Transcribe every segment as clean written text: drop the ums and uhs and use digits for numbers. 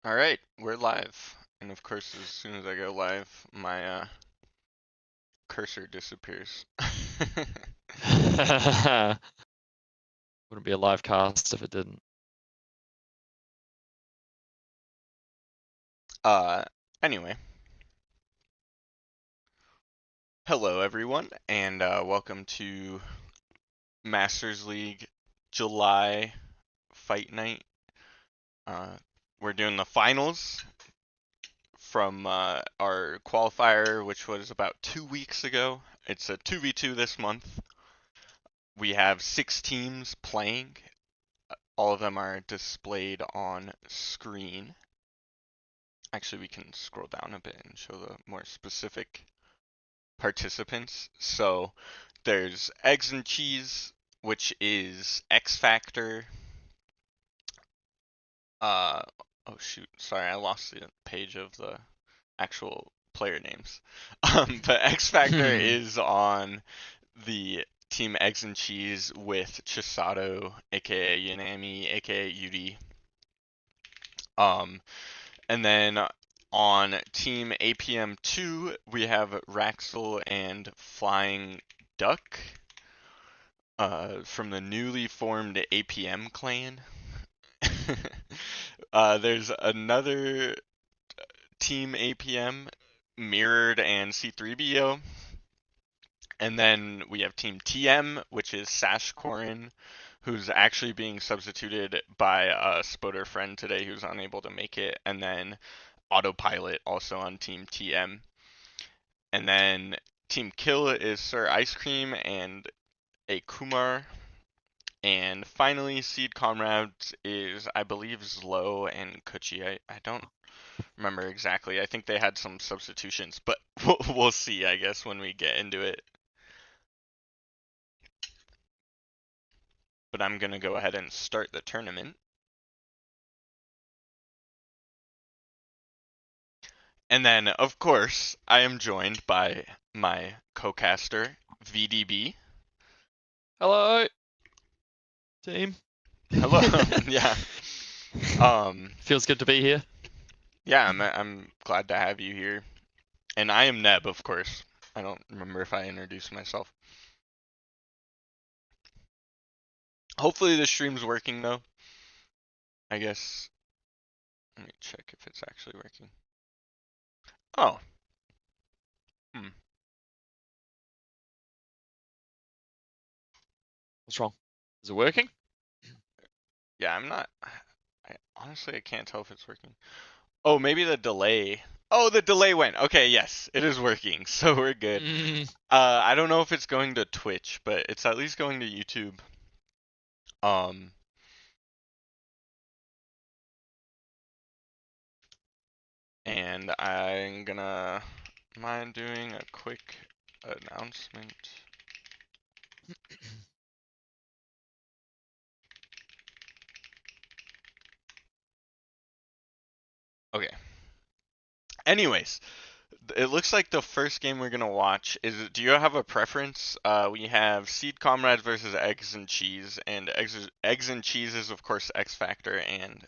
All right, we're live. And of course, as soon as I go live, my cursor disappears. Wouldn't be a live cast if it didn't. uh, anyway, hello everyone, and welcome to Masters League July Fight Night. Uh, we're doing the finals from our qualifier, which was about 2 weeks ago. It's a 2v2 this month. We have 6 teams playing. All of them are displayed on screen. Actually, we can scroll down a bit and show the more specific participants. So there's Eggs and Cheese, which is X Factor. Uh, oh shoot, sorry, I lost the page of the actual player names. But X Factor is on the team Eggs and Cheese with Chisato, aka Yanami, aka Yudi. Um, And then on Team APM2, we have Raxel and Flying Duck from the newly formed APM clan. There's another Team APM, Mirrored and C3BO. And then we have Team TM, which is Sash Korin, who's actually being substituted by a Spoder friend today who's unable to make it. And then Autopilot also on Team TM. And then Team Kill is Sir Ice Cream and a Kumar. And finally, Seed Comrades is, I believe, Zlo and Kuchi. I don't remember exactly. I think they had some substitutions, but we'll see, I guess, when we get into it. But I'm going to go ahead and start the tournament. And then, of course, I am joined by my co-caster, VDB. Hello, team. Hello. Yeah. Um, Feels good to be here. yeah, I'm glad to have you here. And I am Neb, of course. I don't remember if I introduced myself. Hopefully the stream's working though. I guess let me check if it's actually working. Oh. Hmm. What's wrong? Is it working? Yeah, I'm not honestly I can't tell if it's working. Oh, maybe the delay. Oh, the delay went. Okay, yes, it is working. So we're good. Mm, I don't know if it's going to Twitch, but it's at least going to YouTube. Um and I'm gonna mind doing a quick announcement. Okay. Anyways, it looks like the first game we're gonna watch is. Do you have a preference? We have Seed Comrades versus Eggs and Cheese, and Eggs and Cheese is of course X Factor and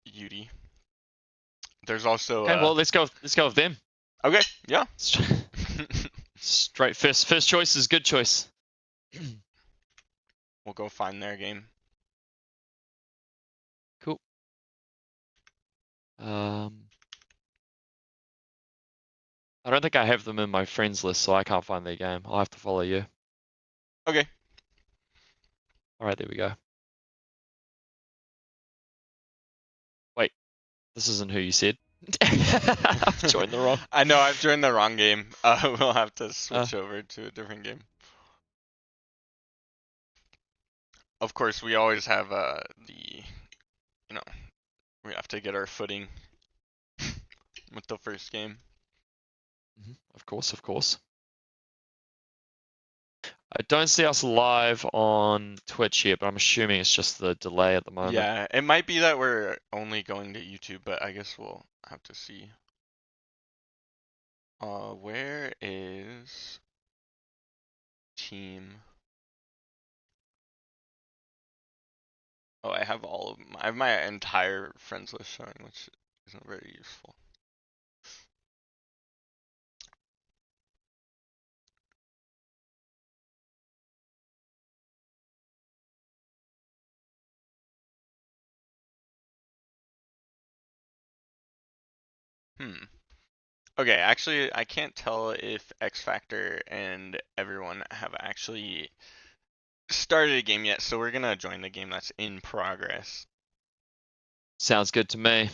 Yudi. There's also okay, well let's go. Let's go with them. okay, yeah. Straight first choice is good choice. We'll go find their game. Cool. Um, I don't think I have them in my friends list, so I can't find their game. I'll have to follow you. Okay. All right, there we go. Wait, this isn't who you said. I've joined the wrong. I know I've joined the wrong game. We'll have to Uh, switch over to a different game. Of course, we always have you know, we have to get our footing with the first game. of course, of course. I don't see us live on Twitch yet, but I'm assuming it's just the delay at the moment. Yeah, it might be that we're only going to YouTube, but I guess we'll have to see. Where is team? Oh, I have all of them. I have my entire friends list showing, which isn't very useful. Hmm. Okay, actually, I can't tell if X Factor and everyone have actually started a game yet, so we're gonna join the game that's in progress. Sounds good to me.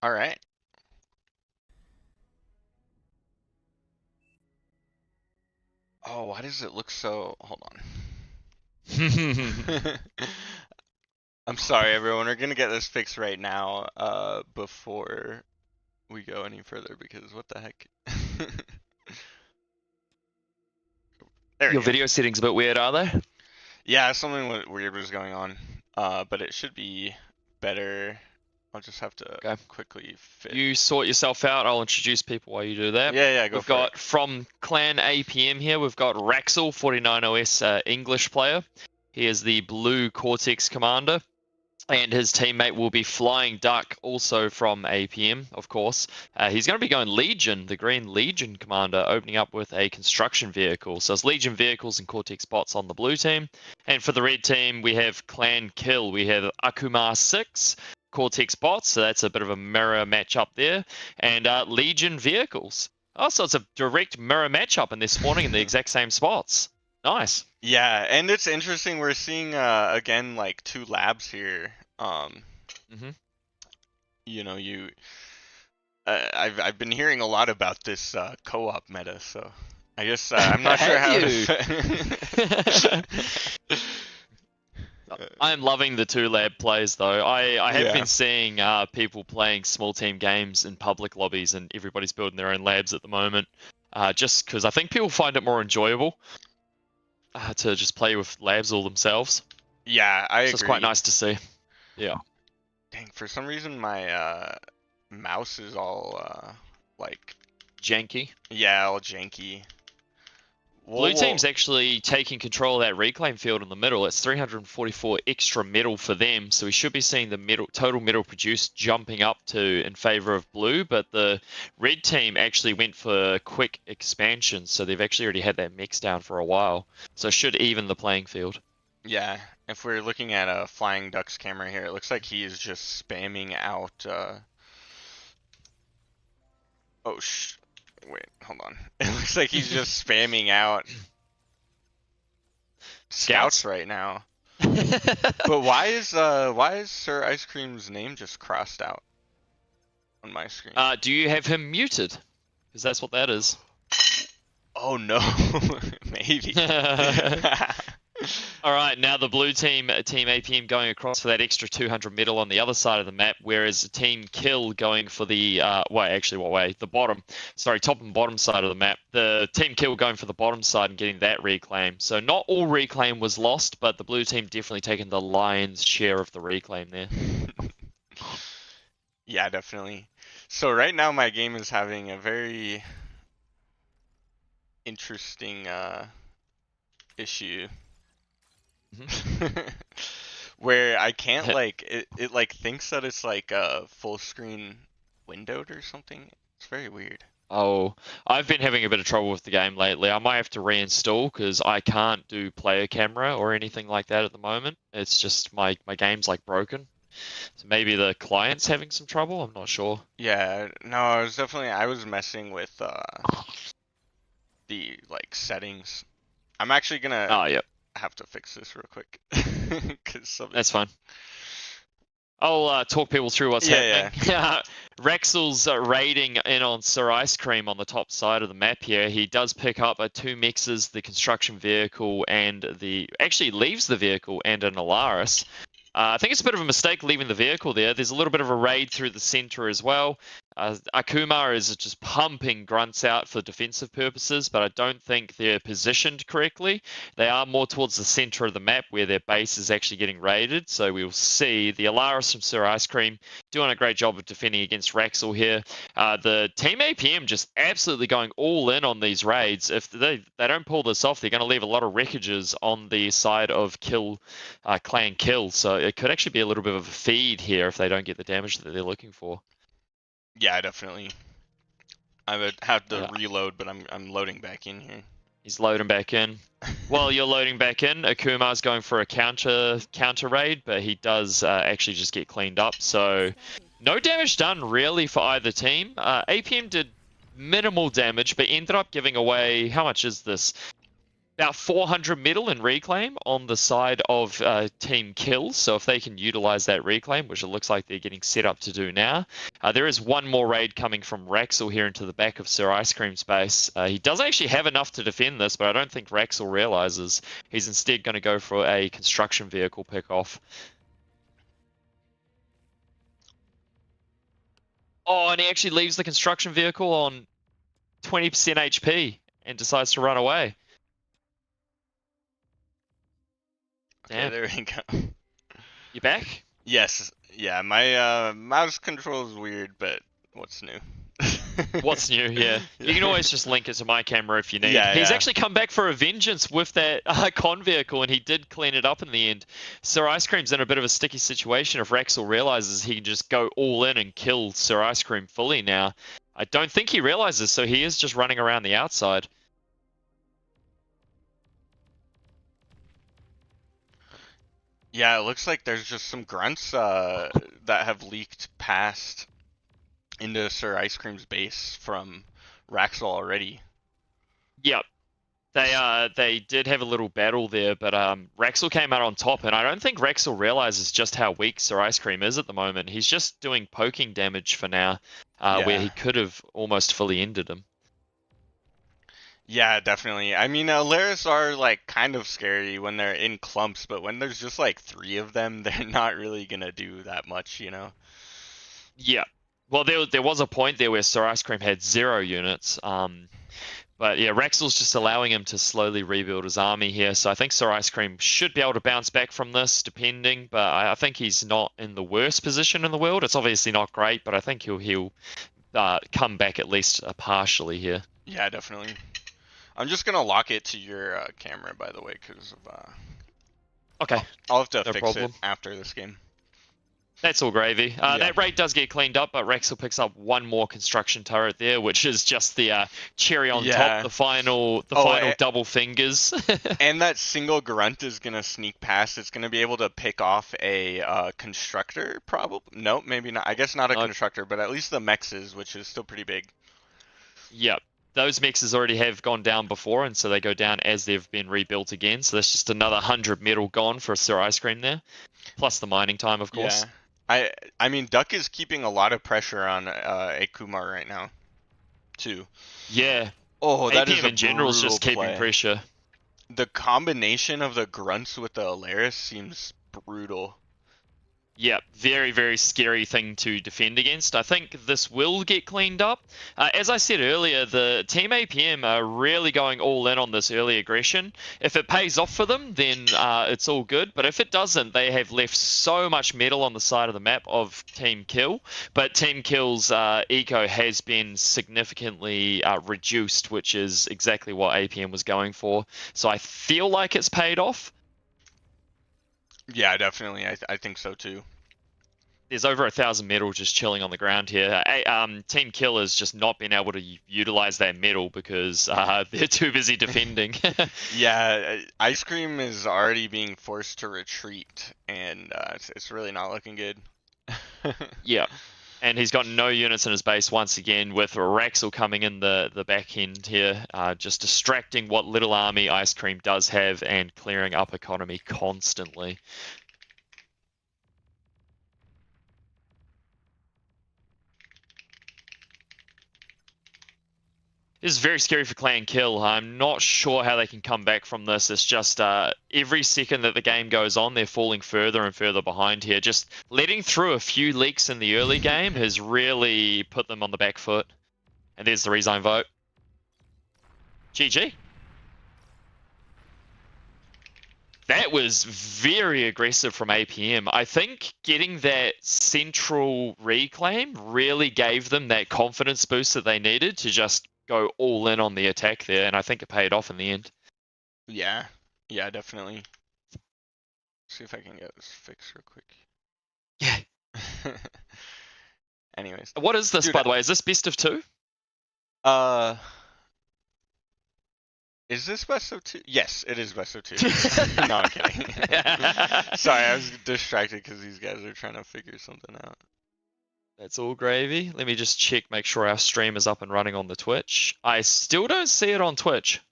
All right. Oh, why does it look so? Hold on. I'm sorry, everyone. We're gonna get this fixed right now, before we go any further, because what the heck? There we Your go. video settings a bit weird, are they? Yeah, something weird was going on, but it should be better. I'll just have to Okay. quickly fit. You sort yourself out. I'll introduce people while you do that. Yeah, yeah, go We've for it. got from Clan APM here, we've got Raxel, 49OS English player. He is the blue Cortex commander. And his teammate will be Flying Duck, also from APM, of course. He's going to be going Legion, the Green Legion commander, opening up with a construction vehicle. So it's Legion vehicles and Cortex bots on the blue team. And for the red team, we have Clan Kill. We have Akuma 6, Cortex bots, so that's a bit of a mirror matchup there. And Legion vehicles. Oh, so it's a direct mirror matchup, and they're spawning in the exact same spots. Nice. Yeah, and it's interesting. We're seeing again like two labs here. Mm-hmm. You know, I've been hearing a lot about this co-op meta, so I guess I'm not sure Have how you? to. I'm loving the two lab plays though. I have Yeah. been seeing people playing small team games in public lobbies, and everybody's building their own labs at the moment. Just because I think people find it more enjoyable to just play with labs all themselves. Yeah, I So it's quite agree. nice to see. Yeah. Dang, for some reason my mouse is all like, Janky. yeah, all janky. Blue Well, team's actually taking control of that reclaim field in the middle. It's 344 extra metal for them, so we should be seeing the total metal produced jumping up to in favor of blue. But the red team actually went for quick expansion, so they've actually already had that mix down for a while. So it should even the playing field. yeah, if we're looking at a Flying Duck's camera here, it looks like he is just spamming out. Oh wait, hold on. It looks like he's just spamming out scouts Scouts. right now. But why is Sir Ice Cream's name just crossed out on my screen? Do you have him muted? Because that's what that is. Oh no, maybe. All right, now the blue team, Team APM, going across for that extra 200 metal on the other side of the map, whereas Team Kill going for the, what way? The bottom. Sorry, top and bottom side of the map. The Team Kill going for the bottom side and getting that reclaim. So not all reclaim was lost, but the blue team definitely taking the lion's share of the reclaim there. Yeah, definitely. So right now my game is having a very interesting issue. Where I can't like it like thinks that it's like a full screen windowed or something. It's very weird. Oh, I've been having a bit of trouble with the game lately. I might have to reinstall because I can't do player camera or anything like that at the moment. It's just my game's like broken. So maybe the client's having some trouble. I'm not sure. Yeah, no, I was messing with the like settings. I'm actually gonna Oh, yep, have to fix this real quick. 'Cause that's fine. I'll talk people through what's yeah, happening. Rexel's raiding in on Sir Ice Cream on the top side of the map here. He does pick up two mixes, the construction vehicle and actually leaves the vehicle and an Alaris. I think it's a bit of a mistake leaving the vehicle there. There's a little bit of a raid through the center as well. Akuma is just pumping grunts out for defensive purposes, but I don't think they're positioned correctly. They are more towards the center of the map where their base is actually getting raided. So we'll see the Alaris from Sir Ice Cream doing a great job of defending against Raxel here. The team APM just absolutely going all in on these raids. If they don't pull this off, they're going to leave a lot of wreckages on the side of clan kill. So it could actually be a little bit of a feed here if they don't get the damage that they're looking for. Yeah, definitely. I would have to Yeah. reload, but I'm loading back in here. He's loading back in. While you're loading back in, Akuma's going for a counter raid, but he does actually just get cleaned up. So no damage done really for either team. APM did minimal damage, but ended up giving away, how much is this? About 400 metal in reclaim on the side of Team Kills. So if they can utilize that reclaim, which it looks like they're getting set up to do now, there is one more raid coming from Raxel here into the back of Sir Ice Cream's base. He does actually have enough to defend this, but I don't think Raxel realizes. He's instead going to go for a construction vehicle pick-off. Oh, and he actually leaves the construction vehicle on 20% HP and decides to run away. Okay, Damn. there we go. You back? Yes, yeah, my mouse control is weird, but what's new? What's new? Yeah, you can always just link it to my camera if you need. Yeah, He's yeah. actually come back for a vengeance with that con vehicle, and he did clean it up in the end. Sir Ice Cream's in a bit of a sticky situation if Raxel realizes he can just go all in and kill Sir Ice Cream fully now. I don't think he realizes, so he is just running around the outside. Yeah, it looks like there's just some grunts that have leaked past into Sir Ice Cream's base from Raxel already. Yep. They did have a little battle there, but Raxel came out on top, and I don't think Raxel realizes just how weak Sir Ice Cream is at the moment. He's just doing poking damage for now, where Yeah. he could have almost fully ended him. Yeah, definitely. I mean, Alaris are like kind of scary when they're in clumps, but when there's just like 3 of them, they're not really gonna do that much, you know? Yeah. Well, there was a point there where Sir Ice Cream had 0 units. But yeah, Raxel's just allowing him to slowly rebuild his army here. So I think Sir Ice Cream should be able to bounce back from this, depending. But I think he's not in the worst position in the world. It's obviously not great, but I think he'll come back at least partially here. Yeah, definitely. I'm just gonna lock it to your camera, by the way, because of Okay, I'll have to no fix problem. it after this game. That's all gravy. Yeah. That raid does get cleaned up, but Raxel picks up one more construction turret there, which is just the cherry on top, the final double fingers. And that single grunt is gonna sneak past. It's gonna be able to pick off a constructor, probably. Nope, maybe not. I guess not a constructor, but at least the mexes, which is still pretty big. Yep. Those mexes already have gone down before, and so they go down as they've been rebuilt again. So that's just another 100 metal gone for Sir Ice Cream there, plus the mining time, of course. Yeah. I mean, Duck is keeping a lot of pressure on Akumar right now, too. Yeah. Oh, that APM is a in general is just keeping play. pressure. The combination of the grunts with the Alaris seems brutal. Yeah, very, very scary thing to defend against. I think this will get cleaned up. As I said earlier, the Team APM are really going all in on this early aggression. If it pays off for them, then it's all good. But if it doesn't, they have left so much metal on the side of the map of Team Kill. But Team Kill's eco has been significantly reduced, which is exactly what APM was going for. So I feel like it's paid off. Yeah, definitely. I think so too. There's over 1,000 metal just chilling on the ground here. Team Kill has just not been able to utilize that metal because they're too busy defending. Yeah, Ice Cream is already being forced to retreat, and it's really not looking good. Yeah. And he's got no units in his base once again, with Raxel coming in the back end here, just distracting what little army Ice Cream does have and clearing up economy constantly. This is very scary for Clan Kill. I'm not sure how they can come back from this. It's just every second that the game goes on, they're falling further and further behind here. Just letting through a few leaks in the early game has really put them on the back foot. And there's the resign vote. GG. That was very aggressive from APM. I think getting that central reclaim really gave them that confidence boost that they needed to just go all in on the attack there, and I think it paid off in the end. Yeah, yeah, definitely. See if I can get this fixed real quick. Yeah. Anyways. What is this, Dude, by the way? Is this best of 2? Is this best of 2? Yes, it is best of 2. No, I'm kidding. Sorry, I was distracted because these guys are trying to figure something out. That's all gravy. Let me just check, make sure our stream is up and running on the Twitch. I still don't see it on Twitch.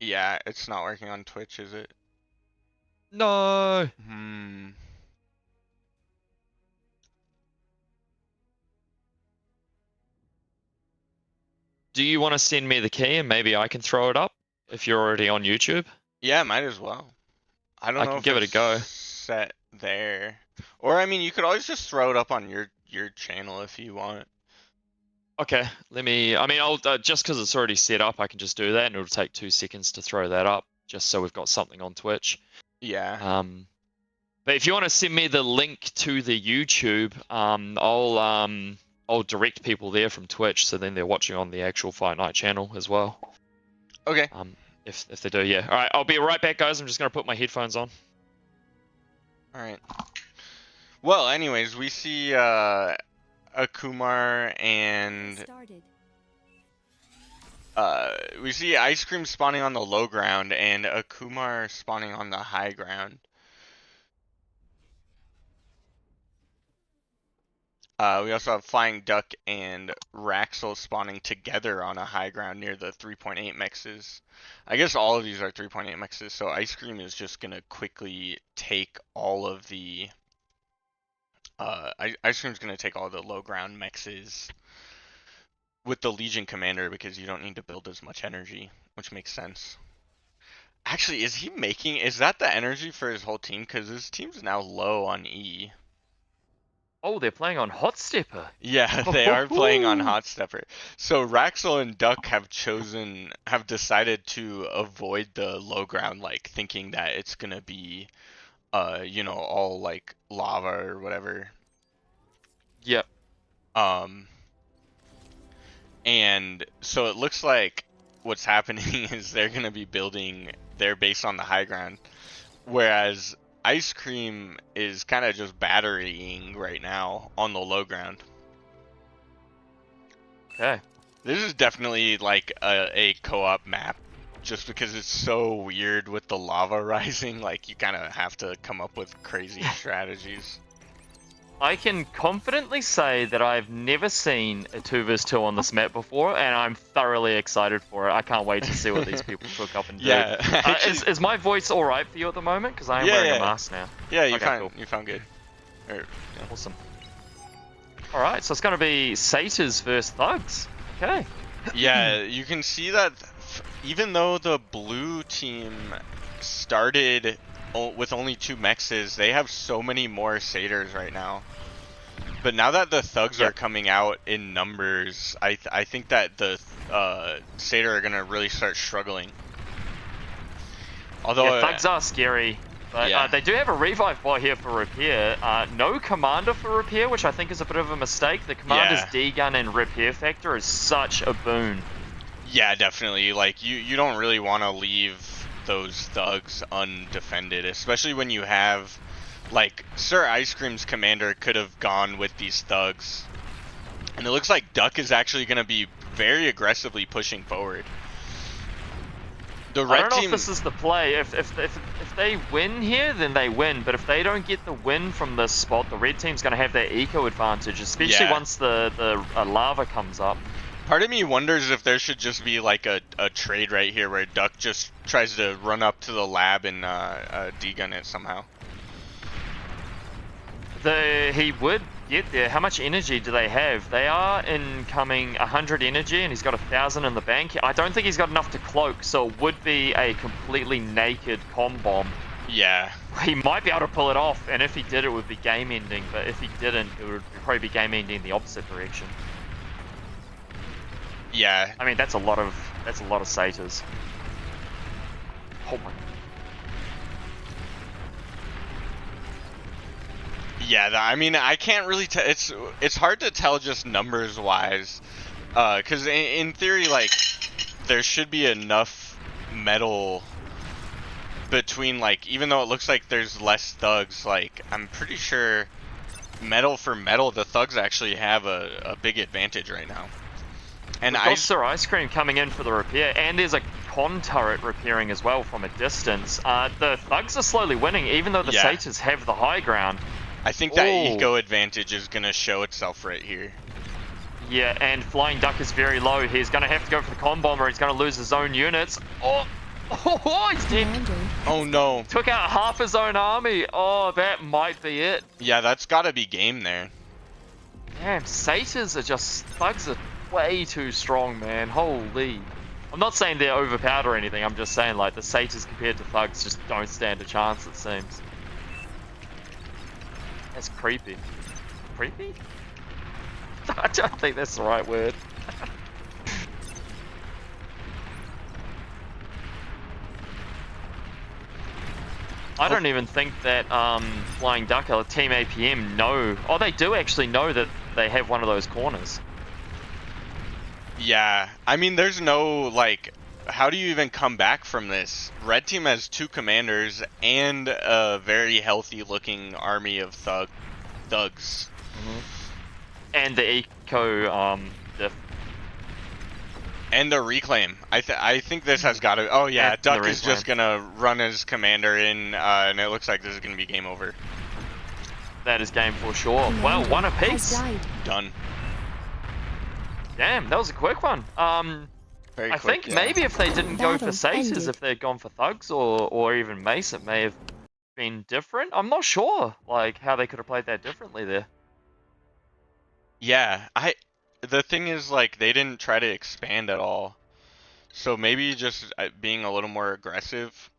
Yeah, it's not working on Twitch, is it? No. Do you want to send me the key and maybe I can throw it up if you're already on YouTube? Yeah, might as well. I don't know can if give it a go. Set there. Or I mean, you could always just throw it up on your channel if you want. Okay, I'll just because it's already set up, I can just do that and it'll take 2 seconds to throw that up just so we've got something on Twitch. Yeah. But if you want to send me the link to the YouTube, I'll direct people there from Twitch, so then they're watching on the actual Fight Night channel as well. Okay. If they do, yeah. All right, I'll be right back, guys. I'm just gonna put my headphones on. All right. Well, anyways, we see Akumar and we see Ice Cream spawning on the low ground and Akumar spawning on the high ground. We also have Flying Duck and Raxel spawning together on a high ground near the 3.8 mexes. I guess all of these are 3.8 mexes, so Ice Cream is just gonna quickly take all of the Ice Cream's gonna take all the low ground mexes with the Legion Commander because you don't need to build as much energy, which makes sense. Actually, is that the energy for his whole team? Because his team's now low on E. Oh, they're playing on Hot Stepper. Yeah, they are playing on Hot Stepper. So Raxel and Duck have decided to avoid the low ground, like thinking that it's gonna be, all like lava or whatever. Yep. And so it looks like what's happening is they're gonna be building their base on the high ground, whereas Ice Cream is kind of just batterying right now on the low ground. Okay. This is definitely like a co-op map, just because it's so weird with the lava rising. Like you kind of have to come up with crazy strategies. I can confidently say that I've never seen a 2v2 on this map before, and I'm thoroughly excited for it. I can't wait to see what these people cook up and do. Yeah. Actually, is my voice all right for you at the moment? Because I am wearing a mask now. Yeah, you okay, found good. Yeah. Awesome. All right, so it's going to be Satyrs versus Thugs. Okay. Yeah, you can see that even though the blue team started with only 2 mexes, they have so many more satyrs right now. But now that the thugs are coming out in numbers, I think that the satyr are gonna really start struggling. Although thugs are scary, but they do have a revive bot here for repair. No commander for repair, which I think is a bit of a mistake. The commander's D-gun and repair factor is such a boon. Yeah, definitely. Like you don't really want to leave those thugs undefended, especially when you have, like, Sir Ice Cream's commander could have gone with these thugs, and it looks like Duck is actually going to be very aggressively pushing forward. The red I don't know team, if this is the play. If they win here, then they win. But if they don't get the win from this spot, the red team's going to have that eco advantage, especially once the lava comes up. Part of me wonders if there should just be like a trade right here where Duck just tries to run up to the lab and D-gun it somehow. He would get there. How much energy do they have? They are incoming 100 energy, and he's got 1,000 in the bank. I don't think he's got enough to cloak, so it would be a completely naked comm bomb. Yeah. He might be able to pull it off, and if he did, it would be game ending. But if he didn't, it would probably be game ending in the opposite direction. Yeah. I mean, that's a lot of satyrs. Oh my. Yeah, I mean, I can't really tell. It's hard to tell just numbers wise, because in theory, like, there should be enough metal between, like, even though it looks like there's less thugs, like, I'm pretty sure metal for metal, the thugs actually have a big advantage right now. And We've got Sir Ice Cream coming in for the repair, and there's a con turret repairing as well from a distance. The thugs are slowly winning, even though the satyrs have the high ground. I think that eco advantage is going to show itself right here. Yeah, and Flying Duck is very low. He's going to have to go for the con bomber. He's going to lose his own units. Oh, he's dead. Oh no. Took out half his own army. Oh, that might be it. Yeah, that's got to be game there. Damn, satyrs are just... Thugs are way too strong, man. Holy. I'm not saying they're overpowered or anything. I'm just saying, like, the satyrs compared to thugs just don't stand a chance, it seems. That's creepy. Creepy? I don't think that's the right word. I don't even think that Flying Duck or Team APM know... Oh, they do actually know that they have one of those corners. Yeah, I mean, there's no, like... How do you even come back from this? Red team has 2 commanders and a very healthy-looking army of thugs. Mm-hmm. And the eco, and a reclaim. I think this has got to... Oh yeah, and Duck is just gonna run his commander in, and it looks like this is gonna be game over. That is game for sure. Well, one apiece. Done. Damn, that was a quick one. Very I quick, think yeah. maybe if they didn't go for satyrs, if they'd gone for thugs or even mace, it may have been different. I'm not sure, like, how they could have played that differently there. Yeah, the thing is, like, they didn't try to expand at all. So maybe just being a little more aggressive.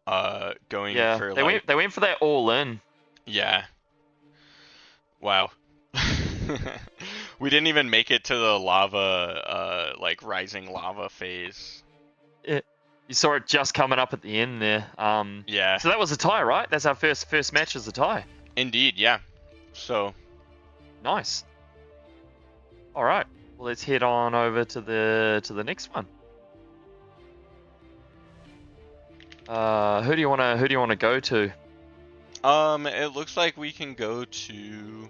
Going for, they went for that all in. Yeah. Wow. We didn't even make it to the lava, like, rising lava phase. You saw it just coming up at the end there. Yeah. So that was a tie, right? That's our first match as a tie. Indeed, yeah. So. Nice. All right. Well, let's head on over to the next one. Who do you want to go to? It looks like we can go to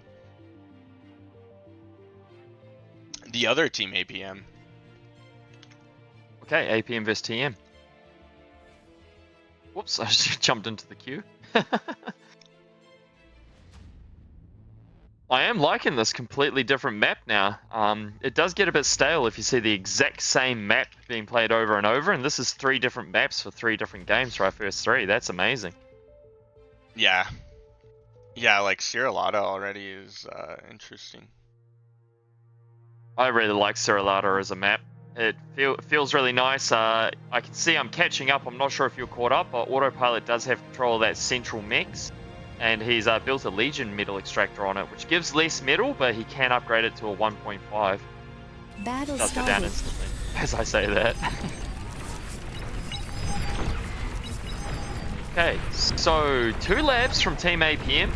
the other team, APM. Okay, APM vs TM. Whoops, I just jumped into the queue. I am liking this completely different map now. It does get a bit stale if you see the exact same map being played over and over, and this is 3 different maps for 3 different games for our first 3. That's amazing. Yeah. Yeah, like Sierra already is interesting. I really like Sierra as a map. It feels really nice. I can see I'm catching up. I'm not sure if you're caught up, but Autopilot does have control of that central mix. And he's built a Legion metal extractor on it, which gives less metal, but he can upgrade it to a 1.5. Battle does go down instantly, as I say that. Okay, so 2 labs from Team APM,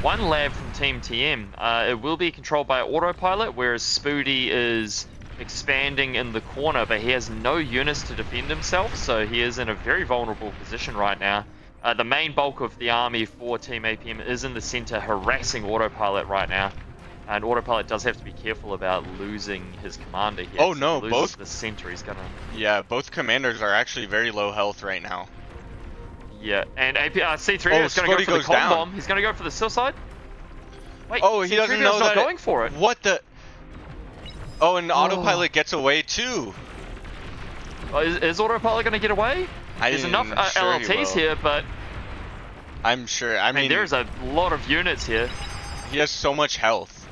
1 lab from Team TM. It will be controlled by Autopilot, whereas Spoody is expanding in the corner, but he has no units to defend himself, so he is in a very vulnerable position right now. The main bulk of the army for Team APM is in the center, harassing Autopilot right now. And Autopilot does have to be careful about losing his commander here. Oh no, both the center, he's gonna... Yeah, both commanders are actually very low health right now. Yeah, and C3 is going to go for the con bomb. He's going to go for the suicide. Wait, oh, he doesn't know not going for it. What the? Oh, and Autopilot gets away too. Is Autopilot going to get away? There's enough LLTs here, but I'm sure. I mean, there's a lot of units here. He has so much health.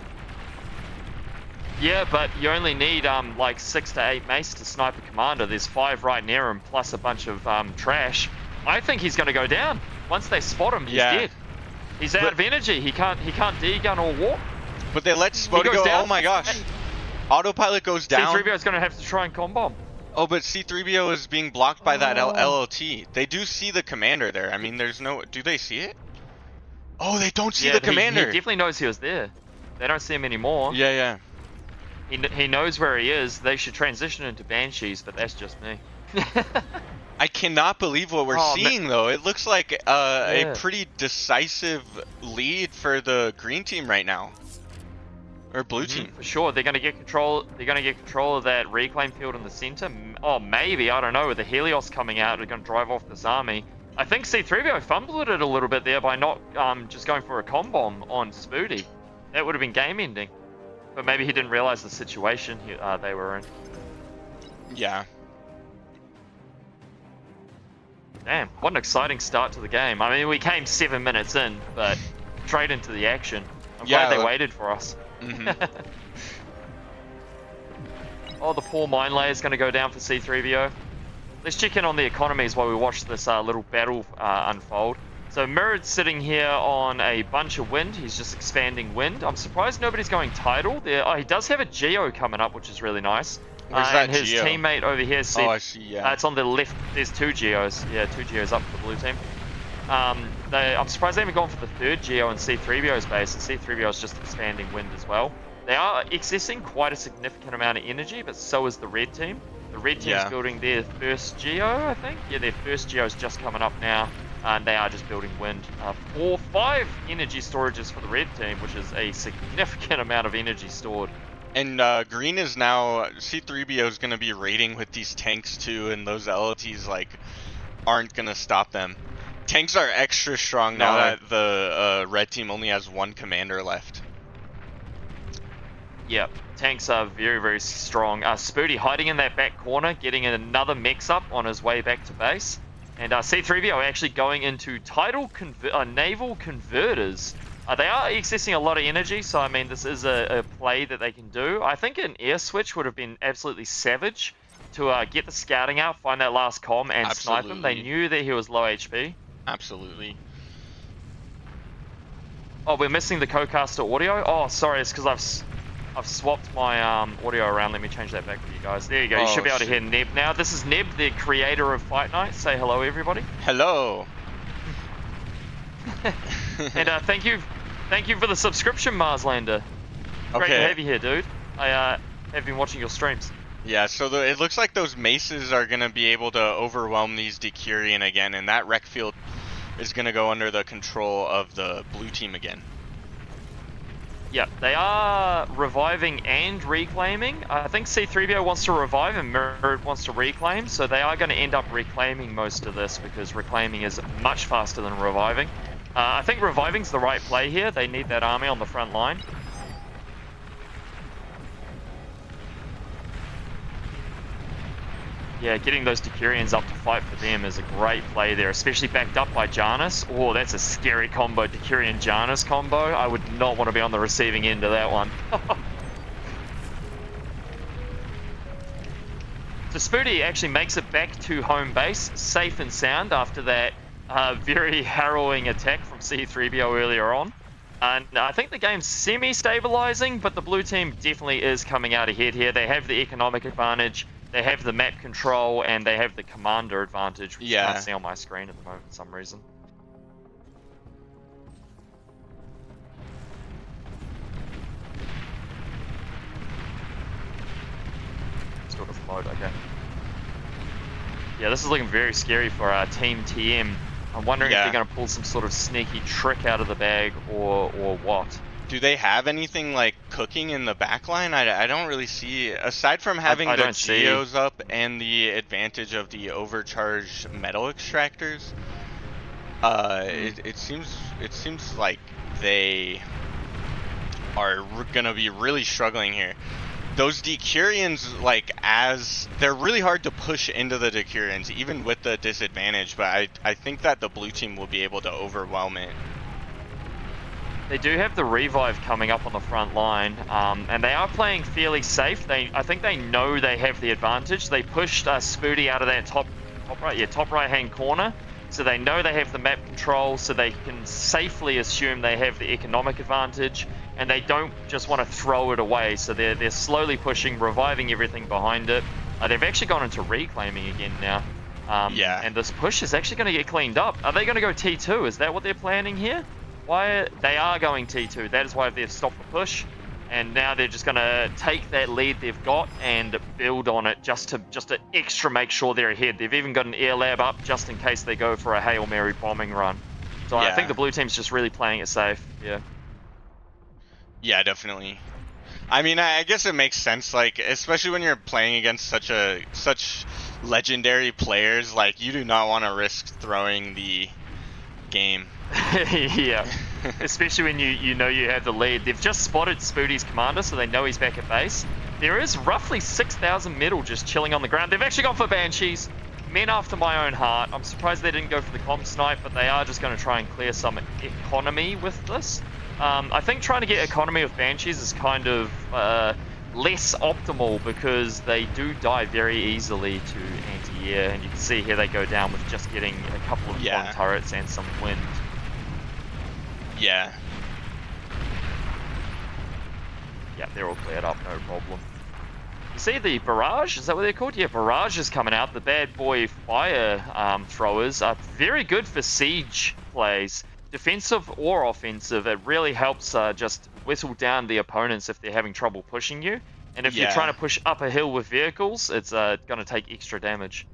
Yeah, but you only need like 6 to 8 mace to snipe a commander. There's 5 right near him, plus a bunch of trash. I think he's going to go down. Once they spot him, he's dead. He's out of energy. He can't D-gun or walk. But they let Spody go. Down. Oh my gosh. Autopilot goes down. C-3PO is going to have to try and combo him. Oh, but C-3PO is being blocked by that LLT. They do see the commander there. I mean, there's no... Do they see it? Oh, they don't see the commander. He definitely knows he was there. They don't see him anymore. Yeah. He knows where he is. They should transition into Banshees, but that's just me. I cannot believe what we're seeing, though. It looks like a pretty decisive lead for the green team right now. Or blue team. For sure. They're going to get control. They're going to get control of that reclaim field in the center. Oh, maybe. I don't know. With the Helios coming out, they're going to drive off this army. I think C-3PO fumbled it a little bit there by not just going for a comm bomb on Spoody. That would have been game ending. But maybe he didn't realize the situation they were in. Yeah. Damn, what an exciting start to the game. I mean, we came 7 minutes in, but straight into the action. I'm glad they waited for us. Oh, the poor mine layer is going to go down for C-3PO. Let's check in on the economies while we watch this little battle unfold. So Mirrod's sitting here on a bunch of wind. He's just expanding wind. I'm surprised nobody's going tidal there. Oh, he does have a Geo coming up, which is really nice. Where's that and his Geo? teammate over here, Oh, I see, yeah. it's on the left. There's 2 Geos. Yeah, 2 Geos up for the blue team. I'm surprised they haven't gone for the 3rd Geo in C-3PO's base, and C-3PO is just expanding wind as well. They are accessing quite a significant amount of energy, but so is the red team. The red team's building their 1st Geo, I think. Yeah, their 1st Geo is just coming up now, and they are just building wind. 5 energy storages for the red team, which is a significant amount of energy stored. And green is now... C-3PO is going to be raiding with these tanks too, and those LLTs, like, aren't going to stop them. Tanks are extra strong now that the red team only has 1 commander left. Yeah, tanks are very, very strong. Spoody hiding in that back corner, getting another mix up on his way back to base. And C-3PO actually going into tidal naval converters. They are accessing a lot of energy, so I mean, this is a play that they can do. I think an air switch would have been absolutely savage to get the scouting out, find that last comm, and snipe him. They knew that he was low HP. Absolutely. Oh, we're missing the co-caster audio? Oh, sorry, it's because I've swapped my audio around. Let me change that back for you guys. There you go. You should be able to hear Neb now. This is Neb, the creator of Fight Night. Say hello, everybody. Hello. And thank you for the subscription, Marslander. Great to have you here, dude. I have been watching your streams. Yeah, so it looks like those maces are going to be able to overwhelm these Decurion again, and that wreck field is going to go under the control of the blue team again. Yeah, they are reviving and reclaiming. I think C-3PO wants to revive and Mirror wants to reclaim, so they are going to end up reclaiming most of this because reclaiming is much faster than reviving. I think reviving's the right play here. They need that army on the front line. Yeah, getting those Decurions up to fight for them is a great play there, especially backed up by Janus. Oh, that's a scary combo, Decurion-Janus combo. I would not want to be on the receiving end of that one. So Spoody actually makes it back to home base, safe and sound after that very harrowing attack from C-3PO earlier on. And I think the game's semi-stabilizing, but the blue team definitely is coming out ahead here. They have the economic advantage. They have the map control, and they have the commander advantage, which you can't see on my screen at the moment for some reason. Still doesn't load, okay. Yeah, this is looking very scary for Team TM. I'm wondering if they're going to pull some sort of sneaky trick out of the bag, or what. Do they have anything like cooking in the backline? I don't really see, aside from having the Geos up and the advantage of the overcharged metal extractors. It seems like they are gonna be really struggling here. Those Decurions, like, they're really hard to push into the Decurions, even with the disadvantage. But I think that the blue team will be able to overwhelm it. They do have the revive coming up on the front line, and they are playing fairly safe. I think they know they have the advantage. They pushed Spooty out of that top right hand corner, so they know they have the map control, so they can safely assume they have the economic advantage, and they don't just want to throw it away. So they're slowly pushing, reviving everything behind it. They've actually gone into reclaiming again now. Yeah. And this push is actually going to get cleaned up. Are they going to go T2? Is that what they're planning here? Why they are going T2. That is why they've stopped the push, and now they're just going to take that lead they've got and build on it just to extra make sure they're ahead. They've even got an air lab up just in case they go for a Hail Mary bombing run. So I think the blue team's just really playing it safe. Yeah. Yeah, definitely. I mean, I guess it makes sense, like, especially when you're playing against such legendary players, like, you do not want to risk throwing the game. Yeah, especially when you know you have the lead. They've just spotted Spooty's commander, so they know he's back at base. There is roughly 6,000 metal just chilling on the ground. They've actually gone for Banshees. Men after my own heart. I'm surprised they didn't go for the comp snipe, but they are just going to try and clear some economy with this. I think trying to get economy with Banshees is kind of less optimal because they do die very easily to anti-air, and you can see here they go down with just getting a couple of bomb turrets and some wind. Yeah. Yeah, they're all cleared up, no problem. You see the barrage? Is that what they're called? Yeah, barrage is coming out. The bad boy fire throwers are very good for siege plays. Defensive or offensive, it really helps just whistle down the opponents if they're having trouble pushing you. And if you're trying to push up a hill with vehicles, it's going to take extra damage.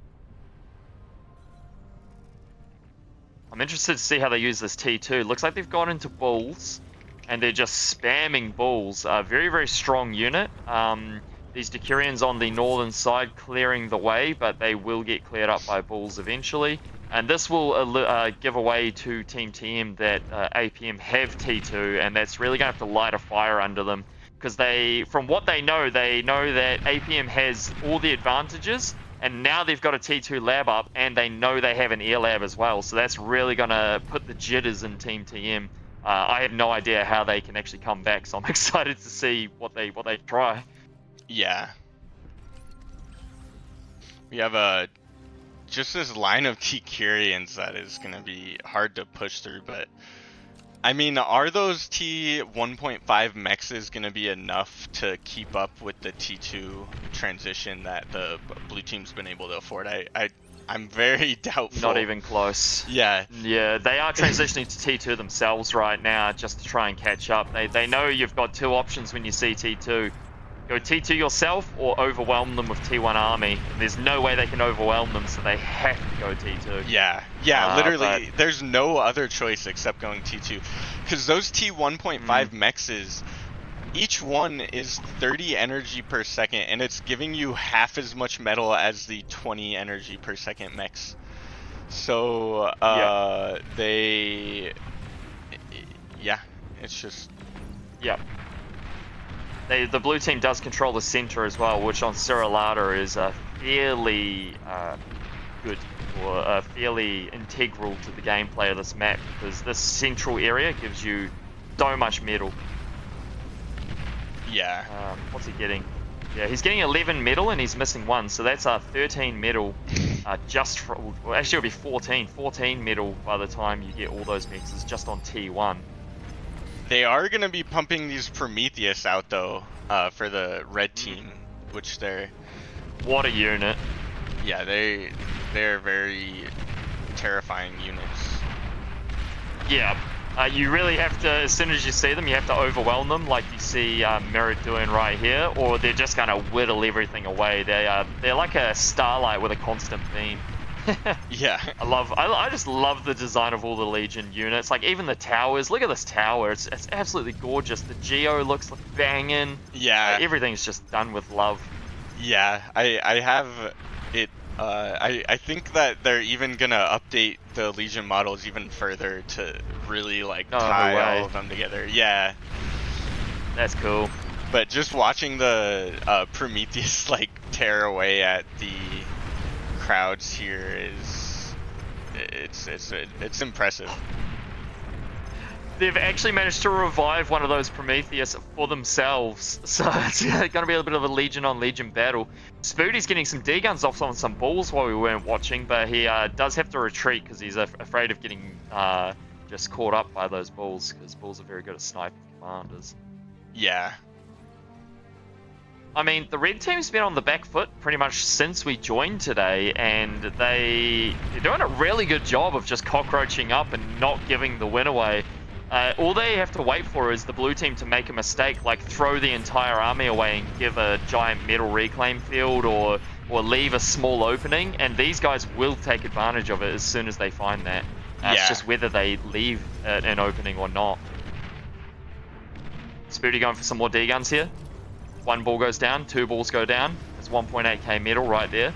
I'm interested to see how they use this T2. Looks like they've gone into bulls, and they're just spamming bulls. Very, very strong unit. These Decurions on the northern side clearing the way, but they will get cleared up by bulls eventually. And this will give away to Team TM that APM have T2, and that's really going to have to light a fire under them. Because from what they know that APM has all the advantages, and now they've got a T2 lab up, and they know they have an air lab as well. So that's really going to put the jitters in Team TM. I have no idea how they can actually come back, so I'm excited to see what they try. Yeah. We have just this line of T-Curians that is going to be hard to push through, but I mean, are those T1.5 mexes going to be enough to keep up with the T2 transition that the blue team's been able to afford? I'm very doubtful. Not even close. Yeah. Yeah, they are transitioning to T2 themselves right now just to try and catch up. They know you've got two options when you see T2. Go T2 yourself or overwhelm them with T1 army. There's no way they can overwhelm them, so they have to go T2. Yeah, literally, there's no other choice except going T2. Because those T1.5 mexes, each one is 30 energy per second, and it's giving you half as much metal as the 20 energy per second mex. So, it's just... Yep. The blue team does control the center as well, which on Cirillata is fairly good, or fairly integral to the gameplay of this map, because this central area gives you so much metal. Yeah. What's he getting? Yeah, he's getting 11 metal and he's missing 1, so that's 13 metal. Actually it'll be 14 metal by the time you get all those mixes just on T1. They are going to be pumping these Prometheus out, though, for the red team, which they're... What a unit. Yeah, they're very terrifying units. Yeah, you really have to, as soon as you see them, you have to overwhelm them, like you see Merit doing right here, or they're just going to whittle everything away. They're like a starlight with a constant beam. Yeah. I just love the design of all the Legion units. Like even the towers. Look at this tower. It's absolutely gorgeous. The Geo looks like banging. Yeah. Everything's just done with love. Yeah. I have it. I think that they're even gonna update the Legion models even further to really like tie all of them together. Yeah. That's cool. But just watching the Prometheus like tear away at the crowds here it's impressive. they've actually managed to revive one of those Prometheus for themselves. So it's going to be a bit of a Legion on Legion battle. Spoody's getting some D-guns off on some balls while we weren't watching, but he does have to retreat because he's afraid of getting just caught up by those balls, because balls are very good at sniping commanders. Yeah. I mean, the red team's been on the back foot pretty much since we joined today, and they're doing a really good job of just cockroaching up and not giving the win away. All they have to wait for is the blue team to make a mistake, like throw the entire army away and give a giant metal reclaim field, or leave a small opening, and these guys will take advantage of it as soon as they find that. It's just whether they leave an opening or not. Spoody going for some more D-guns here. One ball goes down, two balls go down. There's 1.8k metal right there.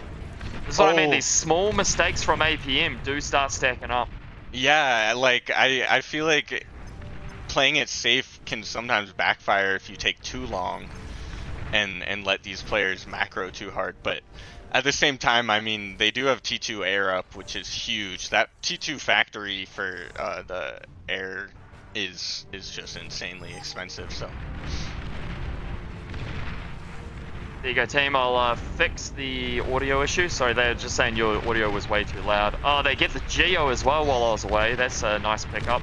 This is what I mean, these small mistakes from APM do start stacking up. Yeah, like, I feel like playing it safe can sometimes backfire if you take too long and let these players macro too hard, but at the same time, I mean, they do have T2 air up, which is huge. That T2 factory for the air is just insanely expensive, so... There you go, team. I'll fix the audio issue. Sorry, they're just saying your audio was way too loud. Oh, they get the Geo as well while I was away. That's a nice pickup.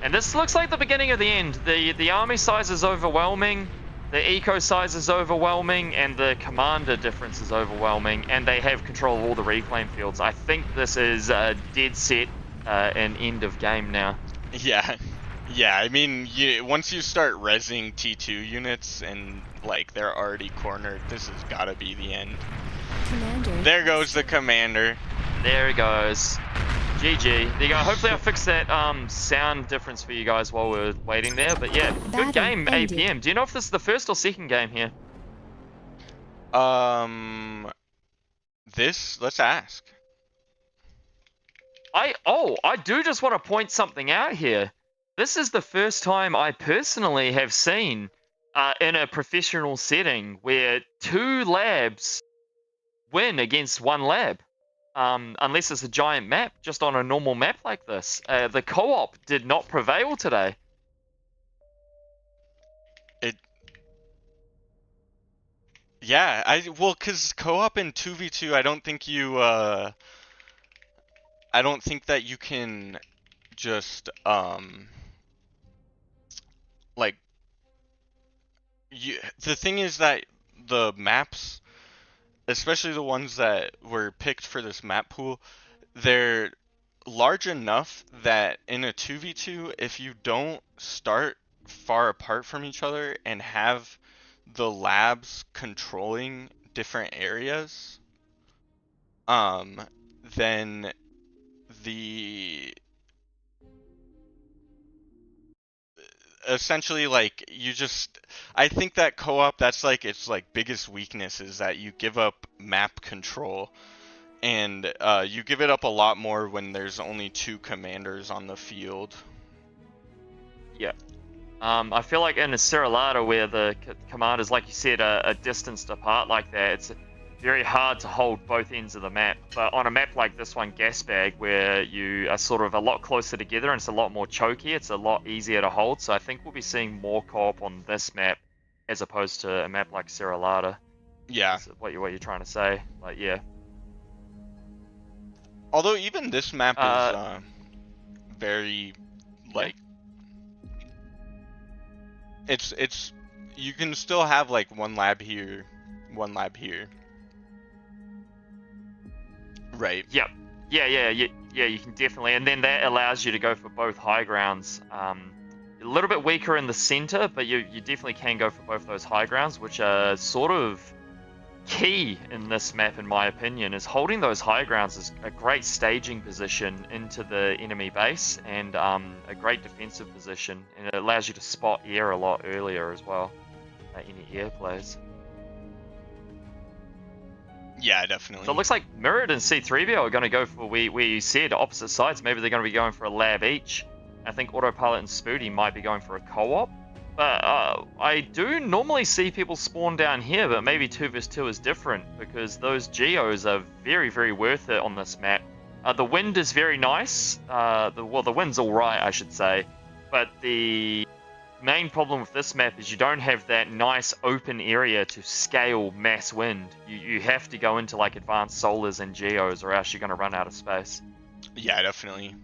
And this looks like the beginning of the end. The army size is overwhelming, the eco size is overwhelming, and the commander difference is overwhelming, and they have control of all the reclaim fields. I think this is dead set an end of game now. Yeah. Yeah, I mean, once you start rezzing T2 units and, like, they're already cornered, this has got to be the end. Commander. There goes the commander. There he goes. GG. There you go. Hopefully I fixed that sound difference for you guys while we were waiting there. But yeah, good game, APM. Do you know if this is the first or second game here? Let's ask. I do just want to point something out here. This is the first time I personally have seen in a professional setting where two labs win against one lab. Unless it's a giant map, just on a normal map like this. The co-op did not prevail today. Yeah, because co-op in 2v2, I don't think that you can just, like, the thing is that the maps, especially the ones that were picked for this map pool, they're large enough that in a 2v2, if you don't start far apart from each other and have the labs controlling different areas, then essentially, like, I think that co-op, that's like its like biggest weakness, is that you give up map control, and you give it up a lot more when there's only two commanders on the field. Yeah. I feel like in a Serralada where the commanders, like you said, are distanced apart like that, it's very hard to hold both ends of the map. But on a map like this one, Gasbag, where you are sort of a lot closer together and it's a lot more choky, it's a lot easier to hold. So I think we'll be seeing more co-op on this map as opposed to a map like Serralada. Yeah. Is what you're trying to say. Like, yeah. Although even this map is very, like, it's you can still have like one lab here, one lab here. Right. Yep. Yeah, you can definitely, and then that allows you to go for both high grounds. A little bit weaker in the center, but you definitely can go for both those high grounds, which are sort of key in this map, in my opinion. Is holding those high grounds is a great staging position into the enemy base, and a great defensive position, and it allows you to spot air a lot earlier as well. Any air plays. Yeah, definitely. So it looks like Mirrored and C3BO are going to go for, where you said, opposite sides. Maybe they're going to be going for a lab each. I think Autopilot and Spoody might be going for a co-op. But I do normally see people spawn down here, but maybe 2 vs 2 is different, because those Geos are very, very worth it on this map. The wind is very nice. The wind's alright, I should say. but the main problem with this map is you don't have that nice open area to scale mass wind. You have to go into like advanced solars and geos, or else you're going to run out of space. Yeah, definitely.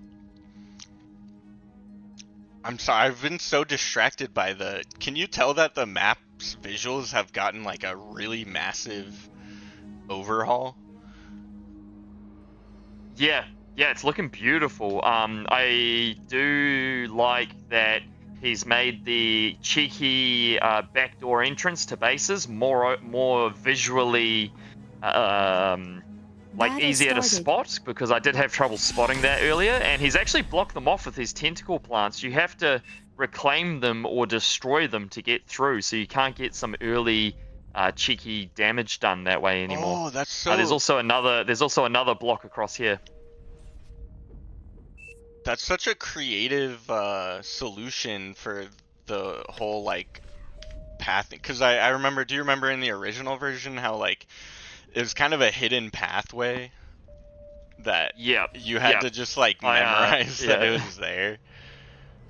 I'm sorry, I've been so distracted by the... Can you tell that the map's visuals have gotten like a really massive overhaul? Yeah, it's looking beautiful. I do like that he's made the cheeky backdoor entrance to bases more visually like easier to spot, because I did have trouble spotting that earlier, and he's actually blocked them off with his tentacle plants. You have to reclaim them or destroy them to get through, so you can't get some early cheeky damage done that way anymore. Oh, that's so... There's also another block across here. That's such a creative solution for the whole like path, because I remember, do you remember in the original version how like it was kind of a hidden pathway that you had to just like memorize that it was there?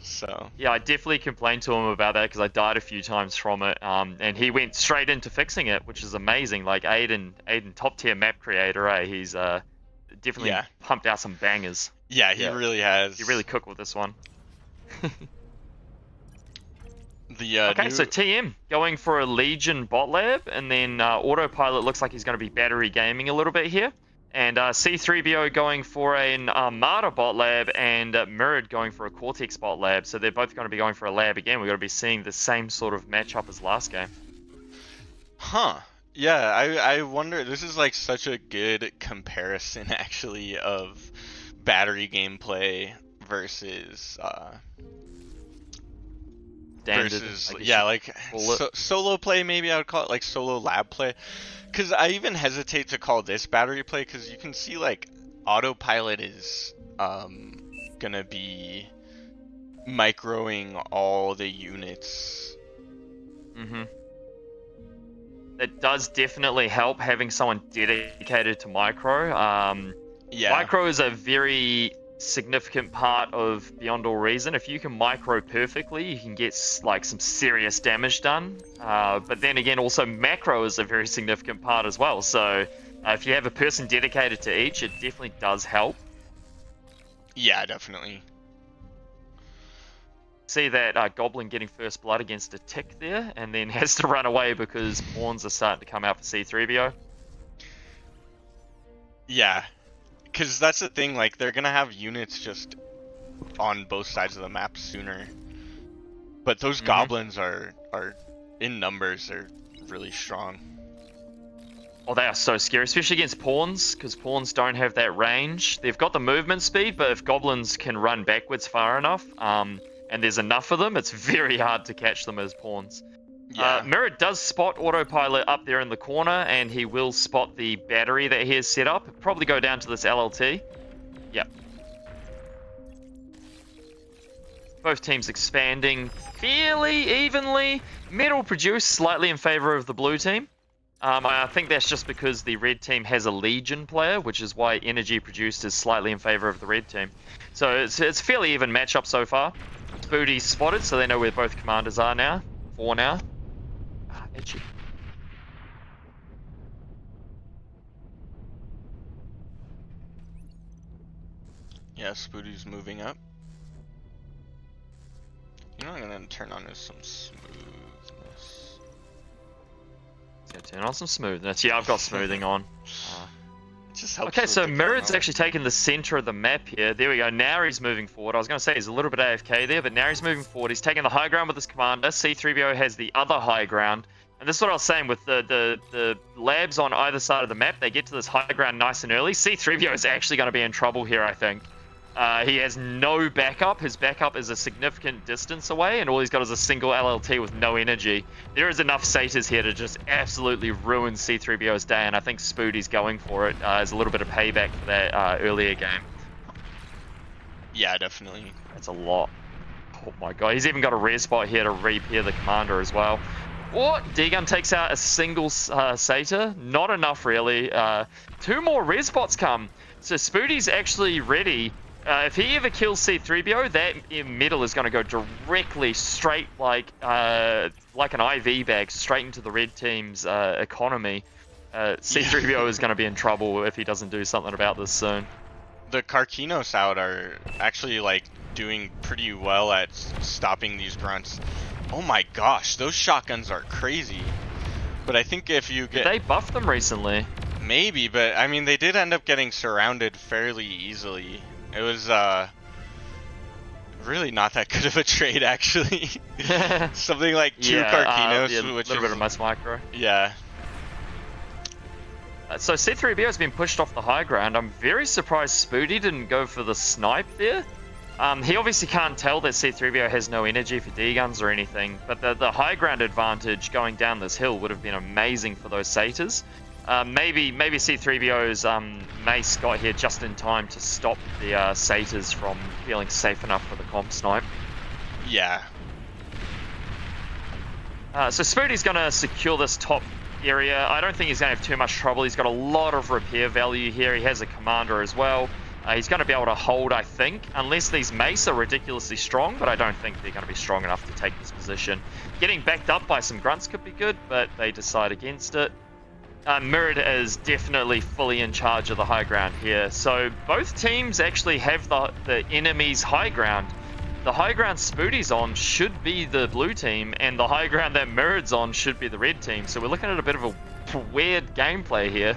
So yeah, I definitely complained to him about that because I died a few times from it, and he went straight into fixing it, which is amazing. Like Aiden, top tier map creator, eh? He's definitely pumped out some bangers. Yeah, he really has. He really cooked with this one. Okay, so TM going for a Legion bot lab, and then Autopilot looks like he's going to be battery gaming a little bit here. And C3BO going for an Armada bot lab, and Mirrored going for a Cortex bot lab. So they're both going to be going for a lab again. We're going to be seeing the same sort of matchup as last game. Huh. Yeah, I wonder, this is like such a good comparison actually of battery gameplay versus standard, like solo play, maybe I would call it, like solo lab play. Because I even hesitate to call this battery play, because you can see like Autopilot is gonna be microing all the units. It does definitely help having someone dedicated to micro. Micro is a very significant part of Beyond All Reason. If you can micro perfectly, you can get like some serious damage done. But then again, also macro is a very significant part as well. So if you have a person dedicated to each, it definitely does help. Yeah, definitely. See that Goblin getting first blood against a tick there, and then has to run away because pawns are starting to come out for C3BO. Yeah. Because that's the thing, like, they're going to have units just on both sides of the map sooner. But those goblins are in numbers, they're really strong. Oh, they are so scary, especially against pawns, because pawns don't have that range. They've got the movement speed, but if goblins can run backwards far enough, and there's enough of them, it's very hard to catch them as pawns. Yeah. Merritt does spot Autopilot up there in the corner, and he will spot the battery that he has set up. Probably go down to this LLT. Yep. Both teams expanding fairly evenly. Metal produced slightly in favor of the blue team. I think that's just because the red team has a Legion player, which is why energy produced is slightly in favor of the red team. So it's a fairly even matchup so far. Spoody's spotted, so they know where both commanders are now. For now. Itchy. Yeah, Spoody's moving up. You know, I'm gonna turn on some smoothness. Yeah, turn on some smoothness. Yeah, I've got smoothing on. It just helps. Okay, so Mirrod's actually taken the center of the map here. There we go. Now he's moving forward. I was going to say he's a little bit AFK there, but now he's moving forward. He's taking the high ground with his commander. C3PO has the other high ground. And this is what I was saying with the labs on either side of the map. They get to this high ground nice and early. C3PO is actually going to be in trouble here, I think. He has no backup. His backup is a significant distance away, and all he's got is a single LLT with no energy. There is enough satyrs here to just absolutely ruin C3PO's day, and I think Spoody's going for it as a little bit of payback for that earlier game. Yeah, definitely. That's a lot. Oh my god, he's even got a res spot here to repair the commander as well. What? D-Gun takes out a single satyr. Not enough, really. 2 more res spots come. So Spoody's actually ready if he ever kills C3PO, that middle is going to go directly straight like an IV bag straight into the red team's economy. Yeah. C3PO is going to be in trouble if he doesn't do something about this soon. The Karkinos out are actually like doing pretty well at stopping these grunts. Oh my gosh, those shotguns are crazy. But I think if you Did get they buff them recently? maybe, but I mean they did end up getting surrounded fairly easily. It was really not that good of a trade actually. Something like two Karkinos, yeah, which a little is bit of mass micro. yeah. So C3PO has been pushed off the high ground. I'm very surprised Spoody didn't go for the snipe there. He obviously can't tell that C3PO has no energy for D-guns or anything, but the high ground advantage going down this hill would have been amazing for those satyrs. Maybe C3PO's mace got here just in time to stop the satyrs from feeling safe enough for the comp snipe. Yeah. So Spoody's going to secure this top area. I don't think he's going to have too much trouble. He's got a lot of repair value here. He has a commander as well. He's going to be able to hold, I think, unless these mace are ridiculously strong, but I don't think they're going to be strong enough to take this position. Getting backed up by some grunts could be good, but they decide against it. Mirrored is definitely fully in charge of the high ground here. So both teams actually have the enemy's high ground. The high ground Spoody's on should be the blue team, and the high ground that Mirrored's on should be the red team. So we're looking at a bit of a weird gameplay here.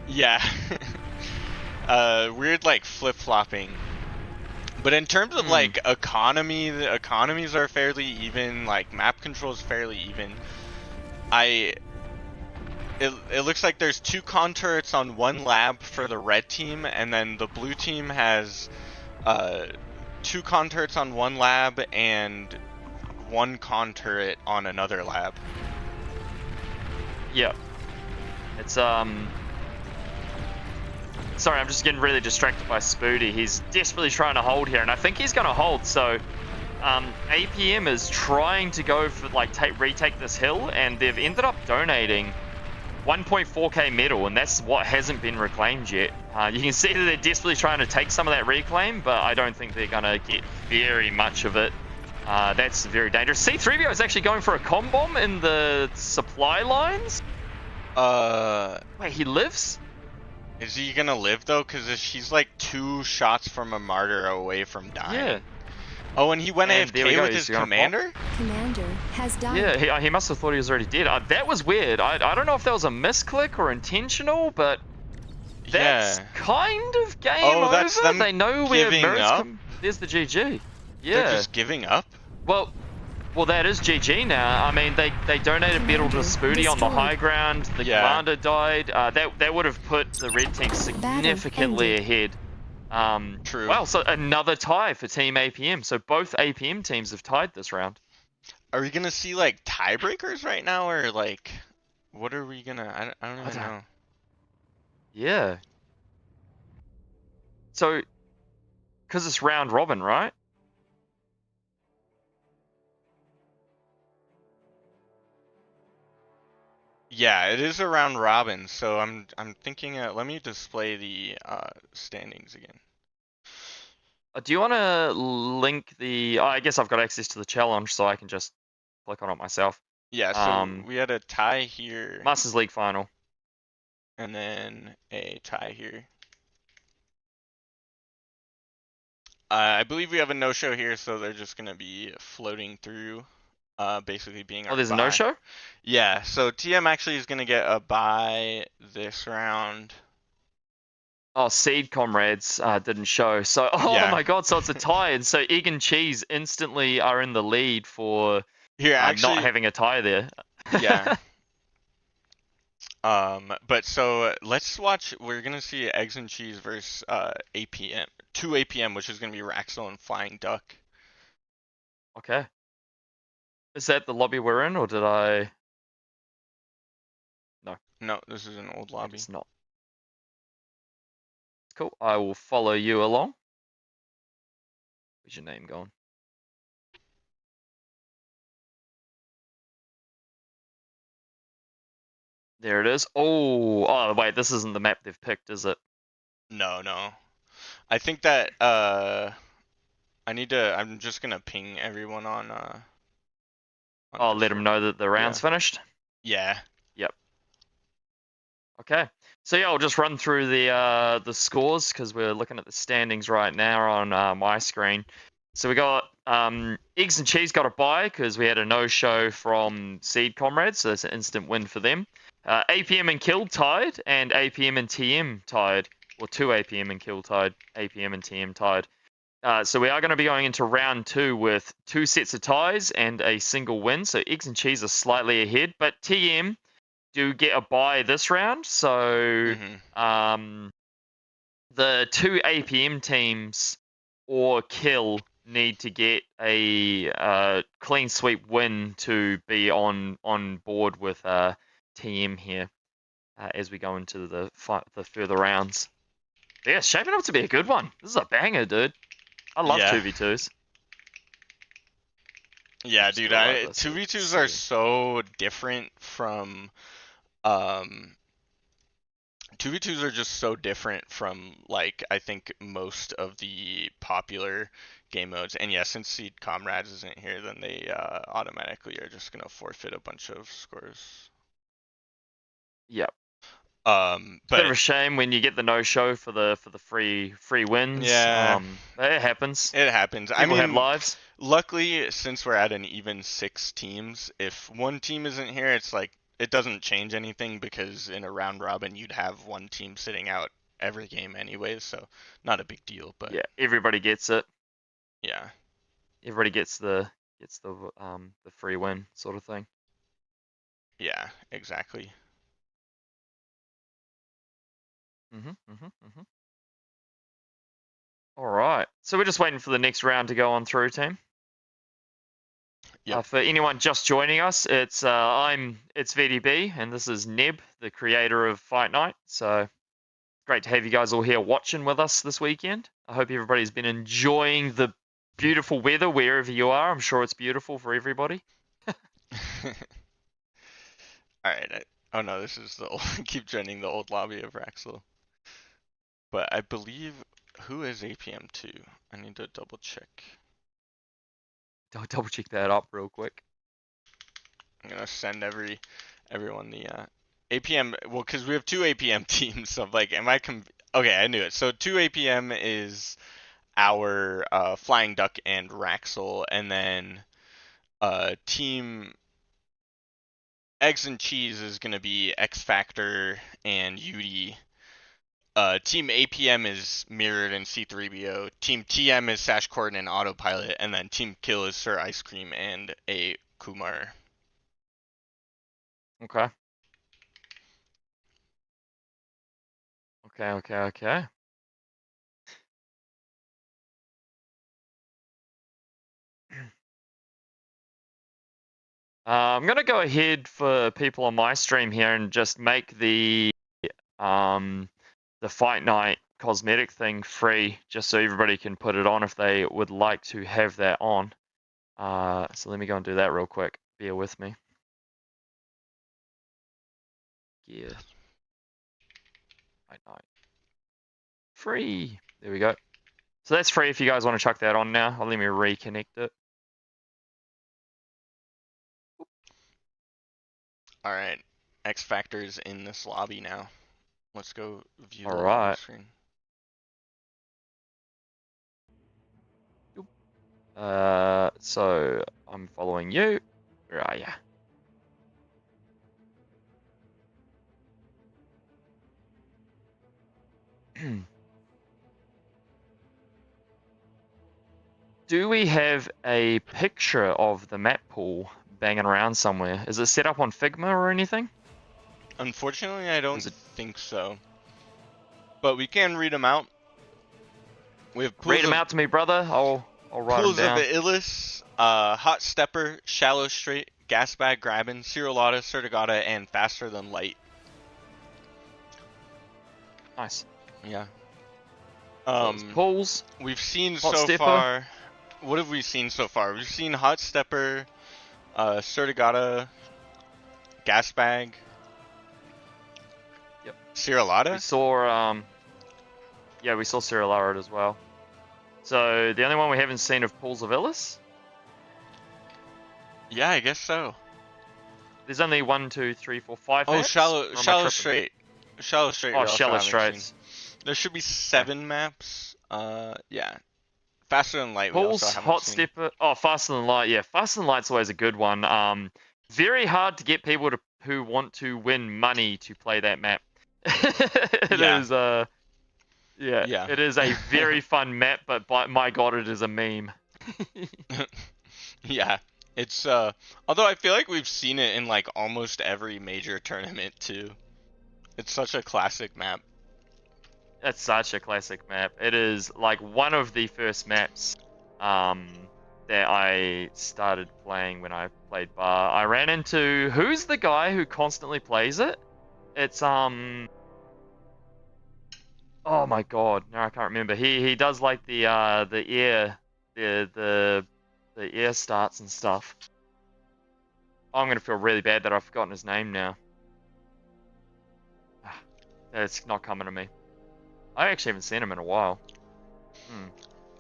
Yeah. Weird like flip-flopping. But in terms of like economy, the economies are fairly even, like map control is fairly even. It looks like there's 2 con turrets on 1 lab for the red team, and then the blue team has 2 con turrets on 1 lab and 1 con turret on another lab. Yep. It's sorry, I'm just getting really distracted by Spoody. He's desperately trying to hold here, and I think he's going to hold. So APM is trying to go for like retake this hill, and they've ended up donating 1.4k metal, and that's what hasn't been reclaimed yet. You can see that they're desperately trying to take some of that reclaim, but I don't think they're going to get very much of it. That's very dangerous. C3PO is actually going for a comm bomb in the supply lines. Wait, he lives? Is he gonna live though? Because he's like 2 shots from a martyr away from dying. Yeah. Oh, and he went AFK with his commander? Commander has died. Yeah, he must have thought he was already dead. That was weird. I don't know if that was a misclick or intentional, but that's kind of game over. That's them they know where giving up? There's the GG. Yeah. They're just giving up? Well, that is GG now. I mean, they donated metal to Spoody on the high ground. The commander died. That would have put the red team significantly ahead. True. Wow, so another tie for Team APM. So both APM teams have tied this round. Are we gonna see like tiebreakers right now, or like what are we gonna? I don't even know. Yeah. So, because it's round robin, right? Yeah, it is a round robin, so I'm thinking. Let me display the standings again. Do you want to link the? Oh, I guess I've got access to the challenge, so I can just click on it myself. Yeah, so we had a tie here. Masters League final. And then a tie here. I believe we have a no-show here, so they're just gonna be floating through. Basically being our there's bye. a no-show? Yeah, so TM actually is going to get a bye this round. Oh, Seed Comrades didn't show. So, my god, so it's a tie. And so Egg and Cheese instantly are in the lead for not having a tie there. Yeah. But so let's watch, we're going to see Eggs and Cheese versus APM. 2 APM, which is going to be Raxel and Flying Duck. Okay. Is that the lobby we're in, or did I? No. No, this is an old lobby. It's not. Cool. I will follow you along. Where's your name gone? There it is. Oh, wait, this isn't the map they've picked, is it? No. I think that I'm just gonna ping everyone on I'll let them Discord. know that the round's Yeah. finished. Yeah. Yep. Okay. So yeah, I'll just run through the scores because we're looking at the standings right now on my screen. So we got Eggs and Cheese got a bye because we had a no-show from Seed Comrades, so it's an instant win for them. APM and Kill tied, and APM and TM tied, or two APM and Kill tied, APM and TM tied. So we are going to be going into round two with two sets of ties and a single win. So Eggs and Cheese are slightly ahead, but TM do get a bye this round. So Mhm. um, the two APM teams or Kill need to get a clean sweep win to be on board with TM here as we go into the further rounds. Yeah, it's shaping up to be a good one. This is a banger, dude. I love Yeah. 2v2s. Yeah, Just dude. do it like I this. Let's 2v2s are see. so different from um 2v2s are just so different from like I think most of the popular game modes. And yeah, since Seed Comrades isn't here, then they automatically are just gonna forfeit a bunch of scores. Yep. It's a bit of But a shame when you get the no show for the free wins. yeah, But it happens. it happens. I People have mean, lives. luckily, since we're at an even 6 teams, if one team isn't here, it's like it doesn't change anything because in a round robin you'd have one team sitting out every game anyways, so not a big deal. But Yeah, everybody gets it. yeah, Everybody gets the free win sort of thing. yeah, exactly. Mhm. All right. So we're just waiting for the next round to go on through, team. Yep. For anyone just joining us, it's VDB and this is Neb, the creator of Fight Night. So great to have you guys all here watching with us this weekend. I hope everybody's been enjoying the beautiful weather wherever you are. I'm sure it's beautiful for everybody. All right. Oh no, this is the old, keep joining the old lobby of Raxel. But I believe who is APM2? I need to double check. I'll double check that up real quick. I'm gonna send everyone the APM. Well, because we have two APM teams, so like, okay, I knew it. So two APM is our Flying Duck and Raxel, and then team Eggs and Cheese is gonna be X Factor and Yudi. Team APM is Mirrored and C3BO. Team TM is Sash Corden and Autopilot, and then Team Kill is Sir Ice Cream and a Kumar. Okay. Okay. I'm gonna go ahead for people on my stream here and just make um the Fight Night cosmetic thing free, just so everybody can put it on if they would like to have that on. So let me go and do that real quick. Bear with me. Yeah, Fight Night free. There we go. So that's free if you guys want to chuck that on now. I'll let me reconnect it. All right, X Factor's in this lobby now. Let's go view All the lobby right. screen. So I'm following you. Where are you? Do we have a picture of the map pool banging around somewhere? Is it set up on Figma or anything? Unfortunately, I Or don't is it think so, but we can read them out. We have read them out to me, brother? I'll write them pools of the down. Illis, Hot Stepper, Shallow Straight, Gas Bag Grabbing, Cirolata, Certigata, and Faster Than Light. Nice. Yeah. So there's pools, We've seen hot so stepper. far. What have we seen so far? We've seen Hot Stepper, Certigata, Gas Bag, Yep. We Cirolata. saw Yeah, we saw Cyril as well. So the only one we haven't seen of Pools of Illis? Yeah, I guess so. There's only 1, 2, 3, 4, 5 Oh, maps? Or am I shallow tripping? straight. Shallow straight. Oh, We also Shallow haven't seen. Straits. There should be Okay. 7 maps. Yeah. Faster than light. We also Pools, haven't Hot seen. Stepper. Oh, Faster Than Light. Yeah, Faster Than Light's always a good one. Very hard to get people to who want to win money to play that map. It Yeah. is yeah, Yeah. it is a very fun map, but by my god, it is a meme. Yeah. It's although I feel like we've seen it in like almost every major tournament too. It's such a classic map. That's such a classic map. It is like one of the first maps that I started playing when I played Bar. I ran into who's the guy who constantly plays it? It's oh my god, no I can't remember. He does like the air the air starts and stuff. Oh, I'm gonna feel really bad that I've forgotten his name now. It's not coming to me. I actually haven't seen him in a while.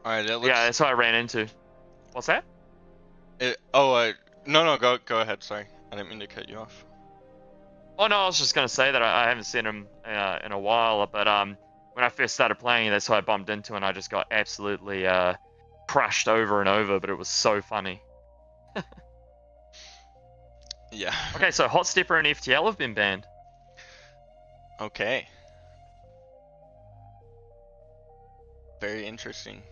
All right, that looks. Yeah, that's what I ran into. What's that? No, go ahead. Sorry, I didn't mean to cut you off. Oh no, I was just gonna say that I haven't seen him in a while, but when I first started playing, that's who I bumped into, and I just got absolutely crushed over and over. But it was so funny. Yeah. Okay, so Hot Stepper and FTL have been banned. Okay. Very interesting.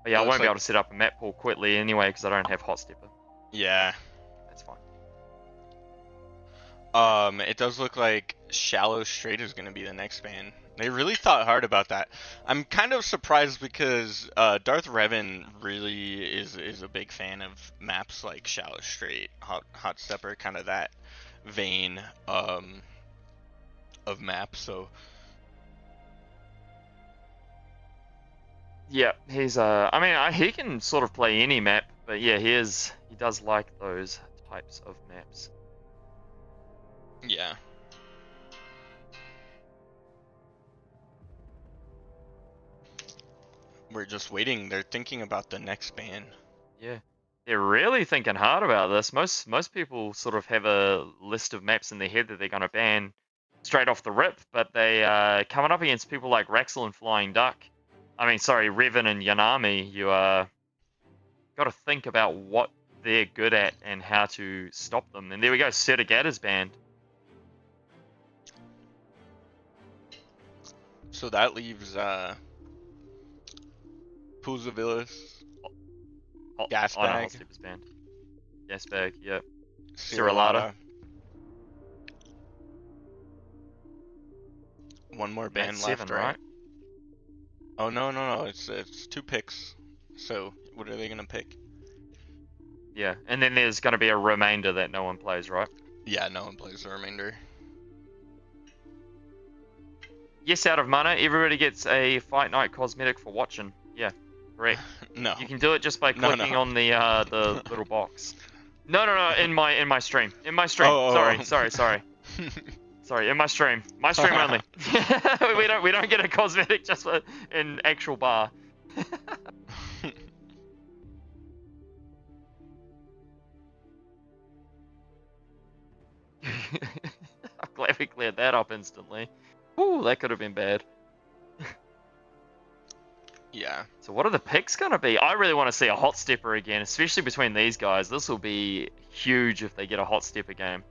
But yeah, I Looks won't be like able to set up a map pool quickly anyway because I don't have Hot Stepper. yeah. That's fine. It does look like Shallow Straight is gonna be the next ban. They really thought hard about that. I'm kind of surprised because Darth Revan really is a big fan of maps like Shallow Straight, Hot Stepper, kind of that vein of maps. So Yeah, he's I mean, he can sort of play any map, but yeah, he does like those types of maps. yeah. We're just waiting. They're thinking about the next ban. Yeah, they're really thinking hard about this. Most people sort of have a list of maps in their head that they're gonna ban straight off the rip, but they coming up against people like Raxel and Flying Duck. I mean, sorry, Revan and Yanami. You got to think about what they're good at and how to stop them. And there we go, Sertigata's banned. So that leaves Pools of Illis, Gas Oh no, Bag, Hot Stepper's banned. Gas Bag, yep. Cirilata. Cirilata. One more That's ban 7, left, right? right? Oh no! It's 2 picks. So what are they gonna pick? Yeah, and then there's going to be a remainder that no one plays, right? Yeah, no one plays the remainder. Yes, out of mana, everybody gets a Fight Night cosmetic for watching. Yeah, correct. No. You can do it just by No, clicking no. on the little box. No, in my stream. In my stream. Oh. Sorry. Sorry, in my stream. My stream only. we don't get a cosmetic just for in actual bar. I'm glad we cleared that up instantly. Ooh, that could have been bad. Yeah. So what are the picks gonna be? I really want to see a Hot Stepper again, especially between these guys. This will be huge if they get a Hot Stepper game.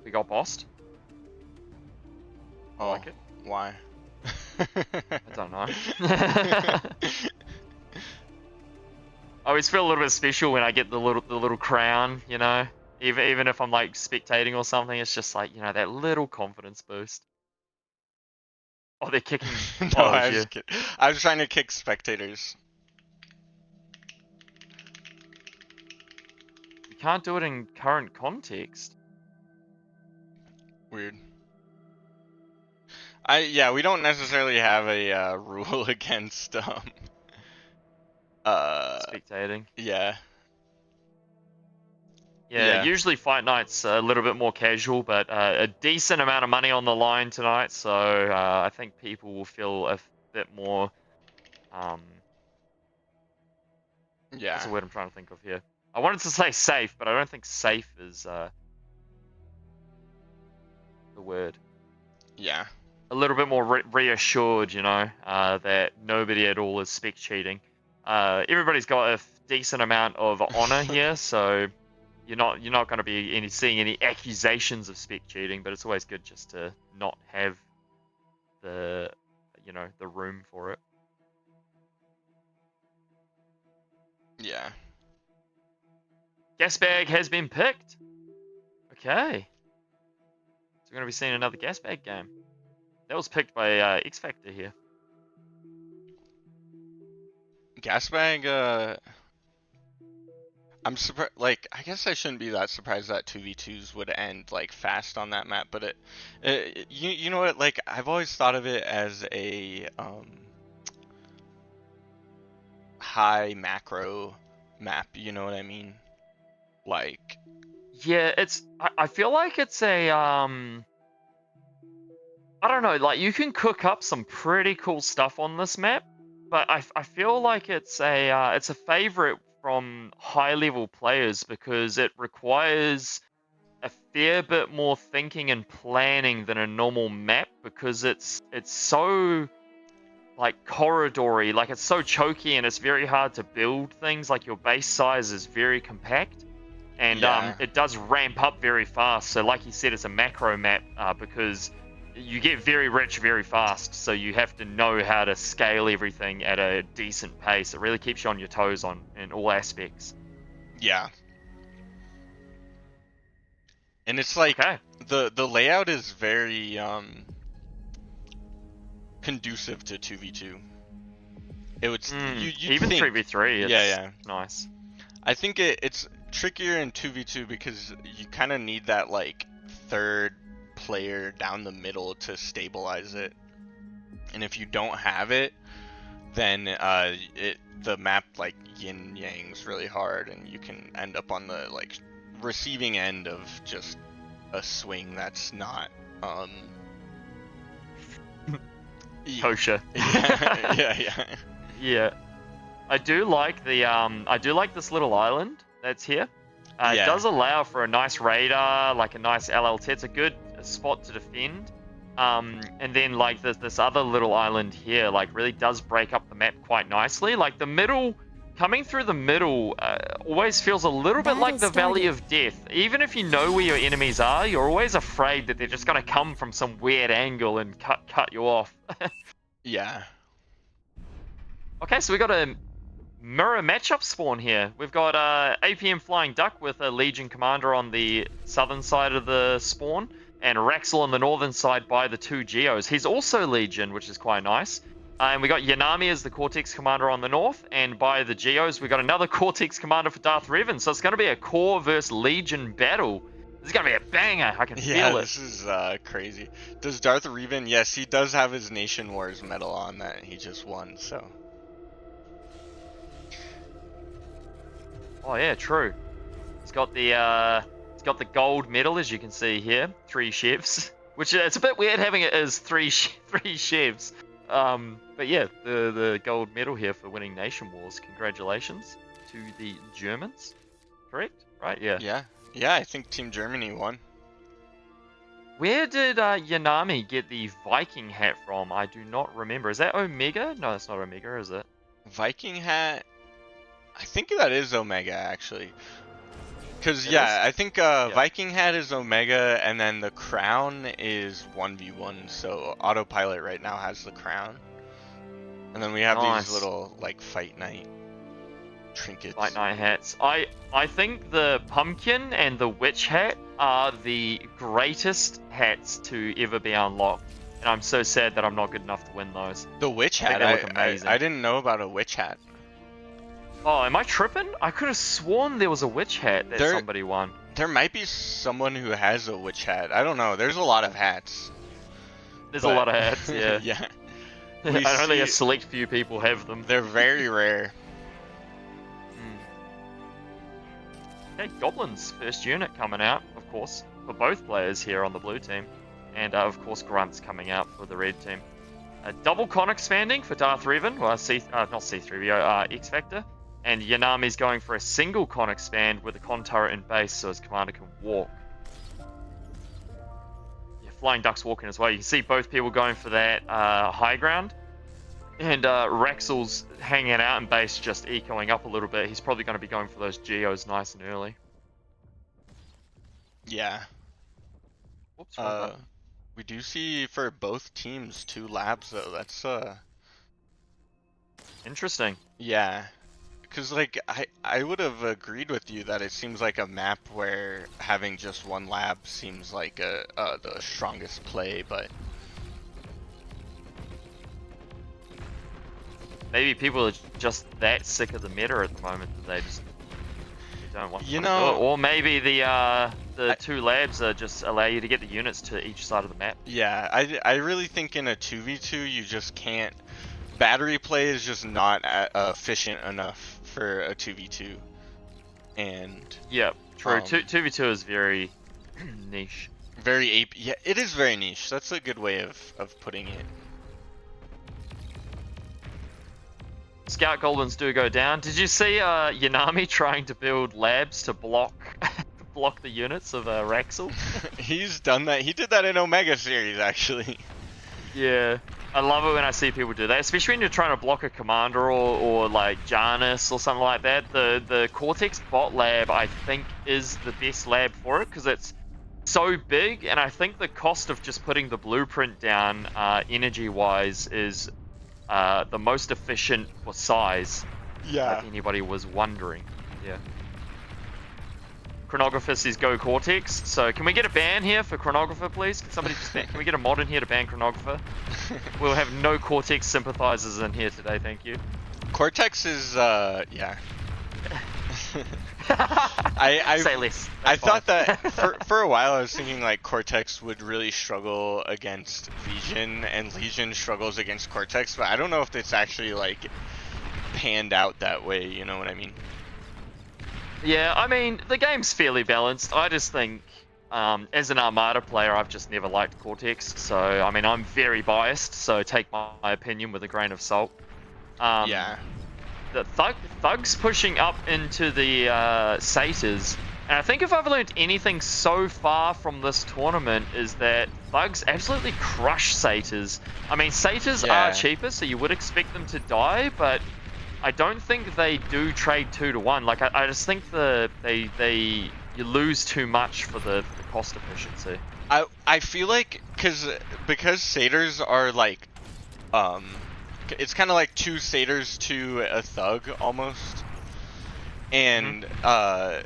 We got bossed. I like it. Why? I don't know. I always feel a little bit special when I get the little crown, you know. Even if I'm like spectating or something, it's just like, you know, that little confidence boost. Oh, they're kicking. No, Oh, I yeah. was kidding. I was trying to kick spectators. You can't do it in current context. Weird. Yeah, we don't necessarily have a rule against uh Spectating. yeah. Yeah, Yeah. usually fight night's a little bit more casual, but a decent amount of money on the line tonight, so I think people will feel a bit more. What's Yeah. the word I'm trying to think of here? I wanted to say safe, but I don't think safe is the word. Yeah. A little bit more reassured, that nobody at all is spec cheating. Everybody's got a decent amount of honor here, so you're not going to be seeing any accusations of spec cheating, but it's always good just to not have the the room for it. Yeah. Gas bag has been picked. Okay, so we're going to be seeing another gas bag game. That was picked by X Factor here. Gas bag, I'm surprised. Like, I guess I shouldn't be that surprised that 2v2s would end like fast on that map, but you know what? Like, I've always thought of it as a high macro map. You know what I mean? Like, Yeah, I feel like it's a I don't know, like you can cook up some pretty cool stuff on this map, but I feel like it's a favorite from high level players because it requires a fair bit more thinking and planning than a normal map because it's so like corridory, like it's so choky and it's very hard to build things. Like your base size is very compact, and yeah, it does ramp up very fast. So, like you said, it's a macro map because you get very rich very fast. So you have to know how to scale everything at a decent pace. It really keeps you on your toes in all aspects. yeah. And it's like Okay. the layout is very conducive to 2v2. It would you'd Even think. 3v3, Yeah, it's yeah. nice. I think it's trickier in 2v2 because you kind of need that like third player down the middle to stabilize it. And if you don't have it, then the map like yin yangs really hard and you can end up on the like receiving end of just a swing that's not Kosher. yeah, yeah. Yeah. I do like this little island that's here. It Yeah. does allow for a nice radar, like a nice LLT. It's a good spot to defend. And then like this other little island here, like really does break up the map quite nicely. Like the middle, coming through the middle, always feels a little bit like the Valley of Death. Even if you know where your enemies are, you're always afraid that they're just gonna come from some weird angle and cut you off. Yeah. Okay, so we got a mirror matchup spawn here. We've got APM Flying Duck with a Legion Commander on the southern side of the spawn, and Raxel on the northern side by the two Geos. He's also Legion, which is quite nice. And we got Yanami as the Cortex Commander on the north, and by the Geos, we got another Cortex Commander for Darth Revan. So it's going to be a Core versus Legion battle. This is going to be a banger. I can feel it. This is crazy. Does Darth Revan? Yes, he does have his Nation Wars medal on that he just won. So. Oh yeah, true. It's got the gold medal, as you can see here, 3 chefs. Which it's a bit weird having it as three chefs. But yeah, the gold medal here for winning Nation Wars. Congratulations to the Germans. Correct? Right? Yeah. Yeah. I think Team Germany won. Where did Yanami get the Viking hat from? I do not remember. Is that Omega? No, that's not Omega, is it? Viking hat. I think that is Omega actually. Because I think Viking hat is Omega, and then the crown is 1v1. So autopilot right now has the crown, and then we have these little like fight night trinkets. Fight night hats. I think the pumpkin and the witch hat are the greatest hats to ever be unlocked. and I'm so sad that I'm not good enough to win those. The witch I think hat. they look amazing. I didn't know about a witch hat. Oh, am I tripping? I could have sworn there was a witch hat that somebody won. There might be someone who has a witch hat. I don't know. There's a lot of hats. There's a lot of hats, yeah. Yeah. Only a select few people have them. They're very rare. Okay, Goblins, first unit coming out, of course, for both players here on the blue team. And, of course, Grunt's coming out for the red team. Double con expanding for Darth Revan, well, not C3PO, X-Factor. And Yanami's going for a single con expand with a con turret in base so his commander can walk. Yeah, Flying Duck's walking as well. You can see both people going for that high ground. And Rexel's hanging out in base, just ecoing up a little bit. He's probably going to be going for those geos nice and early. Yeah. Oops, we do see for both teams 2 labs though. That's interesting. Yeah. Because, like, I would have agreed with you that it seems like a map where having just 1 lab seems like the strongest play, but... Maybe people are just that sick of the meta at the moment that they just don't want to you do know, it. Or maybe the 2 labs just allow you to get the units to each side of the map. Yeah, I really think in a 2v2 you just can't... Battery play is just not efficient enough for a 2v2, and yeah, true. 2v2 is very niche. Yeah, it is very niche. That's a good way of putting it. Scout Goblins do go down. Did you see Yanami trying to build labs to block the units of Raxel? He's done that. He did that in Omega series, actually. Yeah. I love it when I see people do that, especially when you're trying to block a commander or like Janus or something like that. The Cortex bot lab, I think, is the best lab for it because it's so big, and I think the cost of just putting the blueprint down energy-wise is the most efficient for size. Yeah. If anybody was wondering. Yeah. Chronographer says go Cortex. So can we get a ban here for Chronographer, please? Can somebody just can we get a mod in here to ban Chronographer? We'll have no Cortex sympathizers in here today, thank you. Cortex is yeah. I say less. I thought that for a while I was thinking like Cortex would really struggle against Legion and Legion struggles against Cortex, but I don't know if it's actually like panned out that way, you know what I mean? Yeah, I mean, the game's fairly balanced. I just think, as an Armada player, I've just never liked Cortex. So, I mean, I'm very biased, so take my opinion with a grain of salt. Yeah. The Thugs pushing up into the Satyrs. And I think if I've learned anything so far from this tournament is that Thugs absolutely crush Satyrs. I mean, Satyrs are cheaper, so you would expect them to die, but I don't think they do trade 2 to 1. Like I just think you lose too much for the cost efficiency. I feel like because satyrs are like it's kind of like 2 satyrs to a thug almost. And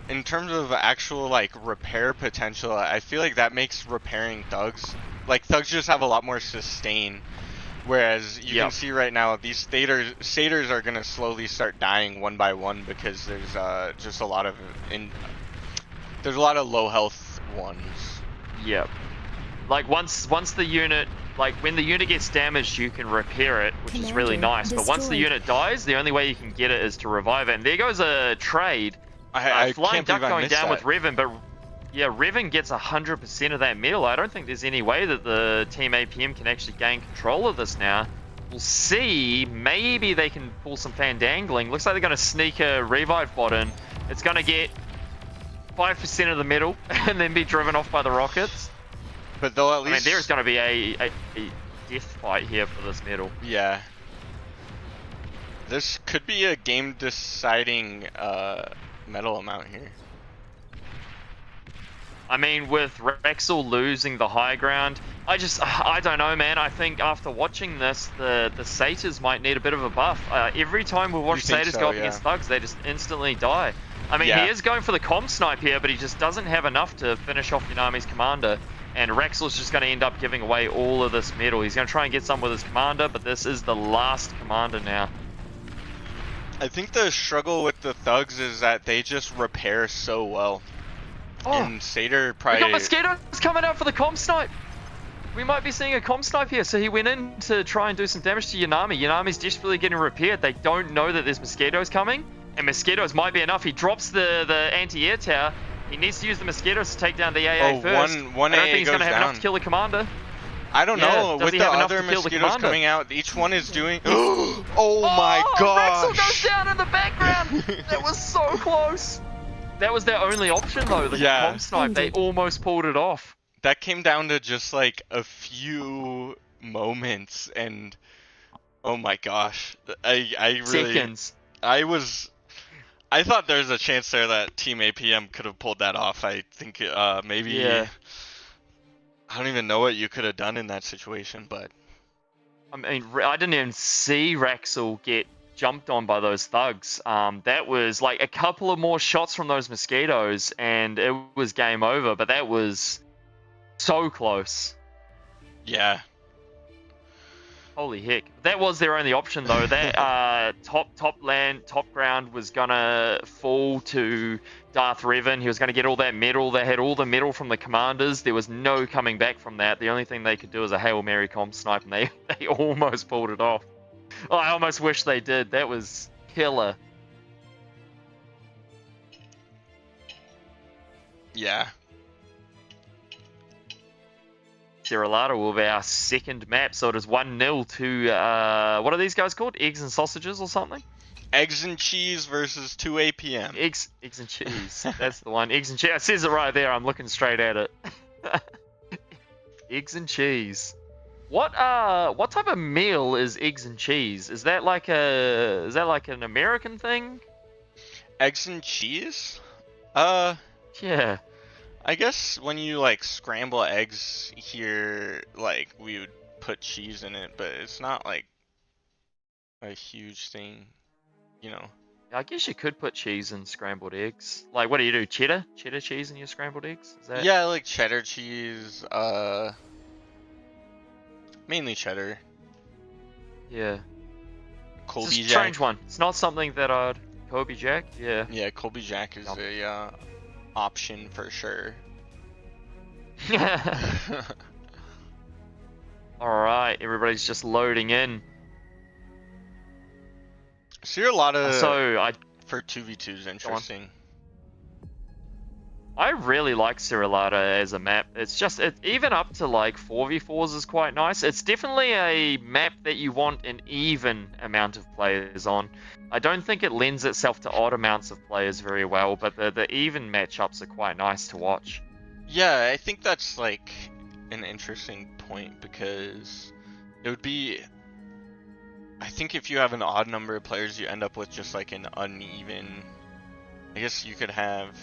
in terms of actual like repair potential, I feel like that makes repairing thugs, like thugs just have a lot more sustain. Whereas you can see right now, these satyrs are gonna slowly start dying one by one because there's just a lot of low health ones. Yep. Like once the unit, like when the unit gets damaged, you can repair it, which is really nice. But once the unit dies, the only way you can get it is to revive it. And there goes a trade. I Flying can't Duck believe I going missed down that. with Revan, but yeah, Revan gets 100% of that metal. I don't think there's any way that the Team APM can actually gain control of this now. We'll see. Maybe they can pull some fandangling. Looks like they're going to sneak a revive bot in. It's going to get 5% of the metal and then be driven off by the rockets. But they'll at least... I mean, there's going to be a death fight here for this metal. Yeah. This could be a game-deciding metal amount here. I mean, with Rexel losing the high ground, I don't know, man. I think after watching this, the Satyrs might need a bit of a buff. Every time we watch Satyrs go up against Thugs, they just instantly die. I mean, he is going for the comp snipe here, but he just doesn't have enough to finish off Yanami's commander. And Raxel's just going to end up giving away all of this metal. He's going to try and get some with his commander, but this is the last commander now. I think the struggle with the thugs is that they just repair so well. Oh, and Seder we probably... got mosquitoes coming out for the comp snipe. We might be seeing a comp snipe here. So he went in to try and do some damage to Yanami. Yanami's desperately getting repaired. They don't know that there's mosquitoes coming. And mosquitoes might be enough. He drops the anti-air tower. He needs to use the mosquitoes to take down the AA first. One I don't AA think he's going to have goes enough down. to kill the commander. I don't know. With the other mosquitoes coming out, each one is doing... oh my gosh! Raxel goes down in the background! That was so close! That was their only option though, the comp snipe. They almost pulled it off. That came down to just like a few moments, and oh my gosh. I really... Seconds. I thought there was a chance there that Team APM could have pulled that off. I think maybe... Yeah. I don't even know what you could have done in that situation, but... I mean, I didn't even see Raxel get jumped on by those thugs. That was like a couple of more shots from those mosquitoes, and it was game over, but that was so close. Yeah. Holy heck. That was their only option, though. That top ground was gonna fall to Darth Revan. He was gonna get all that metal. They had all the metal from the commanders. There was no coming back from that. The only thing they could do was a Hail Mary comp snipe, and they almost pulled it off. Oh, I almost wish they did. That was killer. Yeah. Cerralado will be our second map, so it is 1-0 to, what are these guys called? Eggs and sausages or something? Eggs and cheese versus 2 APM. Eggs and cheese. That's the one. Eggs and cheese. It says it right there. I'm looking straight at it. Eggs and cheese. What type of meal is eggs and cheese? Is that like an American thing? Eggs and cheese? Yeah. I guess when you like scramble eggs here, like we would put cheese in it, but it's not like a huge thing, you know. I guess you could put cheese in scrambled eggs. Like, what do you do? Cheddar cheese in your scrambled eggs? Is that... Yeah, like cheddar cheese, mainly cheddar. Yeah. Colby It's a Jack. strange one. It's not something that I'd... Kobe Jack? Yeah. Yeah, Colby Jack is a option for sure. Alright, everybody's just loading in. See a lot of So, for 2v2 is interesting. I really like Cerralado as a map. It's just, even up to like 4v4s is quite nice. It's definitely a map that you want an even amount of players on. I don't think it lends itself to odd amounts of players very well, but the even matchups are quite nice to watch. Yeah, I think that's like an interesting point because it would be... I think if you have an odd number of players, you end up with just like an uneven... I guess you could have...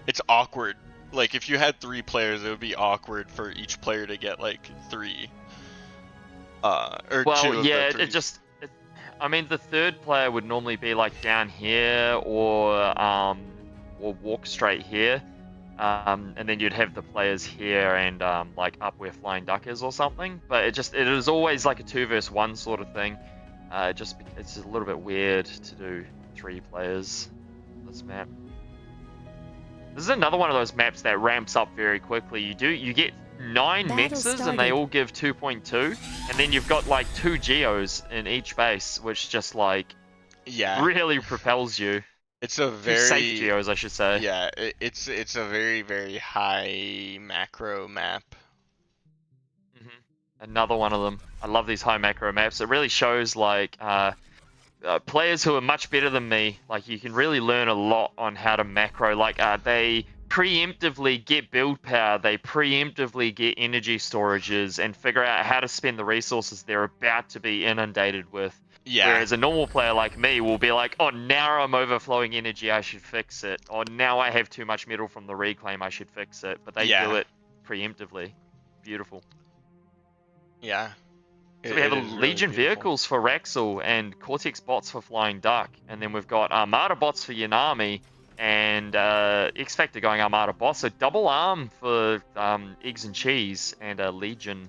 It's awkward. Like if you had 3 players, it would be awkward for each player to get like 3. Or 2 of yeah, the 3. I mean, the third player would normally be like down here or walk straight here. And then you'd have the players here and like up where Flying Duck is or something. But it is always like a 2 versus 1 sort of thing. It's a little bit weird to do 3 players on this map. This is another one of those maps that ramps up very quickly. You get 9 mexes and they all give 2.2, and then you've got like 2 geos in each base, which just like really propels you. It's a very 2 safe geos, I should say. Yeah, it's a very, very high macro map. Another one of them. I love these high macro maps. It really shows like players who are much better than me. Like you can really learn a lot on how to macro. Like they preemptively get build power. They preemptively get energy storages and figure out how to spend the resources they're about to be inundated with. Yeah. Whereas a normal player like me will be like, oh, now I'm overflowing energy, I should fix it. Or now I have too much metal from the reclaim, I should fix it. But they do it preemptively. Beautiful. Yeah. So we have Legion vehicles for Raxel and Cortex bots for Flying Duck. And then we've got Armada bots for Yanami. and X-Factor going Armada boss. So double arm for eggs and cheese and Legion,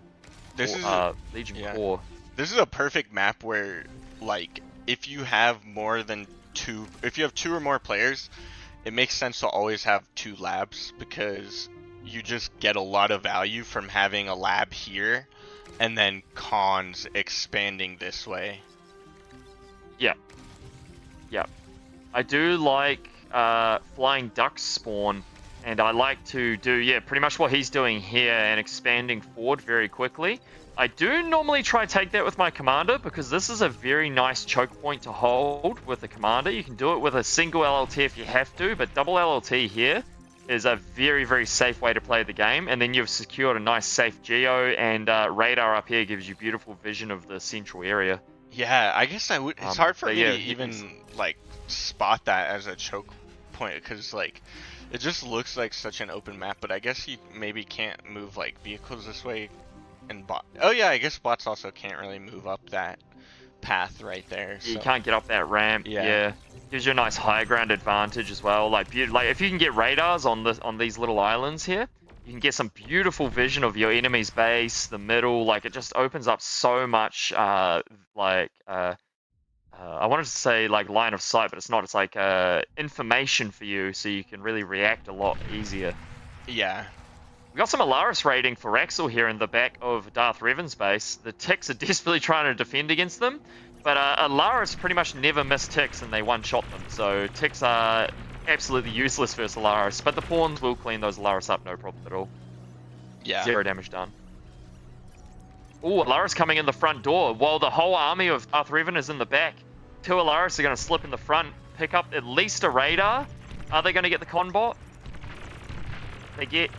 This is Legion yeah. core. This is a perfect map where, like, if you have two or more players, it makes sense to always have 2 labs, because you just get a lot of value from having a lab here and then cons expanding this way. Yeah. I do like flying duck spawn, and I like to do pretty much what he's doing here and expanding forward very quickly. I do normally try take that with my commander, because this is a very nice choke point to hold with the commander. You can do it with a single LLT if you have to, but double LLT here is a very, very safe way to play the game. And then you've secured a nice safe geo, and radar up here gives you beautiful vision of the central area. Yeah, I guess I would. It's hard for me to he's- even like spot that as a choke point, because like it just looks like such an open map. But I guess you maybe can't move like vehicles this way, and bot. Oh yeah, I guess bots also can't really move up that path right there. So. You can't get up that ramp. Yeah. Gives you a nice high ground advantage as well. Like if you can get radars on these little islands here, you can get some beautiful vision of your enemy's base, the middle. Like, it just opens up so much. I wanted to say like line of sight, but it's not. It's like information for you, so you can really react a lot easier. Yeah. We got some Alaris raiding for Raxel here in the back of Darth Revan's base. The Ticks are desperately trying to defend against them, but Alaris pretty much never miss Ticks, and they one-shot them. So Ticks are absolutely useless versus Alaris, but the pawns will clean those Alaris up, no problem at all. Yeah. 0 damage done. Ooh, Alaris coming in the front door, while the whole army of Darth Revan is in the back. 2 Alaris are going to slip in the front, pick up at least a radar. Are they going to get the conbot? They get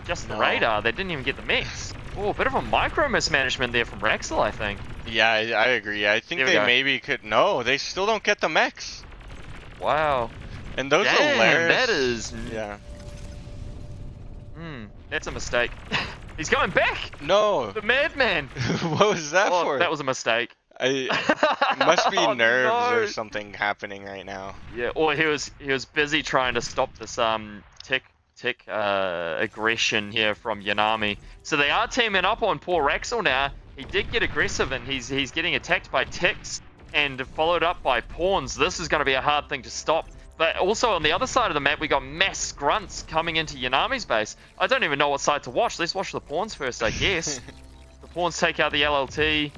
just the radar. They didn't even get the mix. Oh, a bit of a micro mismanagement there from Raxel, I think. Yeah, I agree. I think they maybe could. No, they still don't get the mechs. Wow. And those Damn, that is. Yeah. That's a mistake. He's going back. No. The madman. What was that for? That was a mistake. Must be nerves no. or something happening right now. Yeah, or he was busy trying to stop this tick aggression here from Yanami. So they are teaming up on poor Raxel now. He did get aggressive, and he's getting attacked by ticks and followed up by pawns. This is going to be a hard thing to stop. But also on the other side of the map, we got mass grunts coming into Yanami's base. I don't even know what side to watch. Let's watch the pawns first, I guess. The pawns take out the LLT.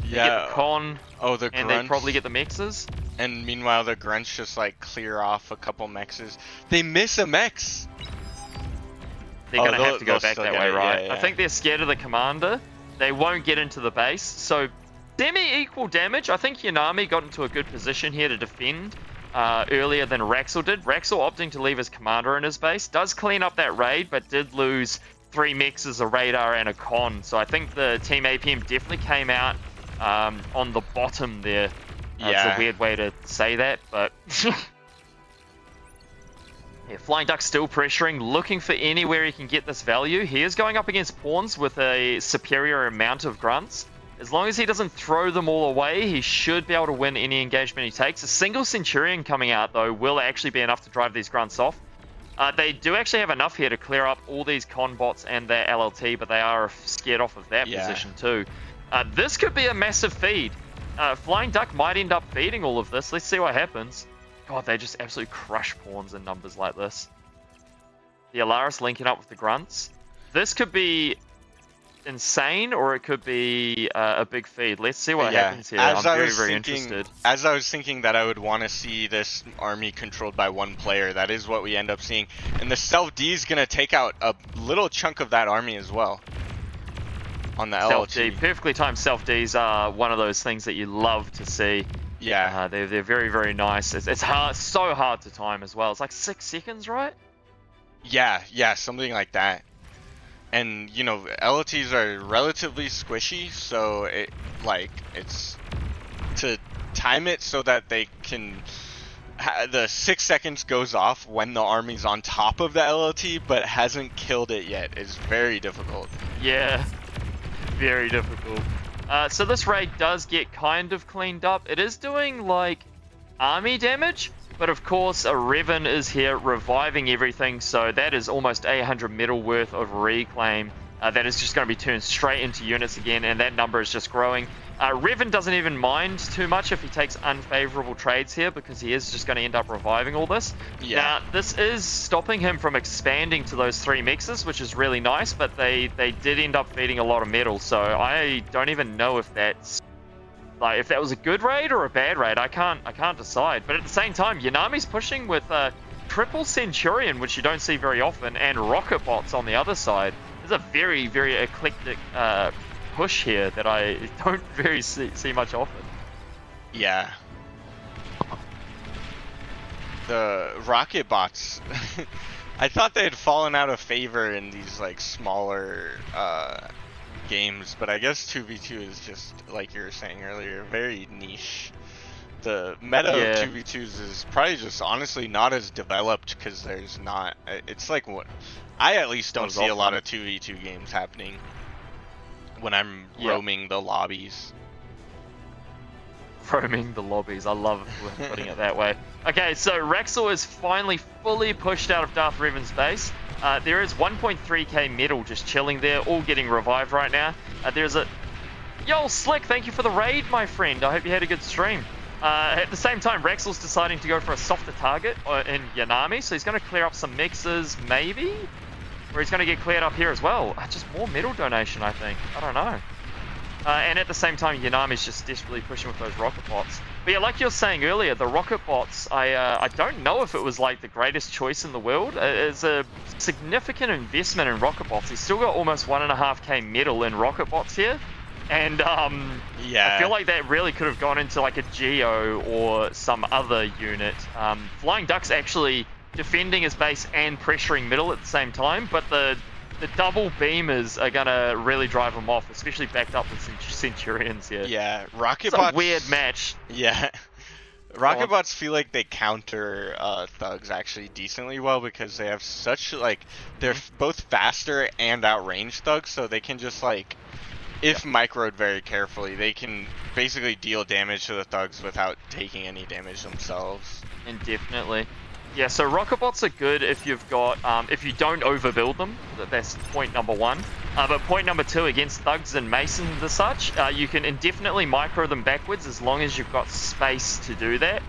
Yeah. Get the con. Oh, the and grunts. they probably get the mexes. And meanwhile, the grunts just like clear off a couple mexes. They miss a mex. They're going to have to go back that way, right? Yeah. I think they're scared of the commander. They won't get into the base. So, semi-equal damage. I think Yanami got into a good position here to defend earlier than Raxel did. Raxel opting to leave his commander in his base. Does clean up that raid, but did lose 3 mexes, a radar, and a con. So I think the Team APM definitely came out on the bottom there. Yeah. It's a weird way to say that, but... Yeah, Flying Duck still pressuring, looking for anywhere he can get this value. He is going up against pawns with a superior amount of grunts. As long as he doesn't throw them all away, he should be able to win any engagement he takes. A single Centurion coming out, though, will actually be enough to drive these grunts off. They do actually have enough here to clear up all these con bots and their LLT, but they are scared off of that position too. This could be a massive feed. Flying Duck might end up feeding all of this. Let's see what happens. God, they just absolutely crush pawns in numbers like this. The Alaris linking up with the grunts. This could be insane, or it could be a big feed. Let's see what happens here. I'm very interested. As I was thinking that I would want to see this army controlled by one player, that is what we end up seeing. And the self-D is going to take out a little chunk of that army as well. On the Self-D, LLT. perfectly timed self-Ds are one of those things that you love to see. Yeah. They're very, very nice. It's hard, so hard to time as well. It's like 6 seconds, right? Yeah, something like that. And you know, LLTs are relatively squishy, so it's to time it so that they can the 6 seconds goes off when the army's on top of the LLT but hasn't killed it yet is very difficult. Yeah, very difficult. So this raid does get kind of cleaned up. It is doing like army damage, But of course, a Revan is here reviving everything, so that is almost 800 metal worth of reclaim. That is just going to be turned straight into units again, and that number is just growing. Revan doesn't even mind too much if he takes unfavorable trades here, because he is just going to end up reviving all this. Yeah. Now, this is stopping him from expanding to those 3 mixes, which is really nice, but they did end up feeding a lot of metal, so I don't even know if that's like if that was a good raid or a bad raid. I can't decide. But at the same time, Yanami's pushing with triple Centurion, which you don't see very often, and rocket bots on the other side. There's a very, very eclectic push here that I don't very see much often. Yeah. The rocket bots, I thought they had fallen out of favor in these like smaller games, but I guess 2v2 is just, like you were saying earlier, very niche. The meta of 2v2s is probably just honestly not as developed because there's not, it's like what, I at least don't see a lot of 2v2 games happening when I'm roaming the lobbies. Roaming the lobbies, I love putting it that way. Okay, so Raxel is finally fully pushed out of Darth Revan's base. There is 1.3k metal just chilling there, all getting revived right now. There's a... Yo, Slick, thank you for the raid, my friend. I hope you had a good stream. At the same time, Raxel's deciding to go for a softer target in Yanami, so he's going to clear up some mixes, maybe? Or he's going to get cleared up here as well. Just more metal donation, I think. I don't know. And at the same time, Yanami's just desperately pushing with those rocket bots. But yeah, like you were saying earlier, the rocket bots, I don't know if it was like the greatest choice in the world. It's a significant investment in rocket bots. He's still got almost 1.5k metal in rocket bots here. And yeah, I feel like that really could have gone into like a Geo or some other unit. Flying Duck's actually defending his base and pressuring middle at the same time, but the double beamers are gonna really drive him off, especially backed up with Centurions here. Yeah, rocket it's bots. A weird match. Yeah, rocket bots feel like they counter thugs actually decently well because they have such like they're both faster and outrange thugs, so they can just like if microed very carefully, they can basically deal damage to the thugs without taking any damage themselves. Indefinitely. Yeah, so rocket bots are good if you've got, if you don't overbuild them. That's point number 1. But point number 2, against thugs and masons and such, you can indefinitely micro them backwards as long as you've got space to do that.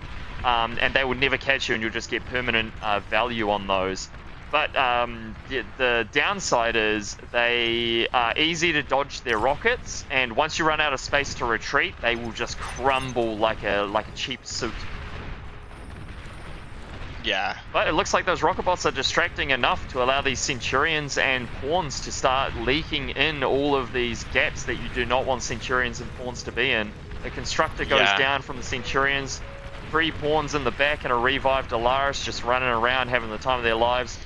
And they will never catch you and you'll just get permanent value on those. But the downside is they are easy to dodge their rockets, and once you run out of space to retreat, they will just crumble like a cheap suit. Yeah. But it looks like those rocket bots are distracting enough to allow these Centurions and Pawns to start leaking in all of these gaps that you do not want Centurions and Pawns to be in. The Constructor goes down from the Centurions, 3 Pawns in the back, and a revived Alaris just running around having the time of their lives.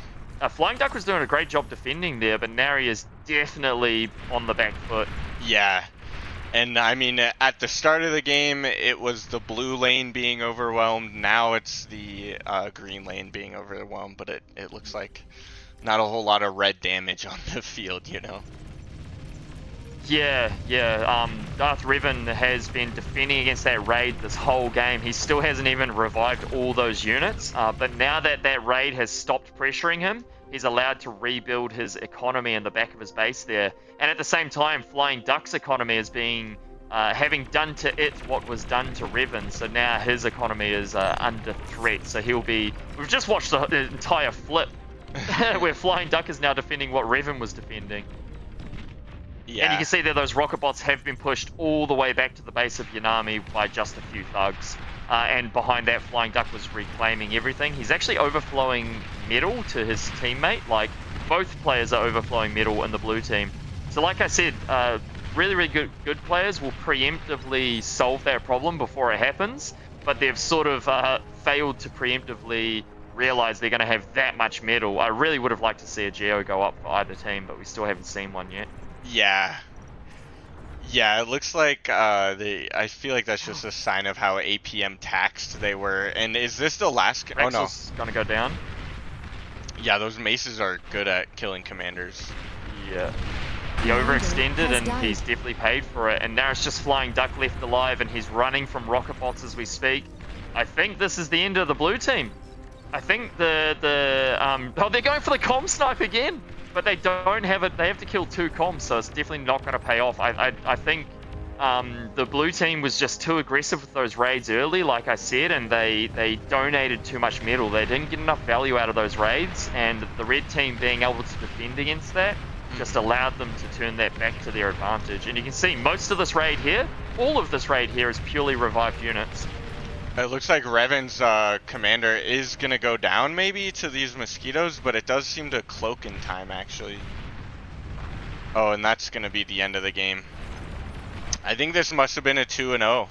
Flying Duck was doing a great job defending there, but Nari is definitely on the back foot. Yeah. And I mean, at the start of the game, it was the blue lane being overwhelmed. Now it's the green lane being overwhelmed, but it looks like not a whole lot of red damage on the field, you know? Yeah. Darth Revan has been defending against that raid this whole game. He still hasn't even revived all those units, but now that raid has stopped pressuring him, he's allowed to rebuild his economy in the back of his base there. And at the same time, Flying Duck's economy is being, having done to it what was done to Revan, so now his economy is under threat. So we've just watched the entire flip, where Flying Duck is now defending what Revan was defending. Yeah. And you can see that those rocket bots have been pushed all the way back to the base of Yanami by just a few thugs. And behind that, Flying Duck was reclaiming everything. He's actually overflowing metal to his teammate. Like, both players are overflowing metal in the blue team. So like I said, really, really good players will preemptively solve that problem before it happens. But they've sort of failed to preemptively realize they're going to have that much metal. I really would have liked to see a Geo go up for either team, but we still haven't seen one yet. Yeah. Yeah, it looks like I feel like that's just a sign of how APM taxed they were. And is this the last? Oh no, gonna go down. Yeah, those maces are good at killing commanders. Yeah. He overextended and he's definitely paid for it. And now it's just Flying Duck left alive and he's running from rocket bots as we speak. I think this is the end of the blue team. I think oh, they're going for the comm snipe again, but they don't have it. They have to kill 2 comms, so it's definitely not going to pay off. I think the blue team was just too aggressive with those raids early, like I said, and they donated too much metal. They didn't get enough value out of those raids, and the red team being able to defend against that just allowed them to turn that back to their advantage. And you can see most of this raid here, all of this raid here is purely revived units. It looks like Revan's commander is gonna go down maybe to these mosquitoes, but it does seem to cloak in time actually. Oh, and that's gonna be the end of the game. I think this must have been a 2-0.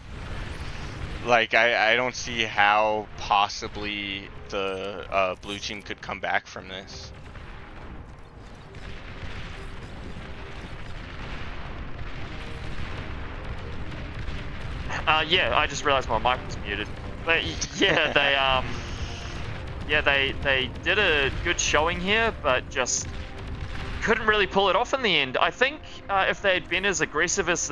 Like, I don't see how possibly the blue team could come back from this. Yeah, I just realized my mic was muted. But yeah, they did a good showing here, but just couldn't really pull it off in the end. I think if they had been as aggressive as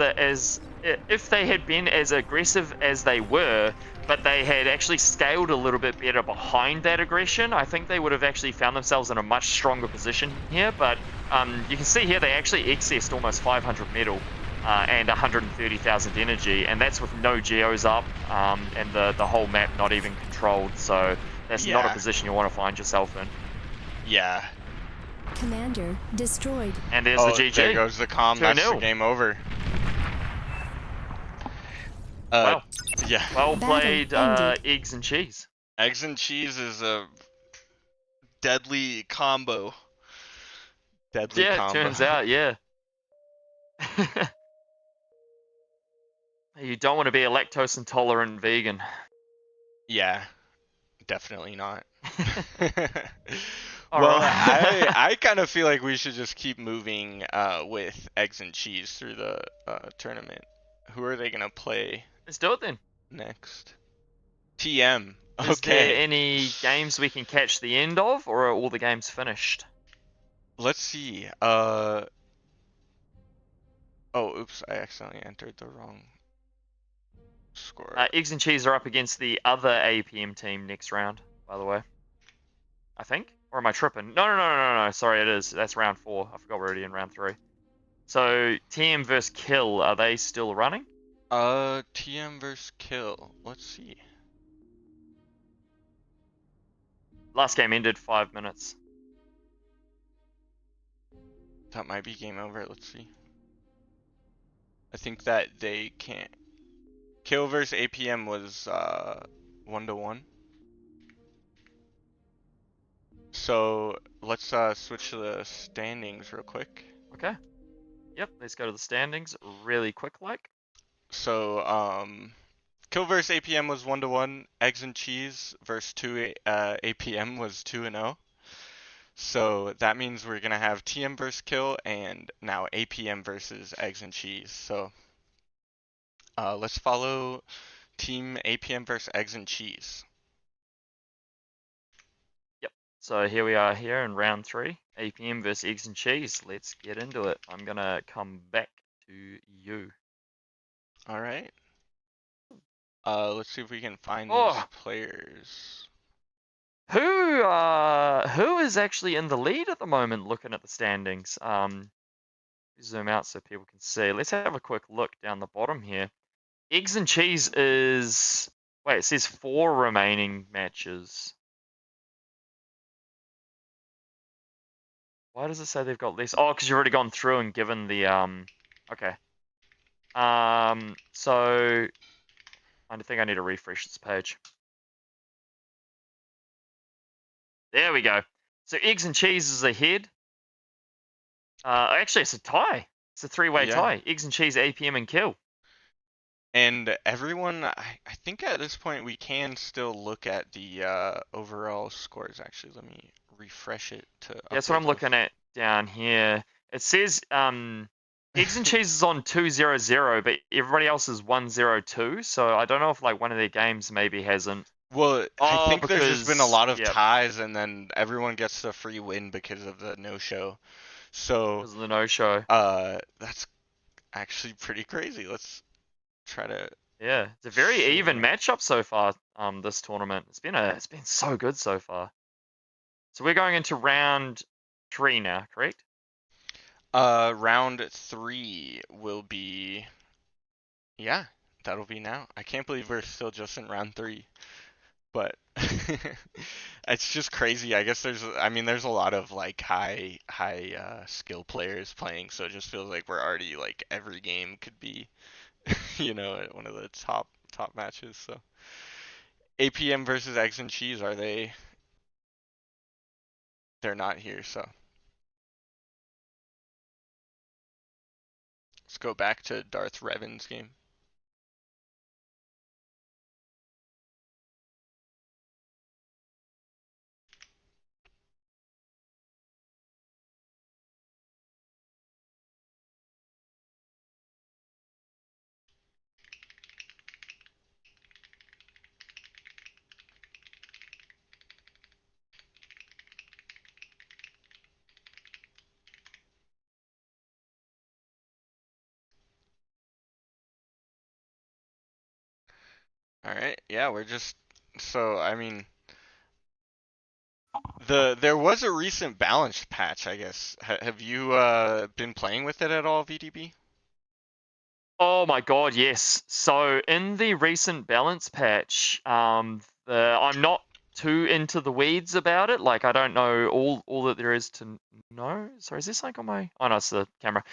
they were, but they had actually scaled a little bit better behind that aggression, I think they would have actually found themselves in a much stronger position here. But you can see here they actually excessed almost 500 metal and 130,000 energy, and that's with no geos up and the whole map not even controlled. So that's not a position you want to find yourself in. Yeah. Commander destroyed. And there's the GG. There goes the comm. That's the game over. Wow. Yeah. Well played, eggs and cheese. Eggs and cheese is a deadly combo. Deadly combo. Yeah, it turns out, yeah. You don't want to be a lactose intolerant vegan. Yeah, definitely not. All Well, right. I kind of feel like we should just keep moving with eggs and cheese through the tournament. Who are they gonna play Let's do it then. next? TM. Is there Okay. any games we can catch the end of, or are all the games finished? Let's see. Oh, oops! I accidentally entered the wrong score. Eggs and cheese are up against the other APM team next round, by the way. I think? Or am I tripping? No. Sorry, it is. That's round 4. I forgot we're already in round 3. So, TM versus Kill, are they still running? TM versus Kill. Let's see. Last game ended 5 minutes. That might be game over. Let's see. I think that they can't. Kill versus APM was 1-1. So let's switch to the standings real quick. Okay. Yep, let's go to the standings really quick like. So Kill versus APM was 1-1. Eggs and Cheese versus 2 APM was 2-0. So that means we're gonna have TM versus Kill and now APM versus Eggs and Cheese. So let's follow Team APM versus Eggs and Cheese. Yep. So here we are here in round 3. APM versus Eggs and Cheese. Let's get into it. I'm gonna come back to you. All right. Let's see if we can find these players. Who is actually in the lead at the moment? Looking at the standings. Zoom out so people can see. Let's have a quick look down the bottom here. Eggs and Cheese is... Wait, it says 4 remaining matches. Why does it say they've got less? Oh, because you've already gone through and given the... Okay. So... I think I need to refresh this page. There we go. So Eggs and Cheese is ahead. Actually, it's a tie. It's a 3-way tie. Eggs and Cheese, APM, and Kill. And everyone, I think at this point we can still look at the overall scores. Actually, let me refresh it to. That's what I'm looking at down here. It says Eggs and Cheese is on 2-0-0, but everybody else is 1-0-2. So I don't know if like one of their games maybe hasn't. Well, I think there's just been a lot of yep. ties, and then everyone gets the free win because of the no-show. So because of the no-show. That's actually pretty crazy. Let's try to Yeah, it's a very even So, matchup so far. This tournament, it's been so good so far. So we're going into round 3 now, correct? round 3 will be, yeah, that'll be now. I can't believe we're still just in round 3, but it's just crazy. I guess there's a lot of like high skill players playing, so it just feels like we're already like every game could be, one of the top matches. So APM versus Eggs and Cheese, are they? They're not here, so let's go back to Darth Revan's game. All right, yeah, we're just so I mean there was a recent balance patch, I guess. Have you been playing with it at all, VDB? Oh my God, yes. So in the recent balance patch, I'm not too into the weeds about it. Like I don't know all that there is to know. Sorry, is this like on my? Oh no, it's the camera.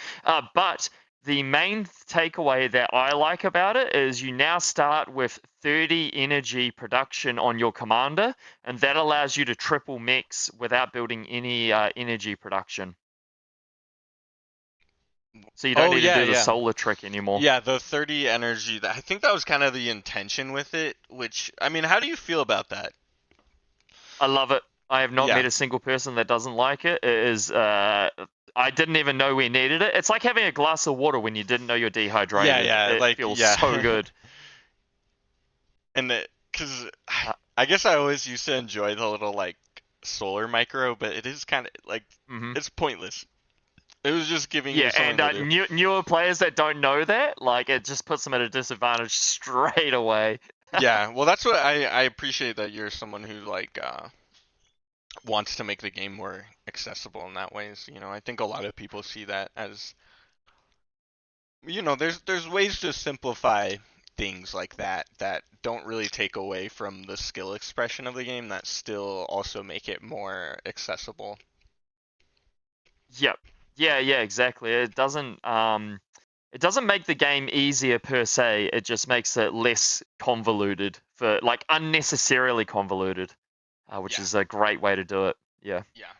But the main takeaway that I like about it is you now start with 30 energy production on your commander, and that allows you to triple mix without building any energy production. So you don't Oh need to yeah, do the yeah. solar trick anymore. Yeah, the 30 energy. I think that was kind of the intention with it, which I mean, how do you feel about that? I love it. I have not Yeah. met a single person that doesn't like it. It is, I didn't even know we needed it. It's like having a glass of water when you didn't know you're Yeah, dehydrated. yeah, It like feels yeah. so good. And cuz Uh, I guess I always used to enjoy the little like solar micro, but it is kind of like hmm it's pointless. It was just giving you Yeah, something and to do. newer players that don't know that, like, it just puts them at a disadvantage straight away. Yeah, well that's what I appreciate that you're someone who like wants to make the game more accessible in that way. So, I think a lot of people see that as there's ways to simplify things like that don't really take away from the skill expression of the game that still also make it more accessible. Yep. Yeah, exactly. It doesn't make the game easier per se. It just makes it less convoluted for like unnecessarily convoluted, which Yeah, is a great way to do it. Yeah. yeah,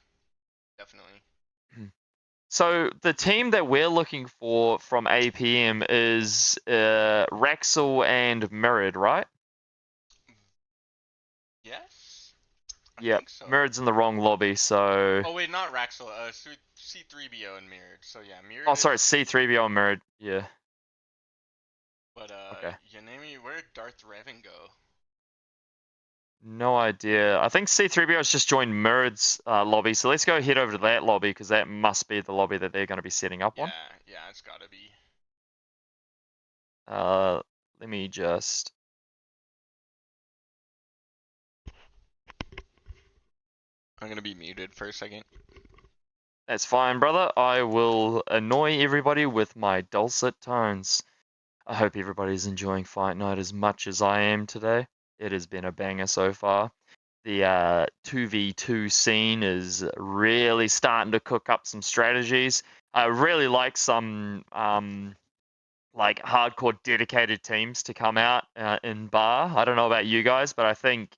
definitely. Hmm. So the team that we're looking for from APM is Raxel and Mirrid, right? Yes, I Yep. think so. Mirrid's in the wrong lobby, so Oh wait, not Raxel, C3BO and Mirrored. So yeah, oh Mirrored sorry, is, C3BO and Mirrid. Yeah. but Okay. Yanemi, where'd Darth Revan go? No idea. I think C3PO has just joined Mirrod's lobby, so let's go head over to that lobby because that must be the lobby that they're going to be setting up on. Yeah, yeah, it's gotta be. Uh, Let me just. I'm gonna be muted for a second. That's fine, brother. I will annoy everybody with my dulcet tones. I hope everybody's enjoying Fight Night as much as I am today. It has been a banger so far. The 2v2 scene is really starting to cook up some strategies. I really like some like hardcore dedicated teams to come out in bar. I don't know about you guys, but I think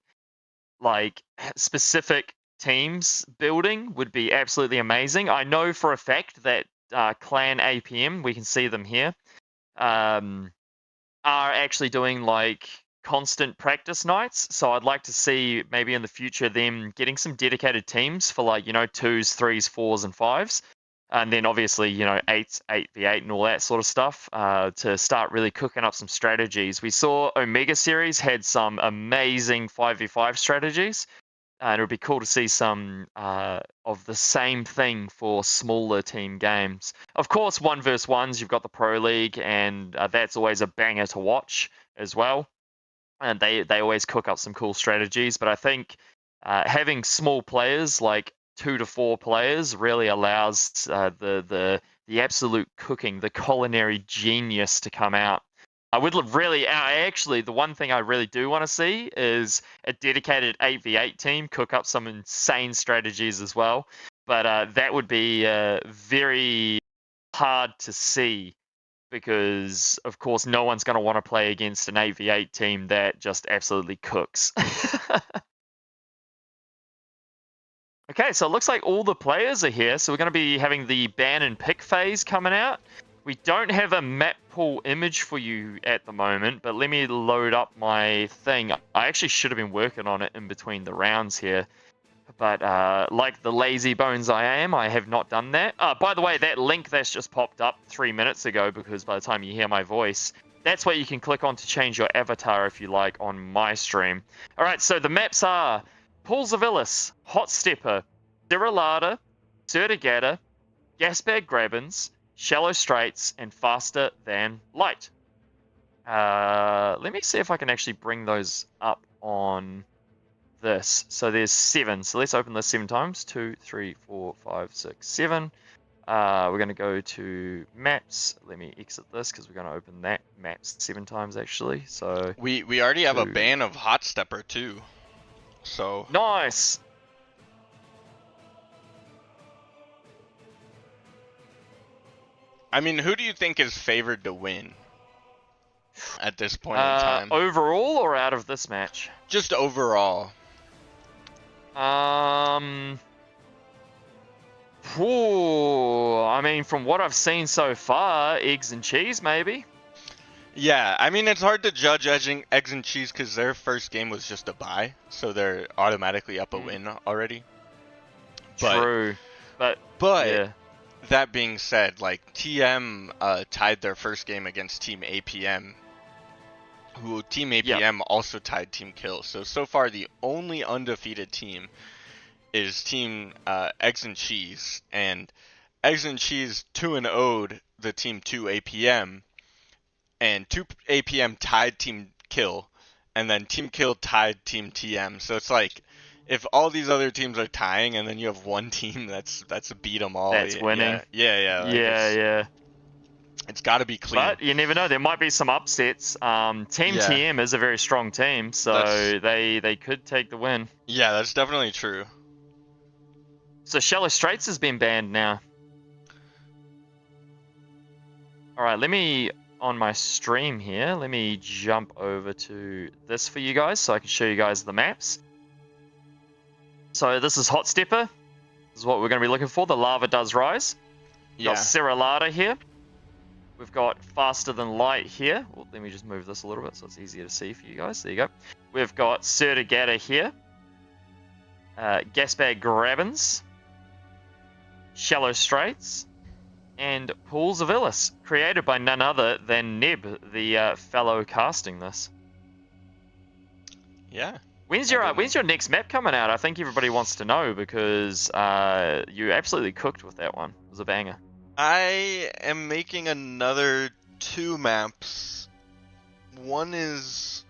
like specific teams building would be absolutely amazing. I know for a fact that Clan APM, we can see them here, um, are actually doing like constant practice nights. So I'd like to see maybe in the future them getting some dedicated teams for like, twos, threes, fours, and fives. And then obviously, eights, 8v8 and all that sort of stuff to start really cooking up some strategies. We saw Omega Series had some amazing 5v5 strategies. And it would be cool to see some of the same thing for smaller team games. Of course, one versus ones, you've got the Pro League, and that's always a banger to watch. as well. And they always cook up some cool strategies. But I think having small players, like 2 to 4 players, really allows the absolute cooking, the culinary genius to come out. The one thing I really do want to see is a dedicated 8v8 team cook up some insane strategies as well. But that would be very hard to see because, of course, no one's going to want to play against an 8v8 team that just absolutely cooks. Okay, so it looks like all the players are here. So we're going to be having the ban and pick phase coming out. We don't have a map pool image for you at the moment, but let me load up my thing. I actually should have been working on it in between the rounds here. But like the lazy bones I am, I have not done that. By the way, that link that's just popped up 3 minutes ago, because by the time you hear my voice, that's what you can click on to change your avatar if you like on my stream. All right, so the maps are Pools of Illis, Hot Stepper, Cirralada, Sertigata, Gasbag Grabbins, Shallow Straits, and Faster Than Light. Let me see if I can actually bring those up on this. So there's 7. So let's open this 7 times. 2, 3, 4, 5, 6, 7. We're going to go to maps. Let me exit this because we're going to open that maps 7 times actually. So we already have a ban of Hot Stepper too. So nice. I mean, who do you think is favored to win at this point in time? Overall or out of this match? Just overall. I mean, from what I've seen so far, eggs and cheese, maybe. Yeah, I mean, it's hard to judge eggs and cheese because their first game was just a bye, so they're automatically up a win already. True, but yeah. That being said, like TM tied their first game against Team APM, who Team APM also tied Team Kill. So far the only undefeated team is Team Eggs and Cheese, and Eggs and Cheese 2-0'd the Team 2 APM, and 2 APM tied Team Kill, and then Team Kill tied Team TM. So it's like, if all these other teams are tying, and then you have one team that's beat them all, that's winning. Yeah. It's got to be clean. But you never know. There might be some upsets. Team TM is a very strong team, so they could take the win. Yeah, that's definitely true. So Shallow Straits has been banned now. All right, let me, on my stream here, let me jump over to this for you guys so I can show you guys the maps. So this is Hot Stepper. This is what we're going to be looking for. The lava does rise. We've got Cirralada here. We've got Faster Than Light here. Well, let me just move this a little bit so it's easier to see for you guys. There you go. We've got Sertigata here. Gasbag Grabbins. Shallow Straits. And Pools of Illis, created by none other than Neb, the fellow casting this. Yeah. When's your next map coming out? I think everybody wants to know because you absolutely cooked with that one. It was a banger. I am making another 2 maps. One is,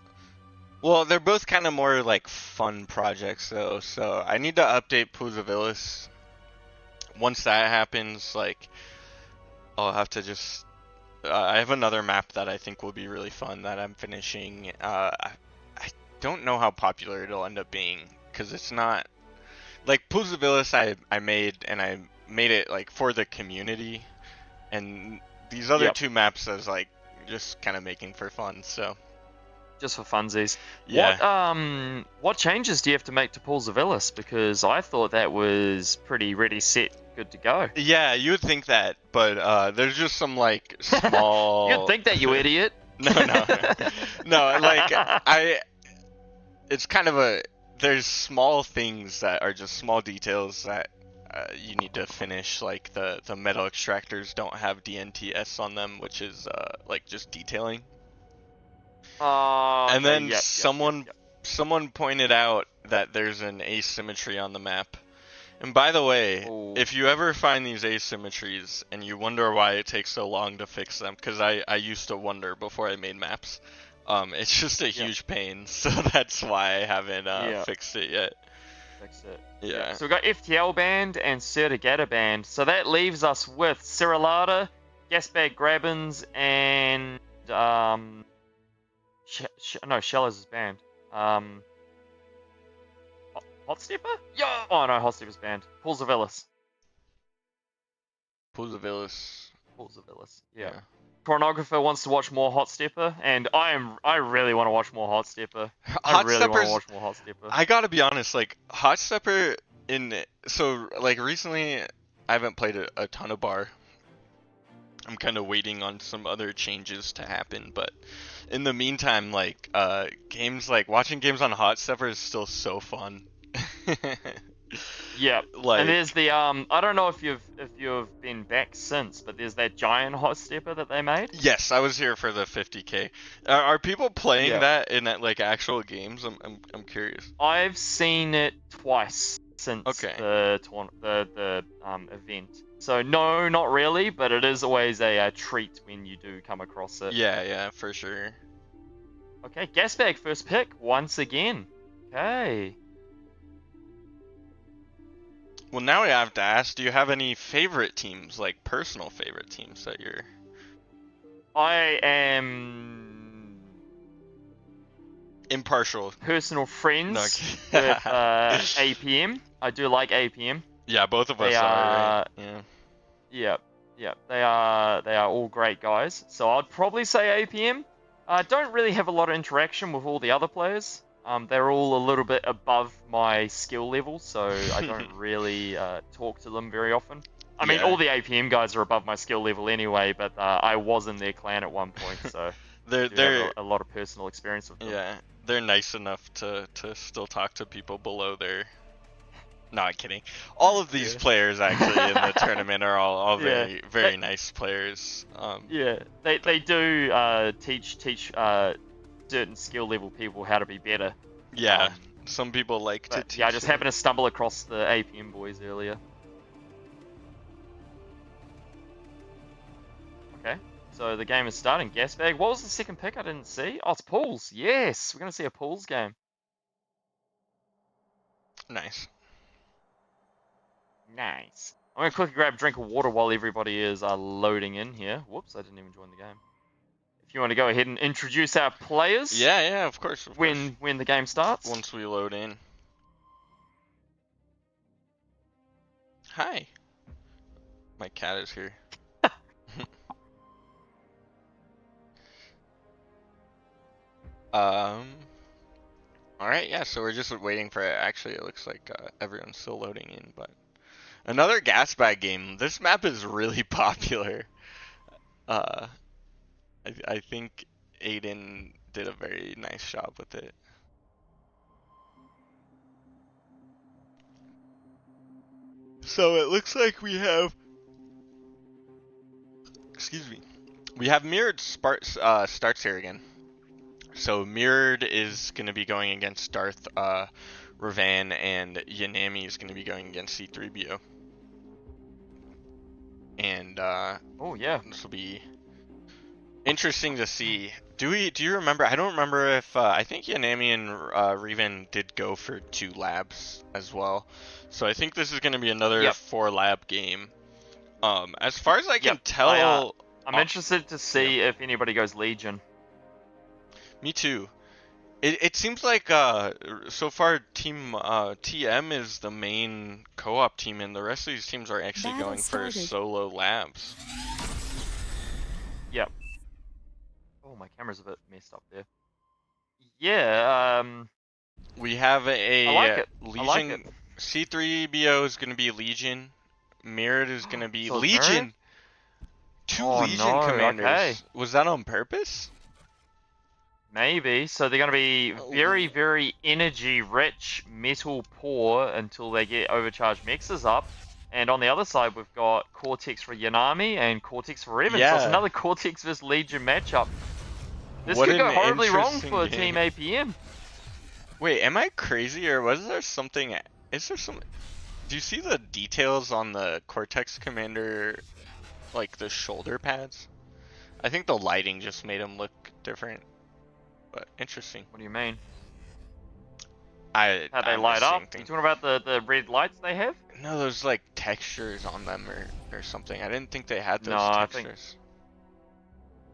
well, they're both kind of more like fun projects though. So I need to update Pools of Illis. Once that happens, like, I'll have to just. I have another map that I think will be really fun that I'm finishing. I don't know how popular it'll end up being because it's not like Pools of Illis I made, and I made it like for the community, and these other 2 maps I was like just kind of making for fun. So just for funsies. Yeah. What changes do you have to make to Pools of Illis? Because I thought that was pretty ready, set, good to go. Yeah, you would think that, but there's just some like small. You'd think that, you idiot. No. Like it's kind of there's small things that are just small details that you need to finish. Like the metal extractors don't have DNTS on them, which is like just detailing. And then someone pointed out that there's an asymmetry on the map. And by the way, if you ever find these asymmetries and you wonder why it takes so long to fix them, because I used to wonder before I made maps, It's just a huge pain, so that's why I haven't fixed it yet. Fix it. Yeah. So we've got FTL banned and Sertigata banned. So that leaves us with Cerulata, Gasbag Grabbins, and no, Shellers is banned. Hot Stepper? Yeah. Oh no, Hot Stepper's banned. Pools of Illis. Pools of Illis. Pools of Illis. Yeah. Pornographer wants to watch more Hot Stepper, and I really want to watch more Hot Stepper. I really want to watch more Hot Stepper. I gotta be honest, like Hot Stepper like recently I haven't played a ton of bar. I'm kind of waiting on some other changes to happen, but in the meantime, like watching games on Hot Stepper is still so fun. Yeah, like, and there's the I don't know if you've been back since, but there's that giant Hot Stepper that they made. Yes, I was here for the 50K. Are people playing that in like actual games? I'm curious. I've seen it twice since the event. So no, not really, but it is always a treat when you do come across it. Yeah, for sure. Okay, Gasbag first pick once again. Okay. Well, now I have to ask, do you have any favorite teams, like personal favorite teams that you're... I am... impartial. Personal friends with APM. I do like APM. Yeah, both of us are, right? Yeah. Yeah, they are all great guys. So I'd probably say APM. I don't really have a lot of interaction with all the other players. They're all a little bit above my skill level, so I don't really talk to them very often. I mean, all the APM guys are above my skill level anyway, but I was in their clan at one point, so they're have a lot of personal experience with them. Yeah, they're nice enough to still talk to people below their... No, I'm kidding. All of these players actually in the tournament are all very nice players. Yeah, they do teach certain skill level people how to be better. Yeah, some people like to teach. Yeah, I just happened to stumble across the APM boys earlier. Okay, so the game is starting. Gasbag. What was the second pick? I didn't see. Oh, it's Pools. Yes, we're gonna see a Pools game. Nice. Nice. I'm gonna quickly grab a drink of water while everybody is loading in here. Whoops, I didn't even join the game. If you want to go ahead and introduce our players. Yeah, of course. When the game starts. Once we load in. Hi. My cat is here. Alright, yeah, so we're just waiting for it. Actually, it looks like everyone's still loading in, but another gas bag game. This map is really popular. I think Aiden did a very nice job with it. So it looks like we have, excuse me, we have mirrored starts here again. So mirrored is going to be going against Darth Ravan, and Yanami is going to be going against C3BO. And oh yeah, this will be interesting to see. Do you remember? I don't remember if I think Yanami and Revan did go for 2 labs as well. So I think this is going to be another 4-lab game. As far as I can tell, I'm interested to see if anybody goes Legion. Me too. It seems like so far Team TM is the main co-op team, and the rest of these teams are actually going for solo labs. Yep. Oh, my camera's a bit messed up there. Yeah. We have a I like it. Legion. I like it. C3BO is going to be Legion. Mirrored is going to be so Legion. 2 Legion commanders. Okay. Was that on purpose? Maybe. So they're going to be very, very energy rich, metal poor until they get overcharged mexes up. And on the other side, we've got Cortex for Yanami and Cortex for Revan. So it's another Cortex vs Legion matchup. This could go horribly wrong for Team APM. Wait, am I crazy, or was there something? Is there some? Do you see the details on the Cortex Commander, like the shoulder pads? I think the lighting just made him look different. but interesting. What do you mean? How How they light up? You talking about the red lights they have? No, there's like textures on them or something. I didn't think they had those No, I textures. think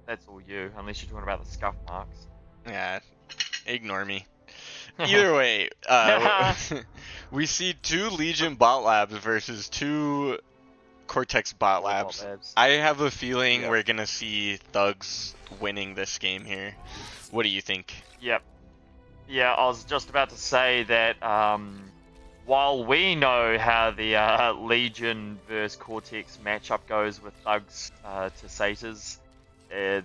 that's all you, unless you're talking about the scuff marks. Yeah, ignore me. Either way, we see 2 Legion bot labs versus 2 Cortex bot labs. I have a feeling we're gonna see Thugs winning this game here. What do you think? Yep. Yeah, I was just about to say that while we know how the Legion versus Cortex matchup goes with Thugs to Satyrs,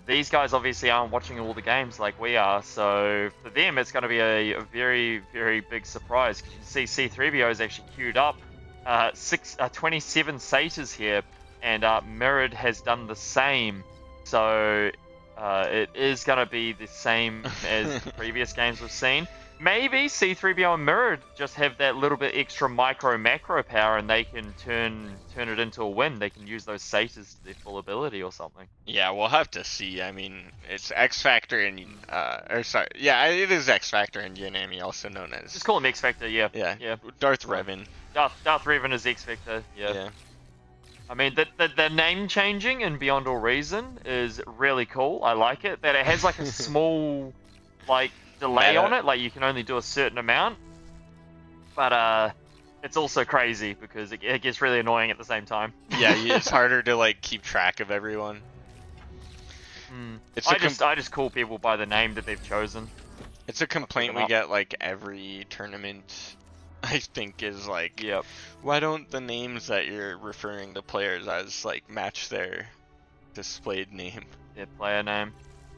these guys obviously aren't watching all the games like we are, so for them it's going to be a very, very big surprise. Because you can see C3BO is actually queued up 27 Satyrs here, and Mirrored has done the same. So it is going to be the same as the previous games we've seen. Maybe C3PO and Mirrored just have that little bit extra micro-macro power and they can turn it into a win. They can use those Satyrs to their full ability or something. Yeah, we'll have to see. I mean, it's X Factor and it is X Factor and Yanami, also known as. Just call him X Factor, yeah. Yeah. Darth Revan. Darth Revan is X Factor, yeah. I mean, the name changing in Beyond All Reason is really cool. I like it. That it has like a small, like, delay on it. Like, you can only do a certain amount. But, it's also crazy because it gets really annoying at the same time. Yeah, it's harder to, like, keep track of everyone. I just call people by the name that they've chosen. It's a complaint we get, like, every tournament. I think is like, why don't the names that you're referring to players as like match their displayed name? Their player name.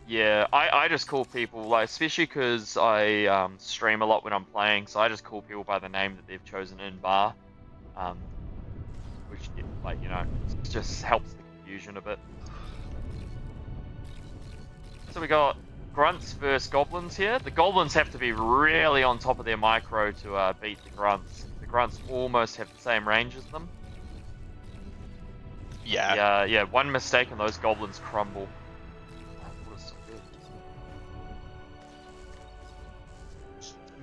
Yeah, I just call people, like, especially because I stream a lot when I'm playing, so I just call people by the name that they've chosen in bar, which, like, you know, just helps the confusion a bit. So we got Grunts versus Goblins here. The Goblins have to be really on top of their micro to beat the Grunts. The Grunts almost have the same range as them. Yeah. One mistake and those Goblins crumble.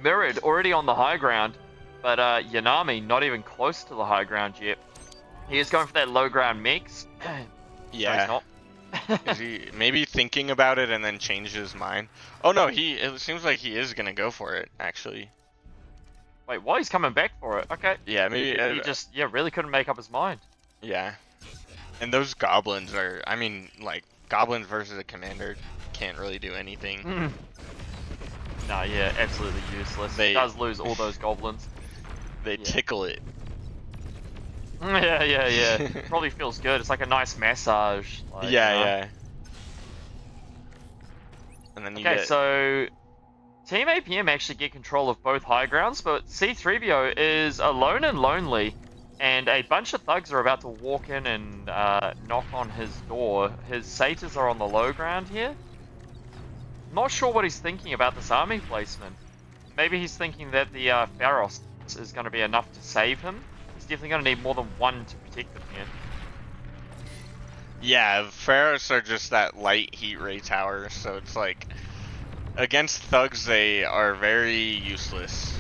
Mirrored already on the high ground, but Yanami not even close to the high ground yet. He is going for that low ground mix. Yeah. No, he's not. Is he maybe thinking about it and then changed his mind? Oh no, it seems like he is gonna go for it, actually. Wait, why he's coming back for it? Okay. Yeah, maybe he just really couldn't make up his mind. Yeah. And those goblins are, I mean, like, goblins versus a commander can't really do anything. No, yeah, absolutely useless. He does lose all those goblins. They tickle it. Yeah. Probably feels good. It's like a nice massage. Like, yeah. And then you get... so Team APM actually get control of both high grounds, but C3PO is alone and lonely, and a bunch of thugs are about to walk in and knock on his door. His satyrs are on the low ground here. Not sure what he's thinking about this army placement. Maybe he's thinking that the Pharos is going to be enough to save him. He's definitely going to need more than one to protect him here. Yeah, Pharos are just that light heat ray tower, so it's like, against thugs they are very useless.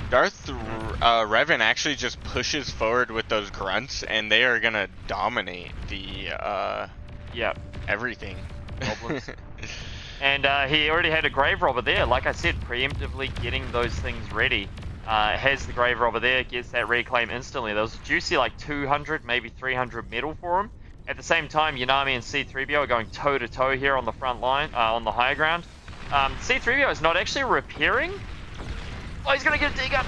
Darth Revan actually just pushes forward with those grunts, and they are gonna dominate the everything. Goblins. And he already had a grave robber there, like I said, preemptively getting those things ready. Has the grave robber there, gets that reclaim instantly. There was a juicy like 200, maybe 300 metal for him. At the same time, Yanami and C3PO are going toe to toe here on the front line, on the high ground. C3PO is not actually repairing. Oh, he's gonna get a D-gun.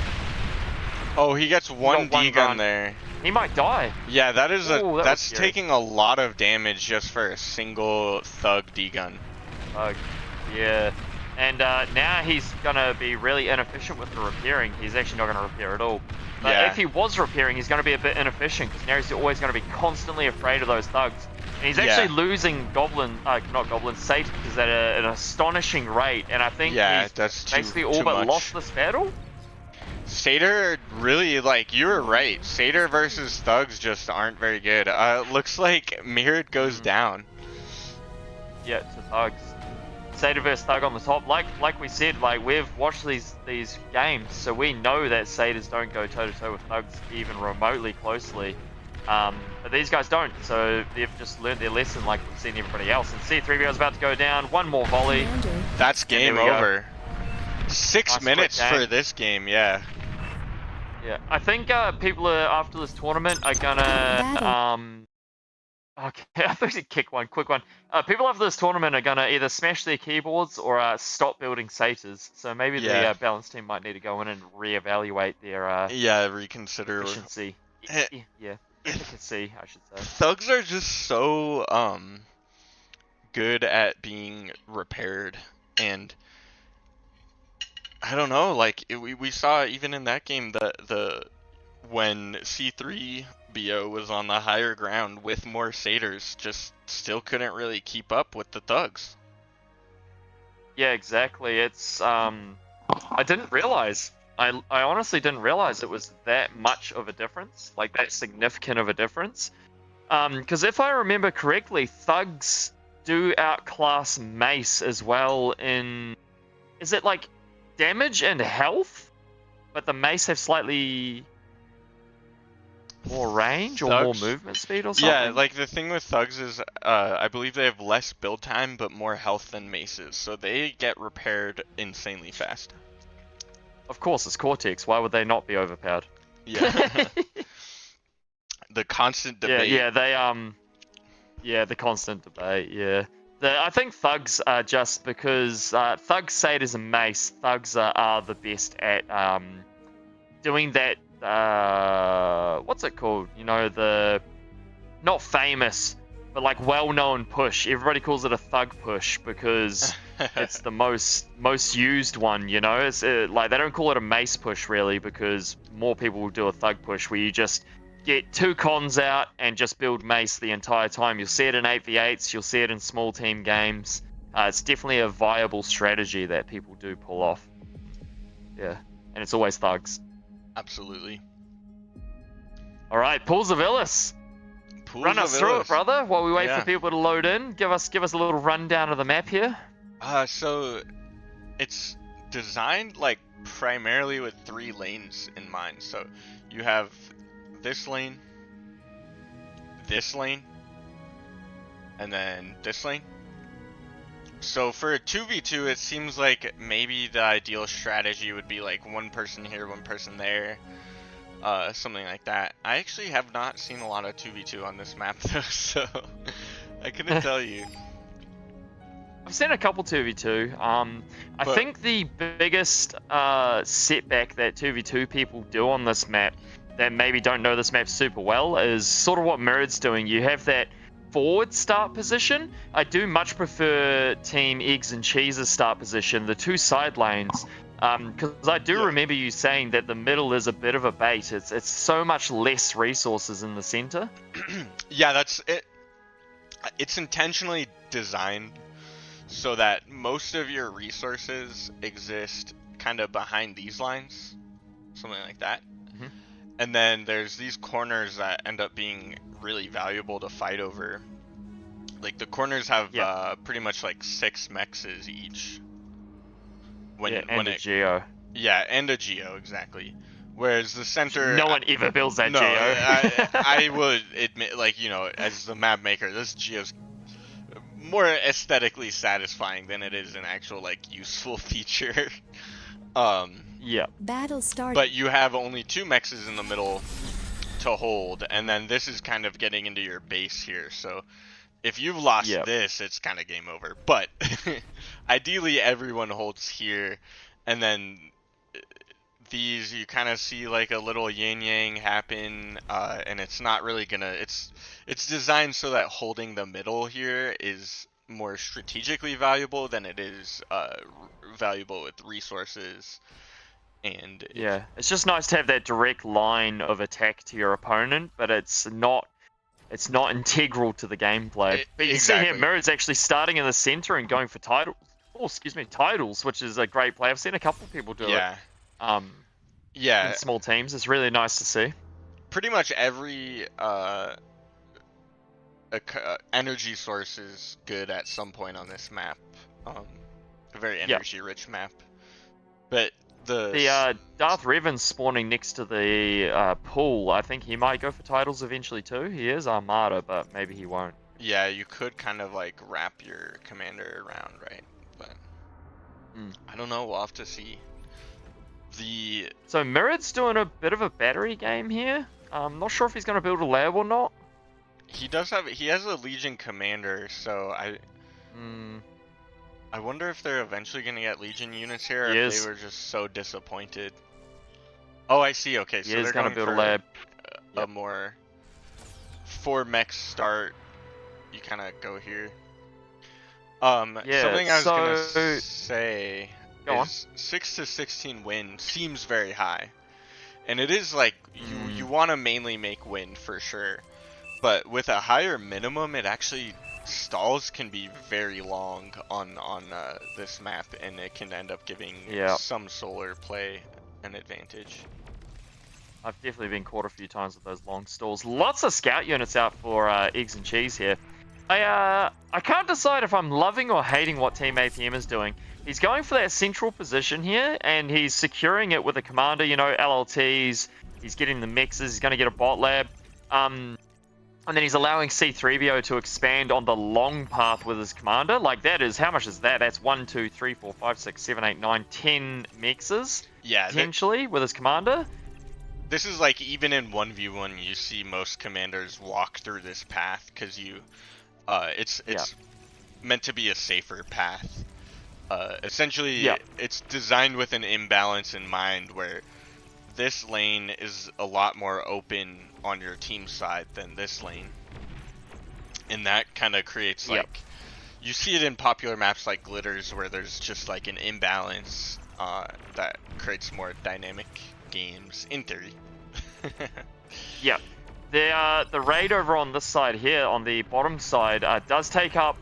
Oh, he gets one D-gun there. He might die. Yeah, that's taking a lot of damage just for a single thug D-gun. Yeah. And now he's gonna be really inefficient with the repairing. He's actually not gonna repair at all. But if he was repairing, he's gonna be a bit inefficient because now he's always gonna be constantly afraid of those thugs. And he's actually losing satyrs at an astonishing rate. And I think he's basically all but lost this battle. Satyr really, like, you were right. Satyr versus thugs just aren't very good. Looks like Mirrored goes down. Yeah, to thugs. Seder versus Thug on the top. Like we said, like we've watched these games, so we know that Saders don't go toe to toe with Thugs even remotely closely. But these guys don't, so they've just learned their lesson like we've seen everybody else. And C3BO is about to go down. One more volley. Commander, That's game there we go. over. 6 Nice minutes quick game. for this game, yeah. Yeah, I think people are, after this tournament are gonna okay, I thought you'd kick one, quick one. People after this tournament are gonna either smash their keyboards or stop building satyrs. So maybe Yeah. the balance team might need to go in and reevaluate their Yeah, reconsider. efficiency. Eh. Yeah, efficacy, I should say. Thugs are just so good at being repaired, and I don't know, like we saw even in that game the when C3BO was on the higher ground with more satyrs, just still couldn't really keep up with the thugs. Yeah, exactly. It's I didn't realize. I honestly didn't realize it was that much of a difference, like that significant of a difference. Because if I remember correctly, Thugs do outclass Mace as well in, is it like damage and health? But the Mace have slightly more range or more Thugs- movement speed or something? Yeah, like the thing with thugs is I believe they have less build time but more health than maces, so they get repaired insanely fast. Of course, it's Cortex. Why would they not be overpowered? Yeah. The constant debate. Yeah, the constant debate. Yeah, I think Thugs are just because Thugs say it as a Mace. Thugs are the best at doing that. What's it called? You know, the not famous, but like well-known push. Everybody calls it a Thug push because it's the most used one. You know, it's like they don't call it a Mace push really because more people will do a Thug push where you just get 2 cons out and just build Mace the entire time. You'll see it in 8v8s, you'll see it in small team games. It's definitely a viable strategy that people do pull off. Yeah, and it's always Thugs. Absolutely. All right, Pools of Illis. Run us through it, brother, while we wait Yeah. for people to load in. Give us a little rundown of the map here. So it's designed like primarily with 3 lanes in mind. So you have this lane, and then this lane. So for a 2v2, it seems like maybe the ideal strategy would be like one person here, one person there, something like that. I actually have not seen a lot of 2v2 on this map though, so I couldn't tell you. I've seen a couple 2v2. I think the biggest setback that 2v2 people do on this map that maybe don't know this map super well is sort of what Mirrod's doing. You have that forward start position. I do much prefer Team Eggs and Cheese's start position, the 2 side lanes, because I do remember you saying that the middle is a bit of a bait. It's so much less resources in the center. Yeah, that's it. It's intentionally designed so that most of your resources exist kind of behind these lines, something like that. Mhm. And then there's these corners that end up being really valuable to fight over. Like the corners have pretty much like 6 mexes each. And a Geo. Yeah, and a Geo, exactly. Whereas the center... No one ever builds that no, Geo. I would admit, like, you know, as the map maker, this Geo's more aesthetically satisfying than it is an actual, like, useful feature. Yeah. Battle started. But you have only 2 mexes in the middle to hold, and then this is kind of getting into your base here, so if you've lost this, it's kind of game over. But ideally everyone holds here, and then these you kind of see like a little yin-yang happen, and it's not really gonna, it's designed so that holding the middle here is more strategically valuable than it is valuable with resources. And it's just nice to have that direct line of attack to your opponent, but it's not integral to the gameplay. But you see here, Mirrod's actually starting in the center and going for titles, which is a great play. I've seen a couple of people do it. In small teams. It's really nice to see. Pretty much every energy source is good at some point on this map. A very Yep. energy-rich map. But The Darth Revan's spawning next to the pool. I think he might go for titles eventually too. He is Armada, but maybe he won't. yeah, you could kind of like wrap your commander around, right? But I don't know. We'll have to see. So Mirrod's doing a bit of a battery game here. I'm not sure if he's going to build a lab or not. He has a Legion commander, so I wonder if they're eventually going to get Legion units here, or if they were just so disappointed. Oh, I see. Okay, so they're going to build for a lab. a more 4 mech start. You kind of go here. Something I was gonna say is 6 to 16 win seems very high, and it is like you want to mainly make win for sure, but with a higher minimum, it actually stalls can be very long on this map, and it can end up giving some solar play an advantage. I've definitely been caught a few times with those long stalls. Lots of scout units out for eggs and cheese here. I can't decide if I'm loving or hating what Team APM is doing. He's going for that central position here, and he's securing it with a commander, you know, LLTs. He's getting the mixes. He's going to get a bot lab. And then he's allowing C3BO to expand on the long path with his commander. Like, that is, how much is that? That's 1, 2, 3, 4, 5, 6, 7, 8, 9, 10 mixes, potentially, with his commander. This is like, even in 1v1, you see most commanders walk through this path, because it's meant to be a safer path. Essentially, it's designed with an imbalance in mind, where this lane is a lot more open on your team side than this lane, and that kind of creates like you see it in popular maps like Glitters, where there's just like an imbalance that creates more dynamic games in theory. The raid over on this side here, on the bottom side, does pick up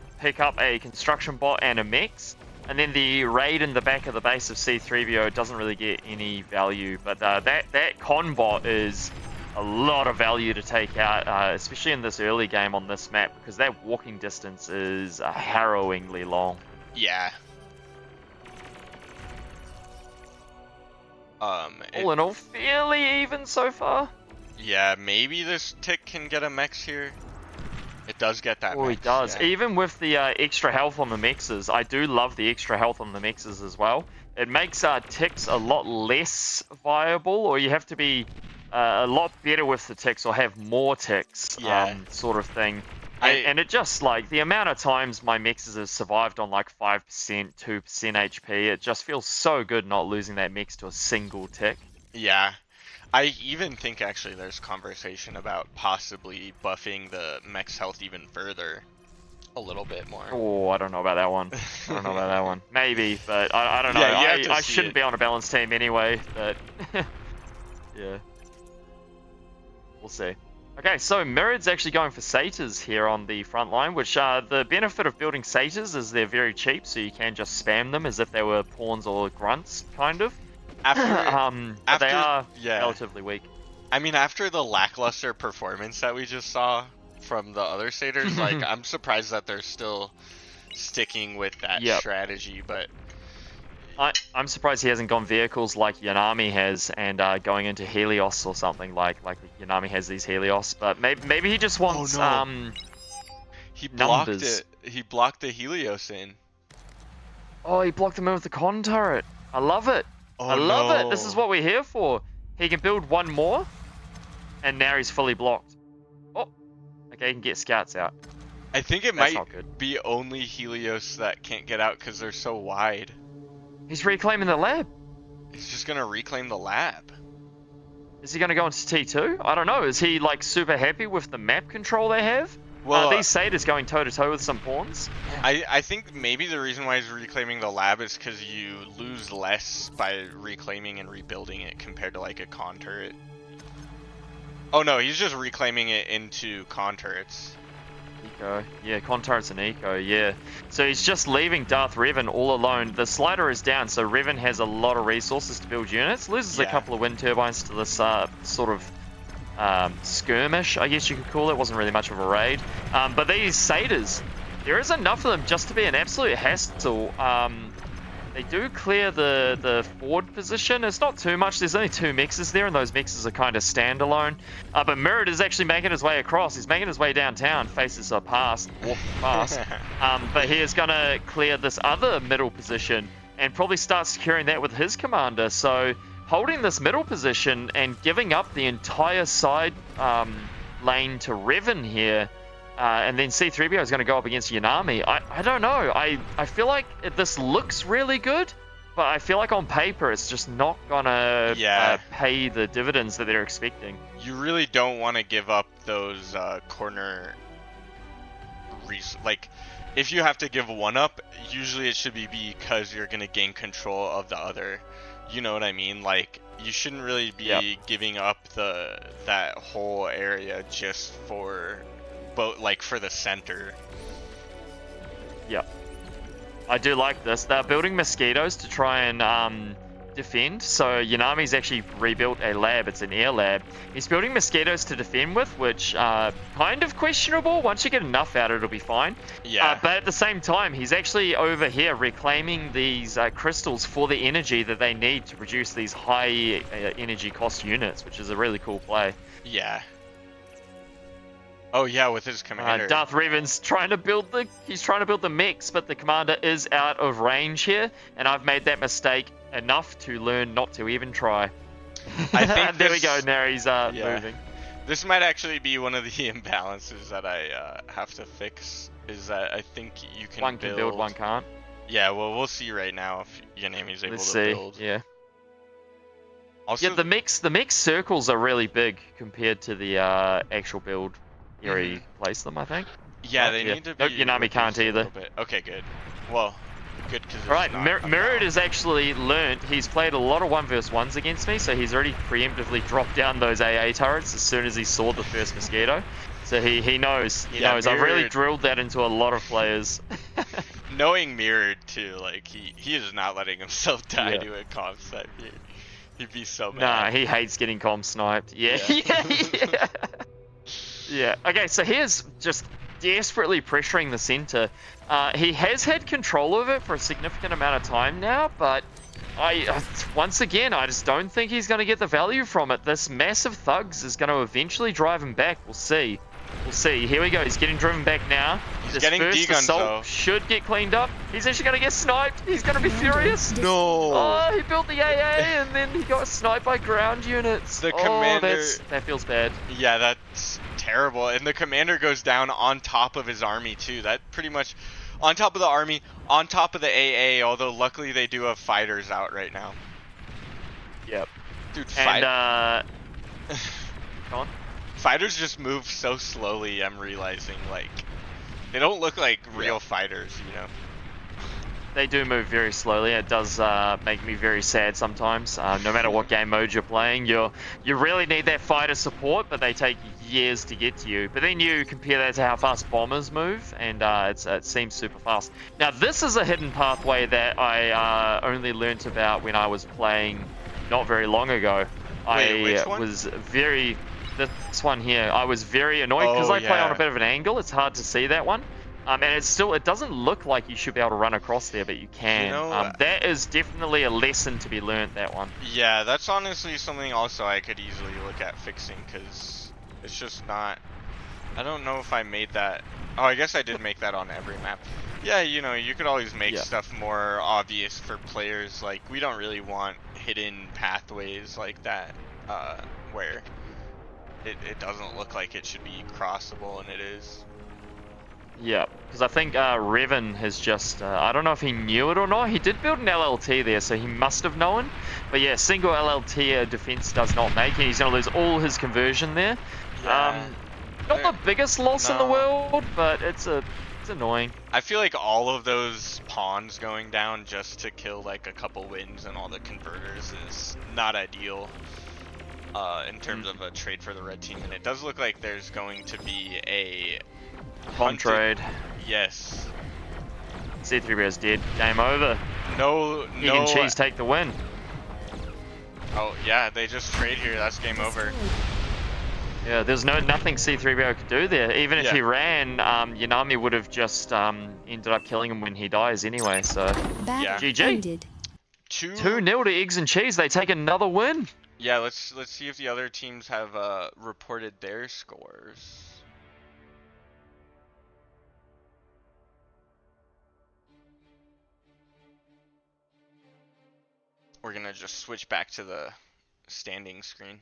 a construction bot and a mix. And then the raid in the back of the base of C3BO doesn't really get any value, but that con bot is a lot of value to take out, especially in this early game on this map, because that walking distance is harrowingly long. Yeah. All in all, fairly even so far. Yeah, maybe this tick can get a mech here. It does get that. Oh, he does. Yeah. Even with the extra health on the mexes, I do love the extra health on the mexes as well. It makes ticks a lot less viable, or you have to be a lot better with the ticks, or have more ticks, sort of thing. And it just, like, the amount of times my mexes have survived on like 5%, 2% HP, it just feels so good not losing that mex to a single tick. Yeah. I even think actually there's conversation about possibly buffing the mech's health even further a little bit more. Oh, I don't know about that one. Maybe, but I don't know. Yeah, I shouldn't be on a balanced team anyway, but yeah. We'll see. Okay, so Mirrod's actually going for satyrs here on the front line, which the benefit of building satyrs is they're very cheap, so you can just spam them as if they were pawns or grunts, kind of. But they are relatively weak. I mean, after the lackluster performance that we just saw from the other satyrs, like, I'm surprised that they're still sticking with that strategy, but I'm surprised he hasn't gone vehicles like Yanami has and going into Helios or something like Yanami has these Helios, but maybe he just wants he blocked numbers. it. He blocked the Helios in. Oh, he blocked them in with the con turret. I love it. I love it. This is what we're here for. He can build one more, and now he's fully blocked. Oh, okay, he can get scouts out. I think it might be only Helios that can't get out because they're so wide. He's reclaiming the lab. He's just gonna reclaim the lab. Is he gonna go into T2? I don't know. Is he like super happy with the map control they have? Well, these satyrs going toe to toe with some pawns. I think maybe the reason why he's reclaiming the lab is because you lose less by reclaiming and rebuilding it compared to like a con turret. Oh no, he's just reclaiming it into con turrets. Eco. Yeah, con turrets and eco, yeah. So he's just leaving Darth Revan all alone. The slider is down, so Revan has a lot of resources to build units. Loses a couple of wind turbines to this sort of skirmish, I guess you could call it. Wasn't really much of a raid. But these satyrs, there is enough of them just to be an absolute hassle. They do clear the forward position. It's not too much. There's only 2 mixes there, and those mixes are kind of standalone. But Mirrored is actually making his way across. He's making his way downtown, faces are past, walking past. But he is going to clear this other middle position and probably start securing that with his commander. So holding this middle position and giving up the entire side lane to Revan here. And then C3PO is going to go up against Yanami. I don't know. I feel like this looks really good, but I feel like on paper it's just not going to pay the dividends that they're expecting. You really don't want to give up those corner... Like, if you have to give one up, usually it should be because you're going to gain control of the other. You know what I mean? Like, you shouldn't really be giving up that whole area just for... But like for the center. Yep. I do like this. They're building mosquitoes to try and defend. So Yanami's actually rebuilt a lab. It's an air lab. He's building mosquitoes to defend with, which kind of questionable. Once you get enough out, it'll be fine. Yeah. But at the same time, he's actually over here reclaiming these crystals for the energy that they need to produce these high energy cost units, which is a really cool play. Yeah. Oh yeah, with his commander. Darth Revan's trying to build the mix, but the commander is out of range here, and I've made that mistake enough to learn not to even try. I think there we go. Now he's moving. This might actually be one of the imbalances that I have to fix. Is that I think you can one can build, one can't. Yeah, well, we'll see right now if Yanami's able Let's to see. build. Yeah. Also, Yeah, the mix circles are really big compared to the actual build. Where he placed them, I think. Yeah, they need to be. Nope, Yanami can't either. Okay, good. Well, good because. Right, Mirrored has actually learnt. He's played a lot of 1v1s against me, so he's already preemptively dropped down those AA turrets as soon as he saw the first mosquito. So he knows. He knows. I've really drilled that into a lot of players. Knowing Mirrored too, like he is not letting himself die to a comp snipe. He'd be so mad. Nah, he hates getting comp sniped. Yeah. Yeah. Okay, so here's just desperately pressuring the center. He has had control of it for a significant amount of time now, but once again, I just don't think he's going to get the value from it. This massive thugs is going to eventually drive him back. We'll see. We'll see. Here we go. He's getting driven back now. He's this getting first D-guns, assault though. should get cleaned up. He's actually going to get sniped. He's going to be furious. No. Oh, he built the AA and then he got sniped by ground units. The commander... that feels bad. Yeah, that's terrible. And the commander goes down on top of his army too. That pretty much on top of the army, on top of the AA, although luckily they do have fighters out right now. Yep. Dude, and come on. Fighters just move so slowly, I'm realizing, like they don't look like real fighters, you know. They do move very slowly. It does make me very sad sometimes. No matter what game mode you're playing, you really need that fighter support, but they take years to get to you. But then you compare that to how fast bombers move, and it seems super fast. Now this is a hidden pathway that I only learnt about when I was playing not very long ago. Wait, which one? Was very... This one here, I was very annoyed because I play on a bit of an angle. It's hard to see that one. And it doesn't look like you should be able to run across there, but you can. You know, that is definitely a lesson to be learnt, that one. Yeah, that's honestly something also I could easily look at fixing, because it's just not... I don't know if I made that... Oh, I guess I did make that on every map. Yeah, you know, you could always make stuff more obvious for players. Like, we don't really want hidden pathways like that, where it doesn't look like it should be crossable, and it is. Yeah, because I think Revan has just, I don't know if he knew it or not. He did build an LLT there, so he must have known. But yeah, single LLT defense does not make it. He's going to lose all his conversion there. Yeah. Not the biggest loss in the world, but it's annoying. I feel like all of those pawns going down just to kill like a couple wins and all the converters is not ideal in terms of a trade for the red team. And it does look like there's going to be a Bomb trade. Yes. C3PO's dead. Game over. No. Egg and cheese take the win. Oh yeah, they just trade here. That's game over. Yeah, there's nothing C3PO could do there. Even if Yeah. he ran, Yanami would have just ended up killing him when he dies anyway. So Yeah. Battle GG. ended. 2-0 to Eggs and Cheese. They take another win. Yeah, let's see if the other teams have reported their scores. We're gonna just switch back to the standing screen.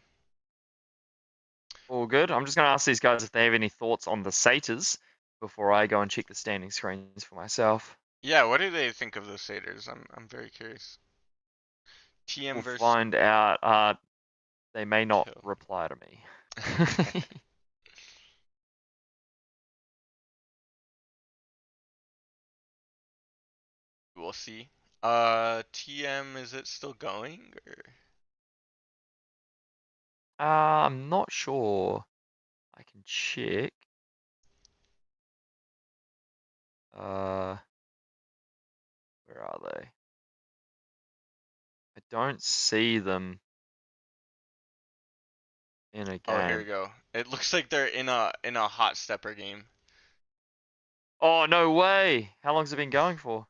All good. I'm just going to ask these guys if they have any thoughts on the Satyrs before I go and check the standing screens for myself. Yeah, what do they think of the Satyrs? I'm very curious. TM We'll versus find out. They may not Kill. reply to me. We'll see. TM, is it still going or? I'm not sure. I can check. Where are they? I don't see them in a Oh, here we game. go. It looks like they're in a hot stepper game. Oh, no way! How long's it been going for?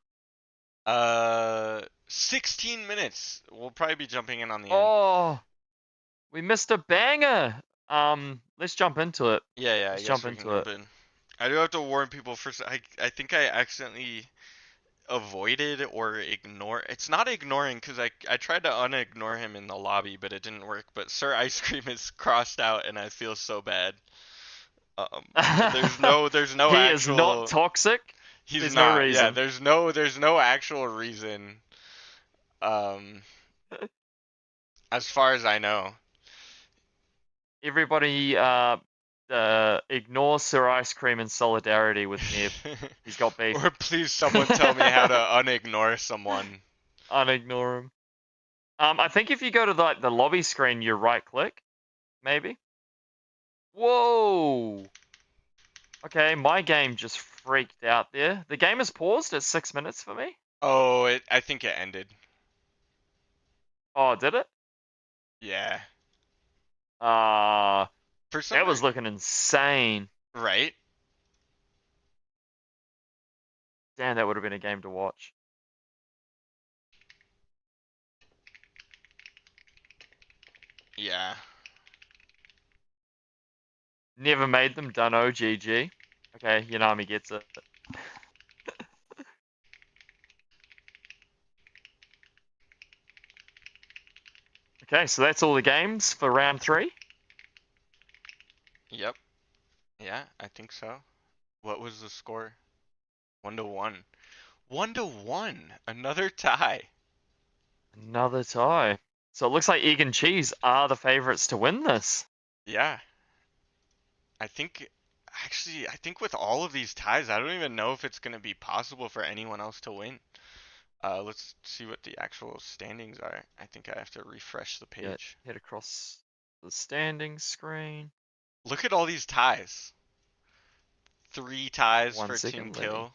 16 minutes. We'll probably be jumping in on the end. Oh, we missed a banger! Let's jump into it. Yeah, I Let's guess jump we can into it. jump in. I do have to warn people first. I think I accidentally avoided or ignore. It's not ignoring because I tried to unignore him in the lobby, but it didn't work. But Sir Ice Cream is crossed out, and I feel so bad. There's no He is not actual. toxic. He's There's no not. Yeah, reason. there's no actual reason. Um, as far as I know. Everybody ignore Sir Ice Cream in solidarity with Neb. He's got beef. Or please someone tell me how to unignore someone. Unignore him. I think if you go to the lobby screen, you right click, maybe. Whoa! Okay, my game just freaked out there. The game is paused at 6 minutes for me. Oh, I think it ended. Oh, did it? Yeah. Uh, For some that was looking insane. right? Damn, that would have been a game to watch. Yeah. Never made them, done OGG. Okay, Yanami gets it. Okay, so that's all the games for round 3. Yep. Yeah, I think so. What was the score? 1-1. 1-1. Another tie. Another tie. So it looks like Egg and Cheese are the favorites to win this. Yeah. I think I think with all of these ties, I don't even know if it's going to be possible for anyone else to win. Let's see what the actual standings are. I think I have to refresh the Yeah, page. head across the standing screen. Look at all these ties. 3 ties One for Team second, let me. Kill.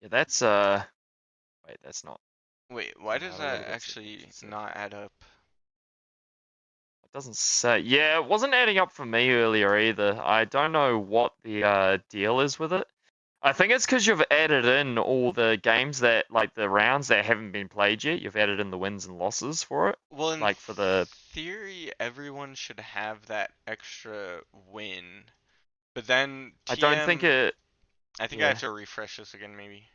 Yeah, that's wait, that's not. Wait, why No, does we gotta that go to actually settings. not add up? It doesn't say. Yeah, it wasn't adding up for me earlier either. I don't know what the deal is with it. I think it's because you've added in all the games that, like the rounds that haven't been played yet. You've added in the wins and losses for it. Well, in Like for the. theory, everyone should have that extra win. But then I don't think TM, it. I think I have Yeah. to refresh this again maybe.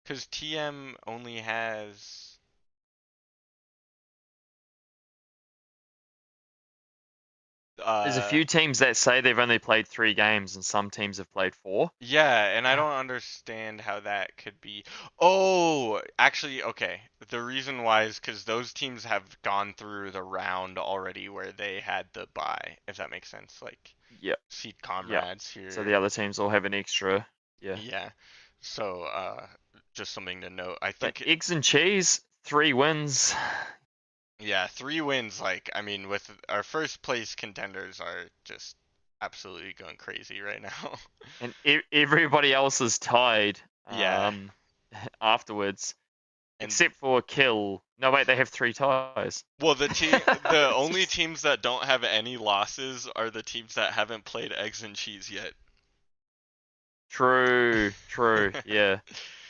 Because TM only has There's a few teams that say they've only played 3 games, and some teams have played 4. yeah, and I don't understand how that could be. Oh, actually, okay. The reason why is because those teams have gone through the round already where they had the bye, if that makes sense. Like Yep. Seed Yep. Comrades here. So the other teams all have an extra. Yeah. Yeah. So, just something to note. I But think, Eggs and Cheese, 3 wins. yeah, 3 wins. Like, I mean, with our first place contenders are just absolutely going crazy right now. And everybody else is tied Yeah. afterwards. And Except for Kill. No, wait, they have 3 ties. well, the only teams that don't have any losses are the teams that haven't played Eggs and Cheese yet. True, yeah.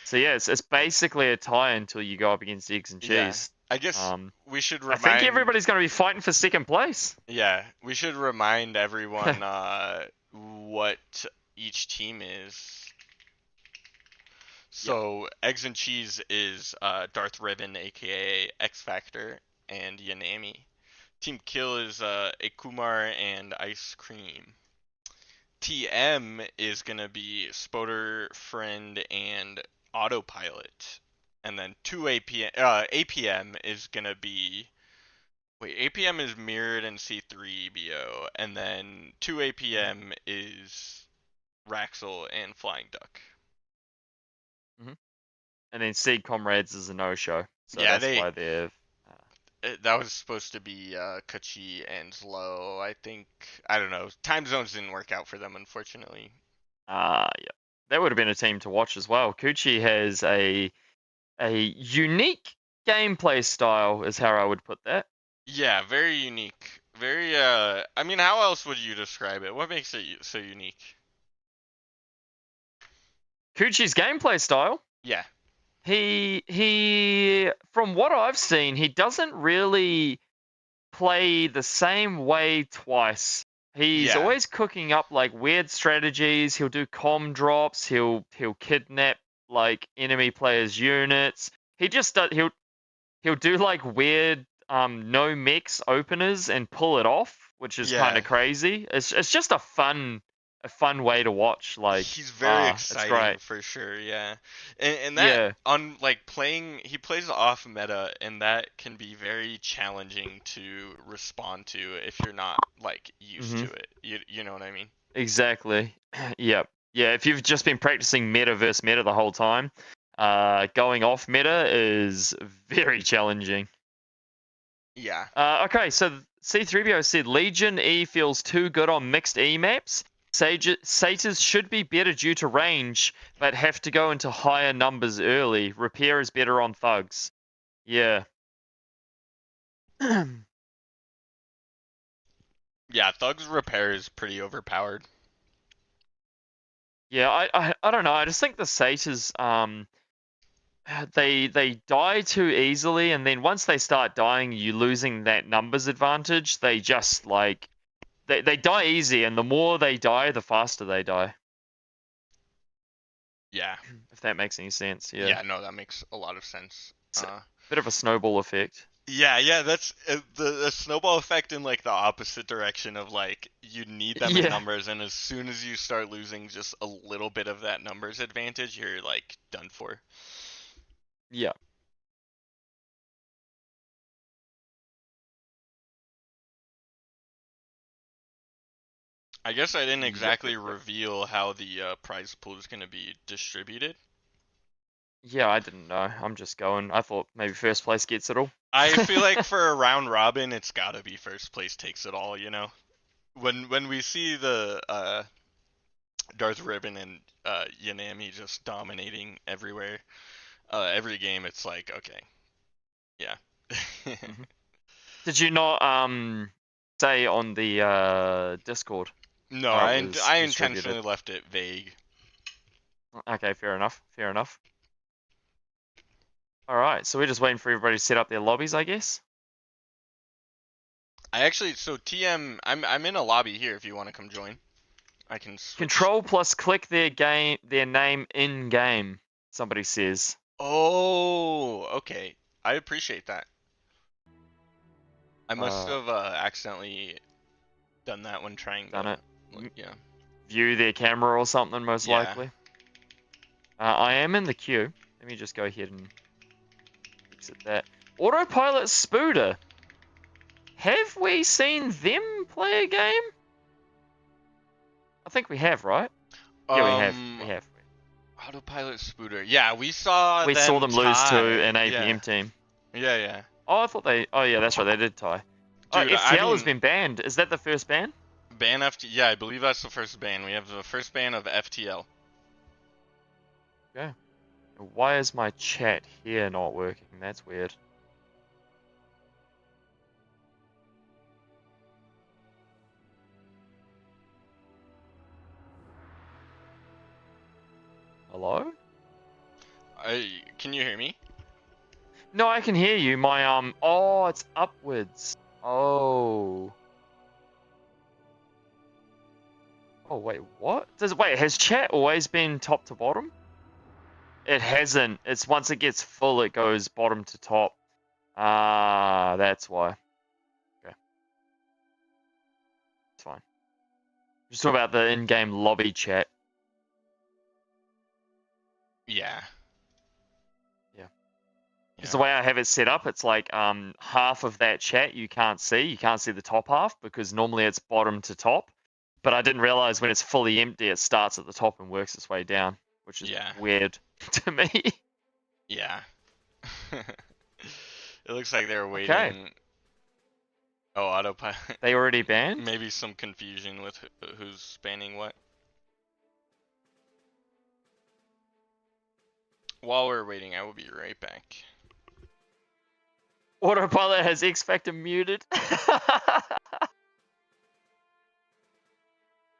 So yeah, it's basically a tie until you go up against Eggs and Yeah. Cheese. I guess we should I think remind. everybody's going to be fighting for second place. Yeah, we should remind everyone what each team is. So Eggs and Cheese is Darth Ribbon, aka X Factor, and Yanami. Team Kill is Akumar and Ice Cream. TM is gonna be Spoder, Friend, and Autopilot. And then 2 APM is gonna be APM is Mirrored and C3BO, and then 2 APM is Raxel and Flying Duck. And then Seed Comrades is a no-show. So Yeah, that's why they're... That was supposed to be Kachi and Zlo. I don't know. Time zones didn't work out for them, unfortunately. Yeah. That would have been a team to watch as well. Kuchi has a unique gameplay style, is how I would put that. Yeah, very unique. Very, I mean, how else would you describe it? What makes it so unique? Kuchi's gameplay style? Yeah. He from what I've seen, he doesn't really play the same way twice. He's Yeah. always cooking up like weird strategies. He'll do comm drops. He'll kidnap like enemy players' units. He just does, he'll do like weird no mechs openers and pull it off, which is kind Yeah. of crazy. It's just a fun way to watch. Like He's very it's exciting great. for sure, yeah. And that on like playing, he plays off meta, and that can be very challenging to respond to if you're not like used to it. You know what I mean? Exactly. Yep. Yeah, if you've just been practicing meta versus meta the whole time, going off meta is very challenging. Yeah. Okay, so C3BO said Legion E feels too good on mixed E maps. Satyrs should be better due to range, but have to go into higher numbers early. Repair is better on thugs. Yeah. Yeah, Thug's repair is pretty overpowered. Yeah, I don't know. I just think the Satyrs they die too easily, and then once they start dying, you losing that numbers advantage. They just like they die easy, and the more they die, the faster they die. Yeah. If that makes any sense. Yeah. Yeah, no, that makes a lot of sense. It's a bit of a snowball effect. Yeah, that's the snowball effect in like the opposite direction of like you need them in numbers, and as soon as you start losing just a little bit of that numbers advantage, you're like done for. Yeah. I guess I didn't exactly reveal how the prize pool is going to be distributed. Yeah, I didn't know. I'm just going. I thought maybe first place gets it all. I feel like for a round robin, it's got to be first place takes it all, you know? When we see the Darth Ribbon and Yanami just dominating everywhere, every game, it's like, okay. Yeah. Did you not say on the Discord? No, I intentionally left it vague. Okay, fair enough. Fair enough. All right, so we're just waiting for everybody to set up their lobbies, I guess. I actually, so TM, I'm in a lobby here. If you want to come join, I can switch. Control plus click their name in game. Somebody says. Oh, okay. I appreciate that. I must have accidentally done that when trying to. Yeah. View their camera or something, most likely. I am in the queue. Let me just go ahead and exit that. Autopilot Spooder. Have we seen them play a game? I think we have, right? Yeah, we have. Autopilot Spooder. Yeah, we saw them lose to an APM team. Yeah. Oh, I thought they... Oh, yeah, that's right. They did tie. Dude, FTL has been banned. Is that the first ban? Ban FTL. Yeah, I believe that's the first ban. We have the first ban of FTL. Okay. Why is my chat here not working? That's weird. Hello? Can you hear me? No, I can hear you. My oh, it's upwards. Oh. Oh wait, what? Has chat always been top to bottom? It hasn't. It's once it gets full, it goes bottom to top. Ah, that's why. Okay. It's fine. Just talk about the in-game lobby chat. Yeah. Because the way I have it set up, it's like half of that chat you can't see. You can't see the top half because normally it's bottom to top. But I didn't realize when it's fully empty, it starts at the top and works its way down, which is weird to me. Yeah. It looks like they're waiting. Okay. Oh, autopilot. They already banned? Maybe some confusion with who's banning what. While we're waiting, I will be right back. Autopilot has X Factor muted.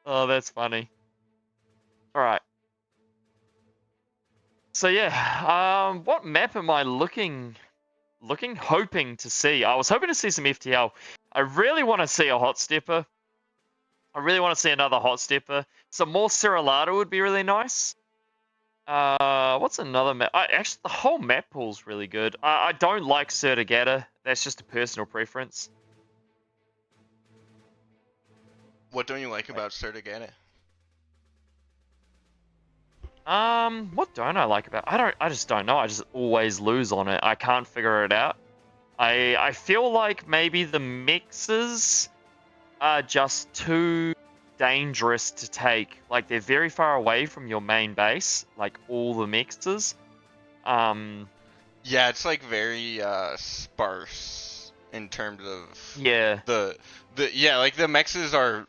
Oh, that's funny. Alright. So yeah, what map am I hoping to see? I was hoping to see some FTL. I really want to see a hot stepper. I really want to see another hot stepper. Some more Cerulata would be really nice. What's another map? Actually, the whole map pool's really good. I don't like Sertigata. That's just a personal preference. What don't you like about Sertigata? What don't I like about? I just don't know. I just always lose on it. I can't figure it out. I feel like maybe the mixes are just too dangerous to take. Like they're very far away from your main base, like all the mixes. Yeah, it's like very sparse in terms of the like the mexes are,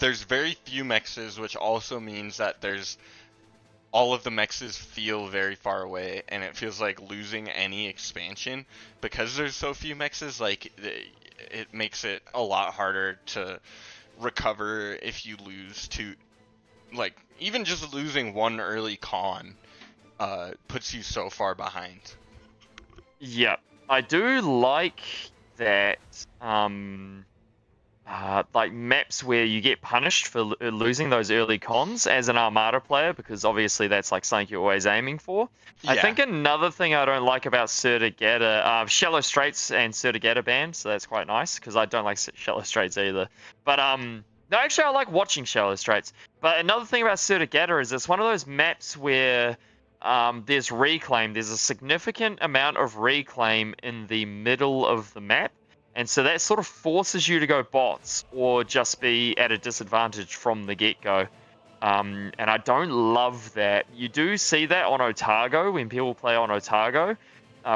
there's very few mexes, which also means that there's all of the mexes feel very far away, and it feels like losing any expansion because there's so few mexes. Like it makes it a lot harder to recover if you lose to, like, even just losing one early con puts you so far behind. Yeah, I do like that. Like maps where you get punished for losing those early cons as an Armada player, because obviously that's like something you're always aiming for. Yeah. I think another thing I don't like about Sertigata, Shallow Straits and Sertigata banned, so that's quite nice because I don't like Shallow Straits either. But no, actually I like watching Shallow Straits. But another thing about Sertigata is it's one of those maps where there's reclaim. There's a significant amount of reclaim in the middle of the map. And so that sort of forces you to go bots or just be at a disadvantage from the get-go. And I don't love that. You do see that on Otago when people play on Otago,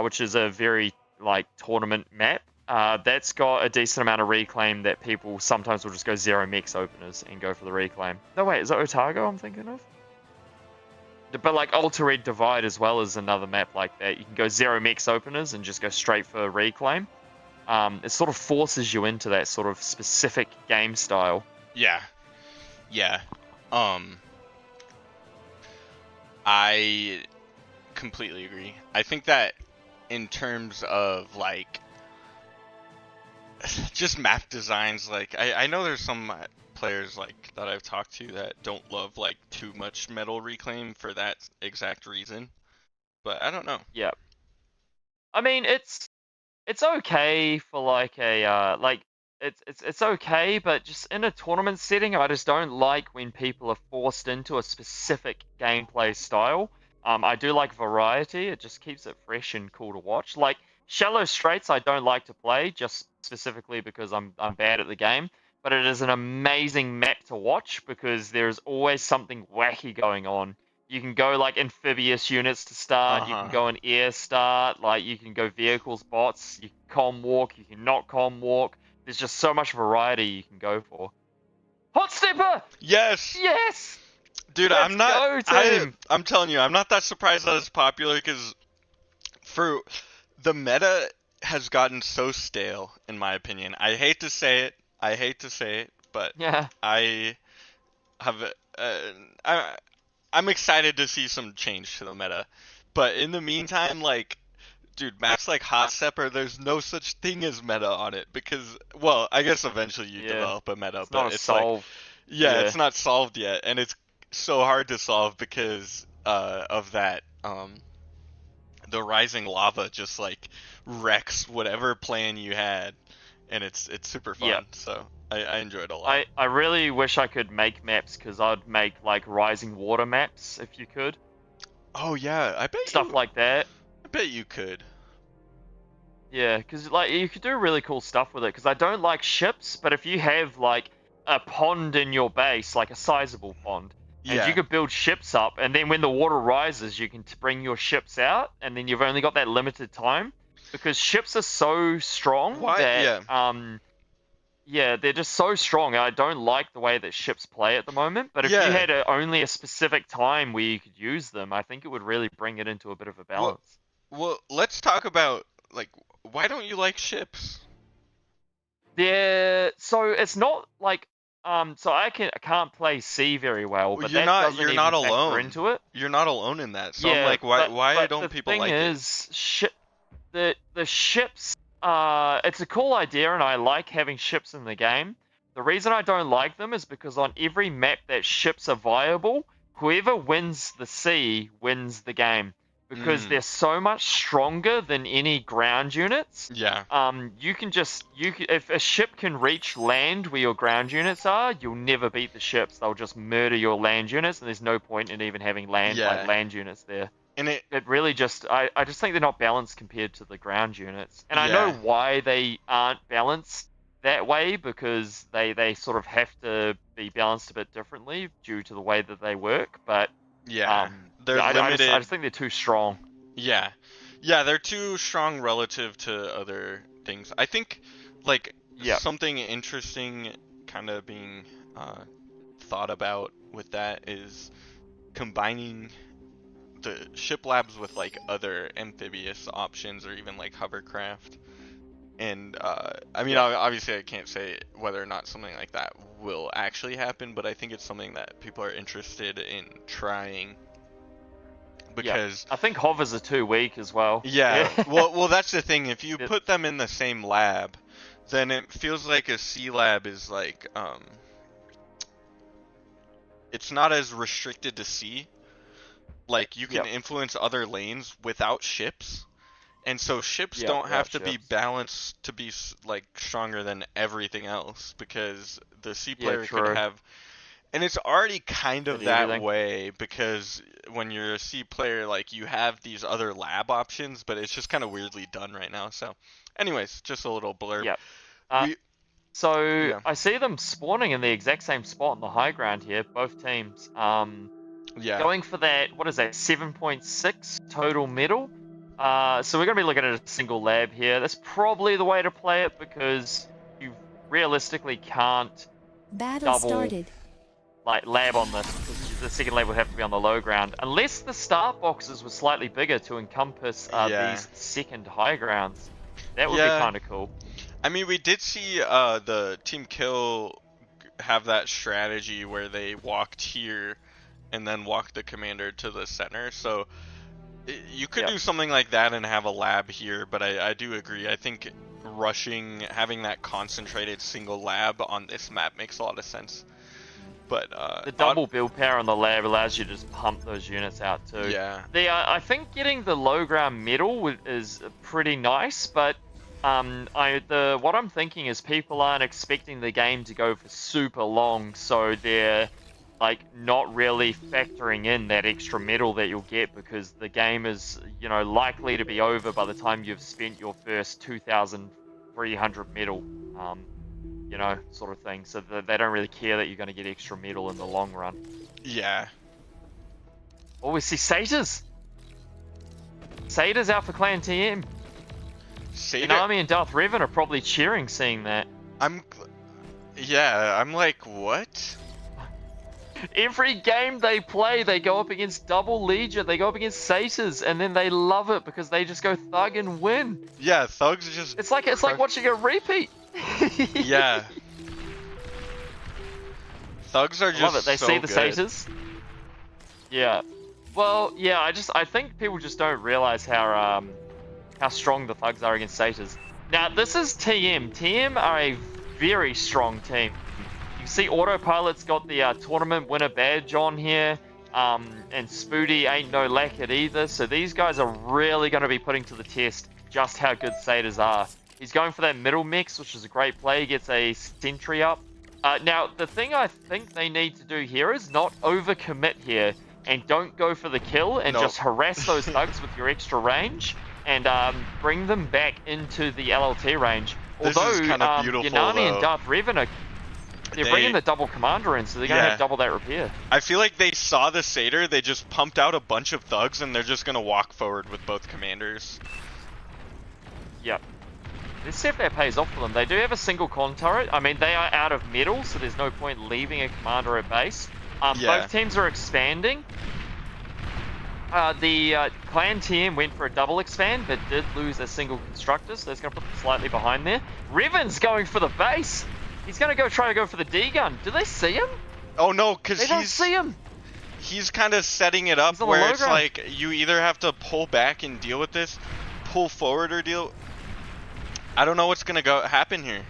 which is a very like tournament map. That's got a decent amount of reclaim that people sometimes will just go zero mix openers and go for the reclaim. No, wait, is it Otago I'm thinking of? But like Ultra Red Divide as well is another map like that. You can go zero mix openers and just go straight for reclaim. It sort of forces you into that sort of specific game style. Yeah. I completely agree. I think that in terms of like just map designs, like I know there's some players like that I've talked to that don't love like too much metal reclaim for that exact reason, but I don't know. Yeah. I mean, it's okay for like a it's okay, but just in a tournament setting, I just don't like when people are forced into a specific gameplay style. I do like variety. It just keeps it fresh and cool to watch. Like Shallow Straits, I don't like to play just specifically because I'm bad at the game. But it is an amazing map to watch because there is always something wacky going on. You can go like amphibious units to start. You can go an air start. Like you can go vehicles, bots. You can comm walk. You can not comm walk. There's just so much variety you can go for. Hot stepper. Yes. Yes. Dude, Let's I'm not. go, team. I'm telling you, I'm not that surprised that it's popular because for the meta has gotten so stale, in my opinion. I hate to say it. I hate to say it, but Yeah. I have. I, I'm excited to see some change to the meta, but in the meantime, like, dude, maps like Hot Stepper, there's no such thing as meta on it because, well, I guess eventually you Yeah. develop a meta, It's but not a it's like, solve. yeah, Yeah. it's not solved yet, and it's so hard to solve because of that. The rising lava just like wrecks whatever plan you had, and it's super fun. Yep. So I enjoy it a lot. I really wish I could make maps because I'd make like rising water maps if you could. Oh yeah, Stuff like that. I bet you could. Yeah, because like you could do really cool stuff with it. Because I don't like ships, but if you have like a pond in your base, like a sizable pond, and Yeah. you could build ships up, and then when the water rises, you can bring your ships out, and then you've only got that limited time. Because ships are so strong Why? that Yeah. yeah, they're just so strong. I don't like the way that ships play at the moment. But if you Yeah. had only a specific time where you could use them, I think it would really bring it into a bit of a balance. Well, let's talk about like why don't you like ships? So it's not like so I can't play C very well, but that doesn't You're even not factor alone. into it. You're not alone in that. So I'm Yeah, like, why but don't the people thing like it? is, the ships. It's a cool idea, and I like having ships in the game. The reason I don't like them is because on every map that ships are viable, whoever wins the sea wins the game because they're so much stronger than any ground units. Yeah. If a ship can reach land where your ground units are, you'll never beat the ships. They'll just murder your land units, and there's no point in even having Yeah. land units there. And It really just I just think they're not balanced compared to the ground units. And I know Yeah. why they aren't balanced that way because they sort of have to be balanced a bit differently due to the way that they work, but yeah, they're yeah, limited. I just think they're too strong. Yeah. Yeah, they're too strong relative to other things. I think, like, Yeah. something interesting kind of being thought about with that is combining the ship labs with, like, other amphibious options or even, like, hovercraft. And, I mean, obviously I can't say whether or not something like that will actually happen, but I think it's something that people are interested in trying. Because I think hovers are too weak as well. yeah, well, that's the thing. If you It- put them in the same lab, then it feels like a C lab is like it's not as restricted to C. Like you can influence other lanes without ships, and so ships don't have to be balanced to be like stronger than everything else because the C player could have. And it's already kind of that way because when you're a C player, like you have these other lab options, but it's just kind of weirdly done right now. So, anyways, just a little blurb. Yep. I see them spawning in the exact same spot on the high ground here, both teams. Going for that, what is that, 7.6 total medal? So we're going to be looking at a single lab here. That's probably the way to play it because you realistically can't Battle started. like lab on this because the second lab would have to be on the low ground unless the start boxes were slightly bigger to encompass these second high grounds. That would be kind of cool. I mean, we did see the Team Kill have that strategy where they walked here and then walked the commander to the center. So you could do something like that and have a lab here, but I do agree. I think having that concentrated single lab on this map makes a lot of sense. But the double build power on the lab allows you to just pump those units out too. Yeah. I think getting the low ground medal is pretty nice, but what I'm thinking is people aren't expecting the game to go for super long, so they're like not really factoring in that extra medal that you'll get because the game is likely to be over by the time you've spent your first 2,300 medal. Sort of thing. So they don't really care that you're going to get extra medal in the long run. Yeah. Oh, we see Satyrs. Satyrs out for Clan TM. Konami and Darth Revan are probably cheering seeing that. I'm like, what? Every game they play, they go up against Double Legion, they go up against Satyrs, and then they love it because they just go thug and win. Yeah, thugs just. It's like watching a repeat. Yeah. Thugs are I just love it. They so see the good. Satyrs. Yeah. Well, yeah. I think people just don't realize how strong the thugs are against Satyrs. Now this is TM. TM are a very strong team. You can see Autopilot's got the tournament winner badge on here, and Spoody ain't no lack it either. So these guys are really going to be putting to the test just how good Satyrs are. He's going for that middle mix, which is a great play. He gets a sentry up. Now, the thing I think they need to do here is not overcommit here and don't go for the kill and just harass those thugs with your extra range and bring them back into the LLT range. This Although is kinda beautiful, Yanami though. and Darth Revan they're bringing the double commander in, so they're going to Yeah. have double that repair. I feel like they saw the Satyr, they just pumped out a bunch of thugs, and they're just gonna walk forward with both commanders. Yep. Let's see if that pays off for them. They do have a single con turret. I mean, they are out of metal, so there's no point leaving a commander at base. Yeah. Both teams are expanding. The clan TM went for a double expand, but did lose a single constructor, so that's going to put them slightly behind there. Revan's going for the base. He's going to try to go for the D-gun. Do they see him? Oh no, because They don't see him. he's kind of setting it up He's on the where low it's ground. like you either have to pull back and deal with this, pull forward or deal. I don't know what's gonna happen here.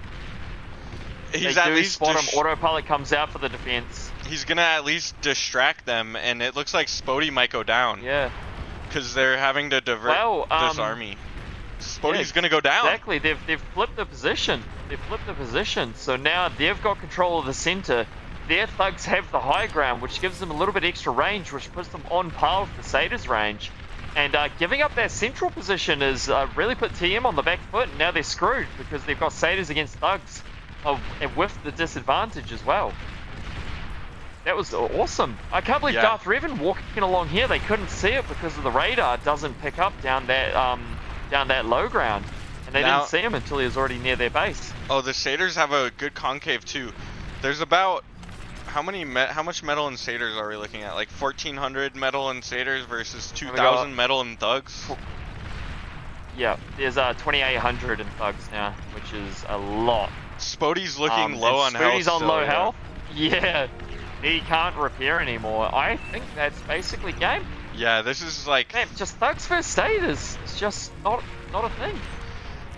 He's They at do least spot him. Autopilot comes out for the defense. he's gonna at least distract them, and it looks like Spody might go down Yeah. because they're having to divert Well, this army. Spody's gonna go down. Exactly. They've flipped the position. So now they've got control of the center. Their thugs have the high ground, which gives them a little bit extra range, which puts them on par with the Satyrs' range. And giving up that central position has really put TM on the back foot, and now they're screwed because they've got Satyrs against thugs with the disadvantage as well. That was awesome. I can't believe Yeah. Darth Revan walking along here. They couldn't see it because of the radar doesn't pick up down that low ground, and they Now- didn't see him until he was already near their base. Oh, the Satyrs have a good concave too. There's about how much metal in Satyrs are we looking at? Like 1,400 metal in Satyrs versus 2,000 metal in thugs. Yeah, there's 2,800 in thugs now, which is a lot. Spody's looking low on and health. Spoody's on so, low yeah. health. Yeah, he can't repair anymore. I think that's basically game. Yeah, this is like. Man, just thugs versus Satyrs. It's just not a thing.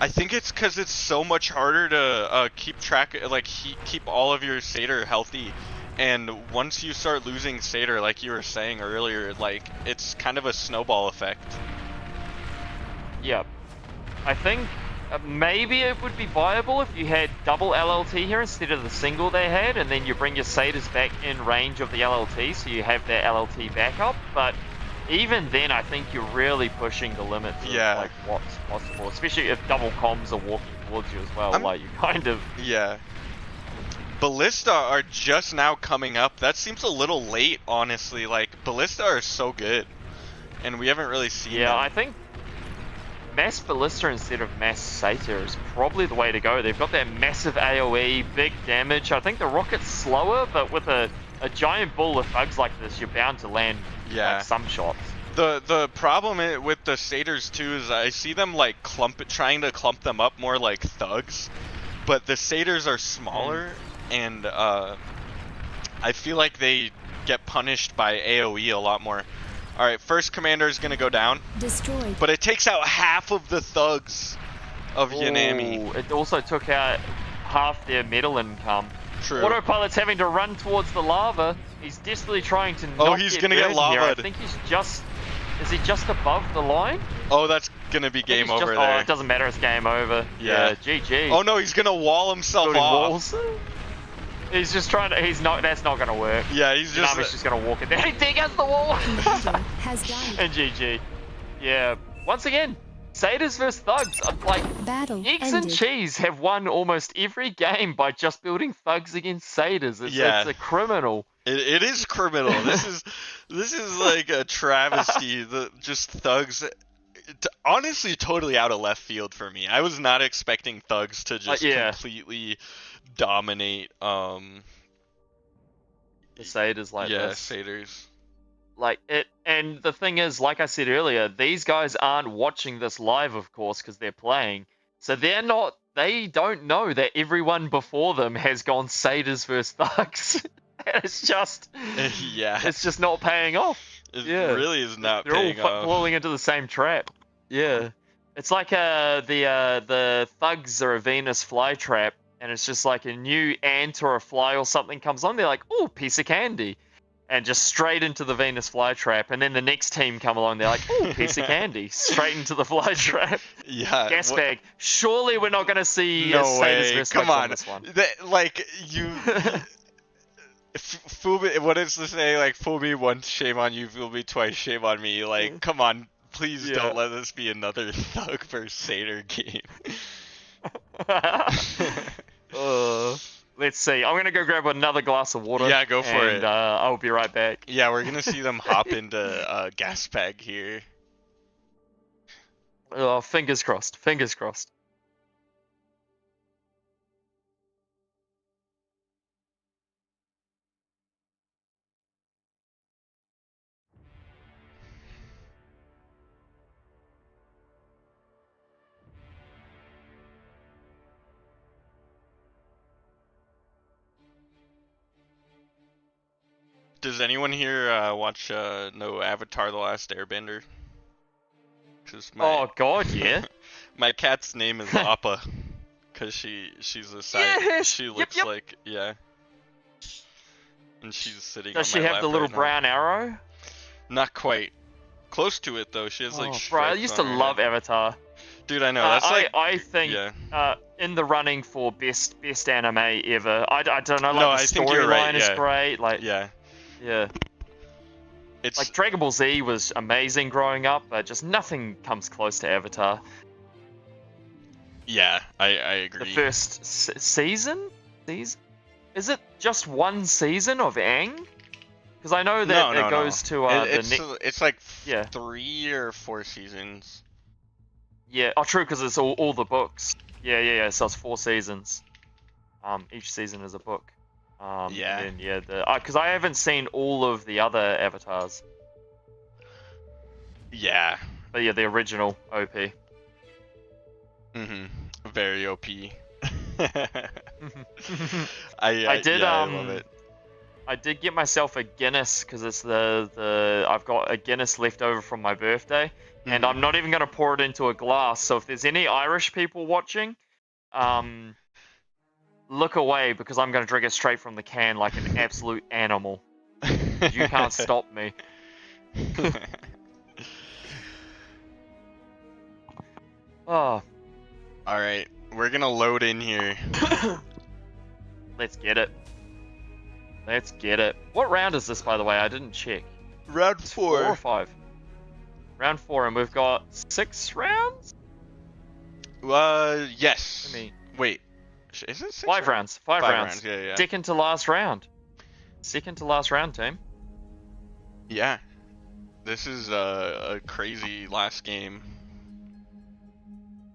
I think it's because it's so much harder to keep track, like keep all of your Satyr healthy, and once you start losing Satyr, like you were saying earlier, like it's kind of a snowball effect. Yeah, I think maybe it would be viable if you had double LLT here instead of the single they had, and then you bring your Satyrs back in range of the LLT, so you have that LLT backup. But even then, I think you're really pushing the limits of like what's possible, especially if double comms are walking towards you as well. Like you kind of Yeah. Ballista are just now coming up. That seems a little late, honestly. Like Ballista are so good, and we haven't really seen them. I think mass Ballista instead of mass Satyr is probably the way to go. They've got that massive AoE, big damage. I think the rocket's slower, but with a giant bull of thugs like this, you're bound to land like, some shots. The problem with the Satyrs too is I see them like trying to clump them up more like thugs, but the Satyrs are smaller, and I feel like they get punished by AoE a lot more. Alright, first commander is gonna go down. Destroyed. But it takes out half of the thugs of Yanami. It also took out half their metal income. True. Autopilot's having to run towards the lava. He's desperately trying to not he's gonna get burned here. I lavaed. think he's just... Is he just above the line? Oh, that's gonna be game over Oh, there. it doesn't matter, it's game over. Yeah. GG. Oh no, he's gonna wall himself Building off. walls. He's just trying to... That's not gonna work. Yeah, he's just... Yanami's just gonna walk it down. He dig against the wall! Has died. And GG. Yeah. Once again, Satyrs versus Thugs. Like, Battle Eggs and ended. Cheese have won almost every game by just building Thugs against Satyrs. It's a criminal. It is criminal. This is like a travesty. Just thugs, honestly, totally out of left field for me. I was not expecting thugs to just completely dominate the satyrs like yeah, this. satyrs. Like it, and the thing is, like I said earlier, these guys aren't watching this live, of course, because they're playing. So they're not. They don't know that everyone before them has gone satyrs versus thugs. And it's just Yeah. not paying off. It Yeah. really is not They're all paying off. falling into the same trap. Yeah. It's like the thugs are a Venus flytrap, and it's just like a new ant or a fly or something comes on. They're like, oh, piece of candy, and just straight into the Venus flytrap. And then the next team come along, they're like, oh, piece of candy, straight into the flytrap. Yeah. Gas bag. Surely we're not gonna see No satyrs way. versus Come thugs on. this one. Like you. Fool me. What is the saying? Like, fool me once, shame on you. Fool me twice, shame on me. Like, come on. Please Yeah. don't let this be another thug versus satyr game. Let's see. I'm gonna go grab another glass of water. Yeah, go for it. I'll be right back. Yeah, we're gonna see them hop into gas bag here. Oh, fingers crossed. Fingers crossed. Does anyone here watch no Avatar: The Last Airbender? 'Cause Oh God, yeah. my cat's name is Appa, cause she's a Yes! she Yep, looks yep. like and she's sitting. Does on she my have lap the little right now. brown arrow? Not quite. Close to it though. She has like. Oh, bro, I stripes used to on her love head. Avatar. Dude, I know. That's like. I think Yeah. in the running for best anime ever. I don't know, like No, the I think you're right, storyline is yeah. great. Like Yeah. yeah. It's Like Dragon Ball Z was amazing growing up, but just nothing comes close to Avatar. yeah. I The agree. first season? Is it just one season of Aang? Because I know that no, it goes to it's like Yeah. 3 or 4 seasons. Yeah. Oh, true, because it's all the books. Yeah. So it's 4 seasons. Each season is a book. Yeah. And then, because I haven't seen all of the other Avatars, Yeah. but yeah, the original OP. Mhm. Very OP. I did yeah, I love it. I did get myself a Guinness because it's the I've got a Guinness left over from my birthday, and Mhm. I'm not even gonna pour it into a glass. So if there's any Irish people watching, look away because I'm gonna drink it straight from the can like an absolute animal. You can't stop me. Oh, All right, we're gonna load in here. let's get it. Let's get it. What round is this, by the way? I didn't check. Round It's 4 or 5. Round 4, and we've got 6 rounds. Yes. Let me. Wait. Is it 6? 5 rounds. 5 rounds. Yeah. Second to last round. Second to last round, team. Yeah. This is a crazy last game.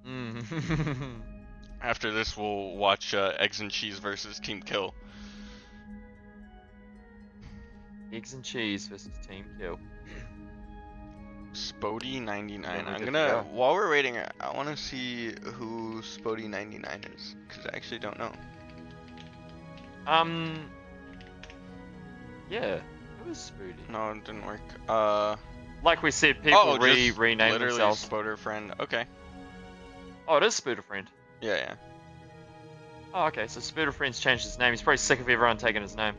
Mm. After this, we'll watch Eggs and Cheese versus Team Kill. Eggs and cheese versus Team Kill. Spody 99. Yeah, we're I'm good to gonna go. while we're waiting, I want to see who Spody 99 is, because I actually don't know. Yeah. Who is Spoody? No, it didn't work. Like we said, people just rename literally themselves. Spoder friend. Okay. Oh, it is Spooder Friend. Yeah. Oh, okay. So Spooder Friend's changed his name. He's probably sick of everyone taking his name.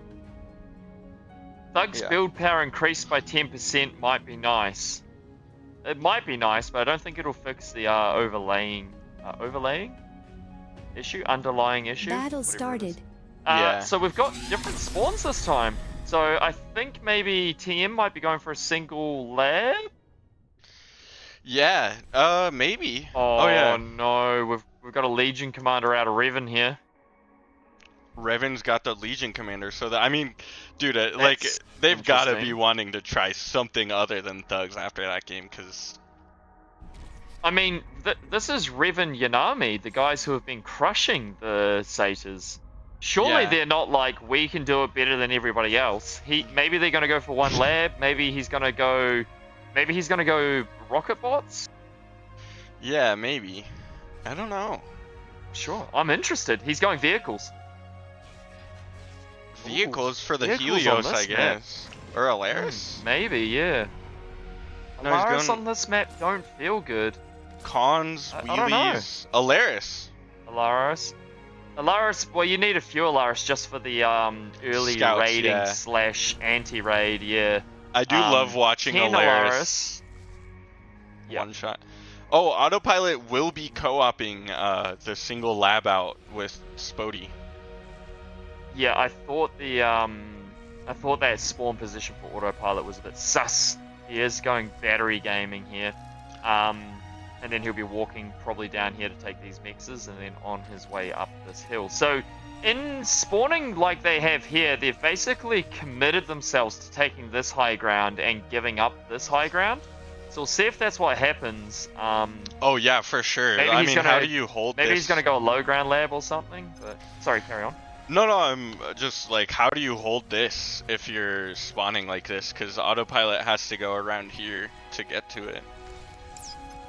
Thug's Yeah. build power increased by 10% might be nice. It might be nice, but I don't think it'll fix the overlaying issue, underlying issue. Battle whatever it is. started. Yeah. So we've got different spawns this time. So I think maybe TM might be going for a single lab. Yeah. Maybe. Oh, yeah. no, we've got a Legion commander out of Revan here. Revan's got the Legion commander, so that, I mean, dude, like, That's they've got to be interesting. wanting to try something other than thugs after that game, because I mean, this is Revan Yanami, the guys who have been crushing the satyrs. Surely Yeah. they're not like, we can do it better than everybody else. Maybe they're gonna go for one lab. Maybe he's gonna go rocket bots. Yeah, maybe. I don't know. Sure, I'm interested. He's going vehicles. Vehicles for the vehicles on Helios, this I map. guess. Or Alaris? Maybe, yeah. No, he's Alaris going- on this map don't feel good. Cons, I don't know. wheelies. Alaris. Alaris, well, you need a few Alaris just for the early Scouts, raiding yeah. / anti-raid, yeah. I do love watching 10 Alaris. Yeah. One shot. Oh, Autopilot will be co-oping the single lab out with Spody. Yeah, I thought that spawn position for autopilot was a bit sus. He is going battery gaming here. And then he'll be walking probably down here to take these mixes and then on his way up this hill. So in spawning like they have here, they've basically committed themselves to taking this high ground and giving up this high ground. So we'll see if that's what happens. Oh yeah, for sure. Maybe I he's mean, gonna- how do you hold Maybe this? he's gonna go a low ground lab or something. But sorry, carry on. No, I'm just like, how do you hold this if you're spawning like this? Because Autopilot has to go around here to get to it.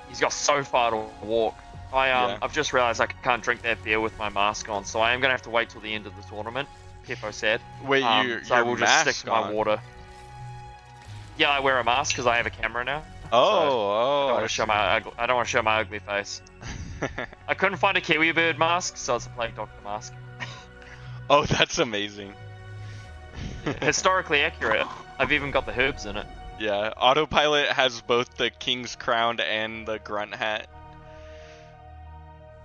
He's got so far to walk. Yeah. I've just realized I can't drink that beer with my mask on, so I am gonna have to wait till the end of the tournament. Peppo said. Wait, So I your will just stick mask to my on? water. Yeah, I wear a mask because I have a camera now. I Oh, don't I want to show I don't want to show my ugly face. I couldn't find a Kiwi bird mask, so it's a plague doctor mask. Oh, that's amazing. Historically accurate. I've even got the herbs in it. Yeah, Autopilot has both the King's Crown and the Grunt Hat.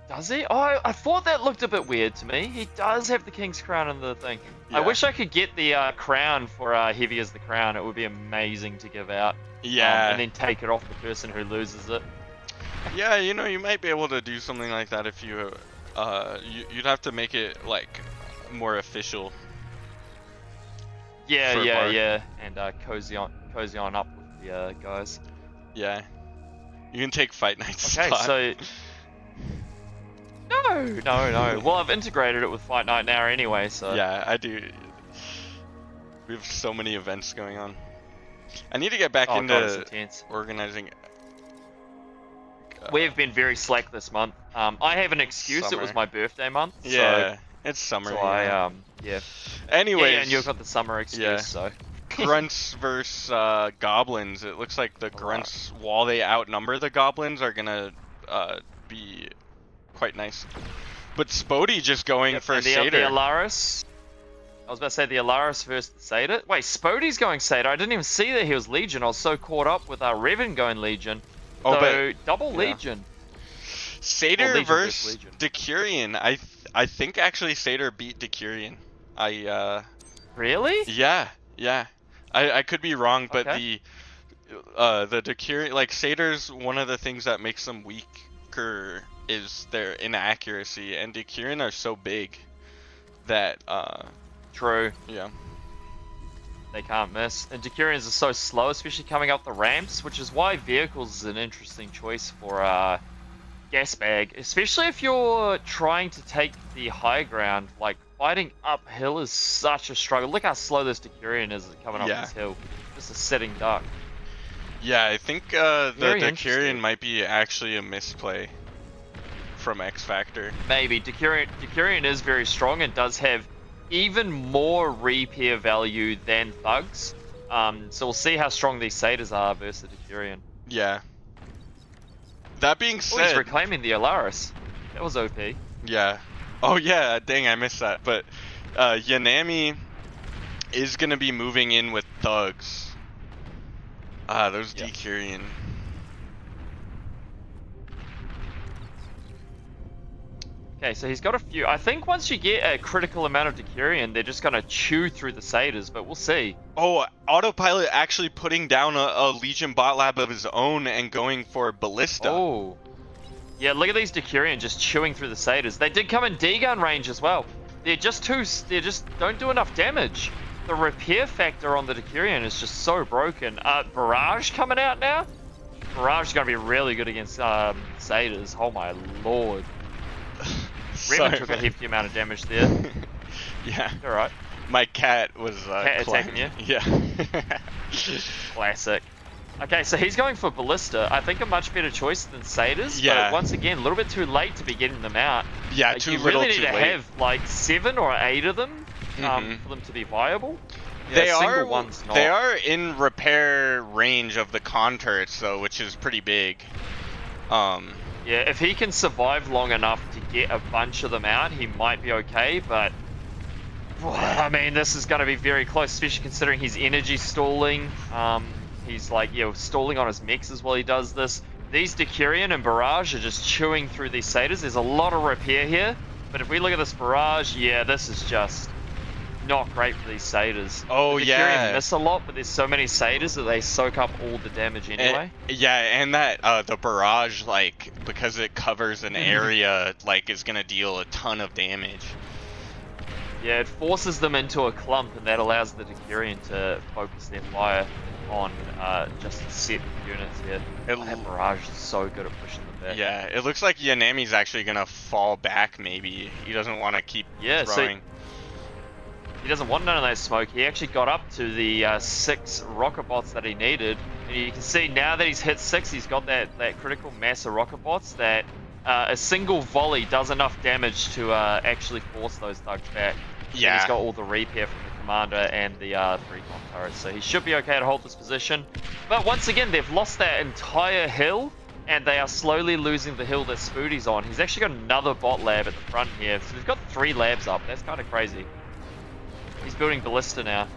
Does he? Oh, I thought that looked a bit weird to me. He does have the King's Crown and the thing. I Yeah. wish I could get the crown for Heavy as the Crown. It would be amazing to give out. Yeah. And then take it off the person who loses it. Yeah, you know, you might be able to do something like that if you, you'd have to make it, like, more official. Yeah, For a yeah, part. yeah. And cozy on up with the guys. Yeah. You can take Fight Night's Okay, spot. so... No. Well, I've integrated it with Fight Night now anyway, so... Yeah, I do. We have so many events going on. I need to get back Oh, God, it's into intense. organizing. We've been very slack this month. I have an excuse. It was Summer. my birthday month. Yeah, it's summer. So you I know. yeah. Anyways, Yeah, and you've got the summer excuse. Yeah. So grunts versus goblins. It looks like the grunts, while they outnumber the goblins, are gonna be quite nice. But Spody just going Yep, for and the Satyr. Alaris. I was about to say the Alaris versus the Satyr. Wait, Spody's going Satyr. I didn't even see that he was Legion. I was so caught up with Revan going Legion. Oh, so double yeah. Legion. Satyr Legion versus versus Legion. Decurion. I think actually Satyr beat Decurion. Really? Yeah. I could be wrong, but Okay. the Decurion, like, Satyr's, one of the things that makes them weaker is their inaccuracy, and Decurion are so big that True. yeah. They can't miss. And Decurions are so slow, especially coming up the ramps, which is why vehicles is an interesting choice for gas bag, especially if you're trying to take the high ground. Like, fighting uphill is such a struggle. Look how slow this Decurion is coming up Yeah. this hill. Just a sitting duck. Yeah, I think the Very Decurion interesting. might be actually a misplay from X Factor. Maybe. Decurion is very strong and does have even more repair value than Thugs. So we'll see how strong these Satyrs are versus Decurion. Yeah. That being Oh, he's said, reclaiming the Alaris. That was OP. yeah. Oh yeah, dang, I missed that. But Yanami is gonna be moving in with Thugs. Those Yeah. Decurion. Okay, so he's got a few. I think once you get a critical amount of Decurion, they're just gonna chew through the Satyrs, but we'll see. Oh, Autopilot actually putting down a Legion bot lab of his own and going for Ballista. Oh. Yeah, look at these Decurion just chewing through the Satyrs. They did come in D-gun range as well. They just don't do enough damage. The repair factor on the Decurion is just so broken. Barrage coming out now? Barrage is gonna be really good against Satyrs. Oh my lord. Revan Sorry, took a man. hefty amount of damage there. Yeah. All right. My cat was Cat attacking climbing. you? Yeah. Classic. Okay, so he's going for Ballista. I think a much better choice than Satyrs, Yeah. but once again, a little bit too late to be getting them out. Yeah, Like, too you little, really need too to late. have like 7 or 8 of them Mhm. for them to be viable. Yeah, They a single are one's not. they are in repair range of the con turrets though, which is pretty big. Yeah, if he can survive long enough to get a bunch of them out, he might be okay, but I mean, this is going to be very close, especially considering he's energy stalling. He's like, stalling on his mechs as well he does this. These Decurion and Barrage are just chewing through these Satyrs. There's a lot of repair here, but if we look at this Barrage, yeah, this is just not great for these Satyrs. Oh, the Decurion yeah. miss a lot, but there's so many Satyrs that they soak up all the damage anyway. And that the barrage, like, because it covers an area, like, is gonna deal a ton of damage. Yeah, it forces them into a clump, and that allows the Decurion to focus their fire on just a set of units here. That Barrage is so good at pushing them back. Yeah, it looks like Yanami's actually gonna fall back. Maybe he doesn't want to keep throwing. He doesn't want none of that smoke. He actually got up to the 6 rocket bots that he needed. And you can see now that he's hit 6, he's got that critical mass of rocket bots that a single volley does enough damage to actually force those thugs back. Yeah. And he's got all the repair from the commander and the 3 con turrets. So he should be okay to hold this position. But once again, they've lost that entire hill. And they are slowly losing the hill that Spoody's on. He's actually got another bot lab at the front here. So he's got 3 labs up. That's kind of crazy. He's building Ballista now.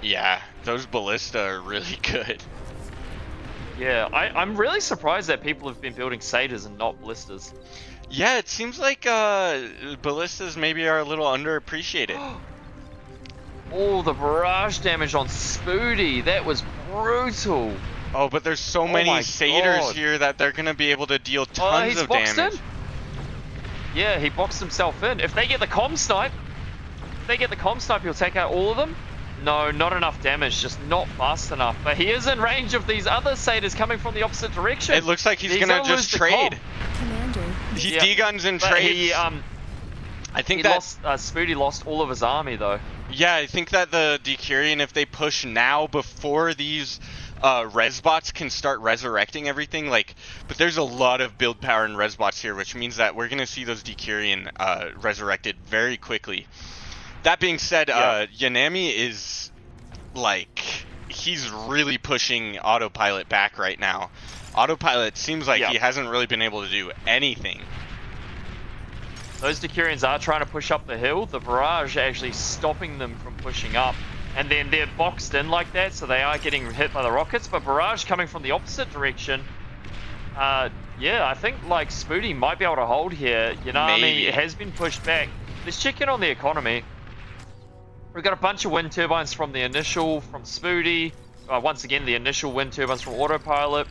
Yeah, those Ballista are really good. Yeah, I'm really surprised that people have been building Satyrs and not Ballistas. Yeah, it seems like Ballistas maybe are a little underappreciated. Oh, the barrage damage on Spoody. That was brutal. Oh, but there's so my many Satyrs God. here that they're going to be able to deal tons He's of boxed damage. in. Yeah, he boxed himself in. If they get the comm snipe, he'll take out all of them. No, not enough damage, just not fast enough. But he is in range of these other Satyrs coming from the opposite direction. It looks like he's going to just trade. Commander. He Yeah. D-guns and But trades. he, I think he that lost, Spoody lost all of his army though. Yeah, I think that the Decurion, if they push now before these Resbots can start resurrecting everything, like, but there's a lot of build power in Resbots here, which means that we're gonna see those Decurion resurrected very quickly. That being said, Yanami is like, he's really pushing Autopilot back right now. Autopilot seems like he hasn't really been able to do anything. Those Decurions are trying to push up the hill. The barrage actually stopping them from pushing up. And then they're boxed in like that, so they are getting hit by the rockets. But barrage coming from the opposite direction. Yeah, I think like Spoody might be able to hold here. Yanami has been pushed back. Let's check in on the economy. We've got a bunch of wind turbines from the initial, from Spoody. Once again, the initial wind turbines from Autopilot.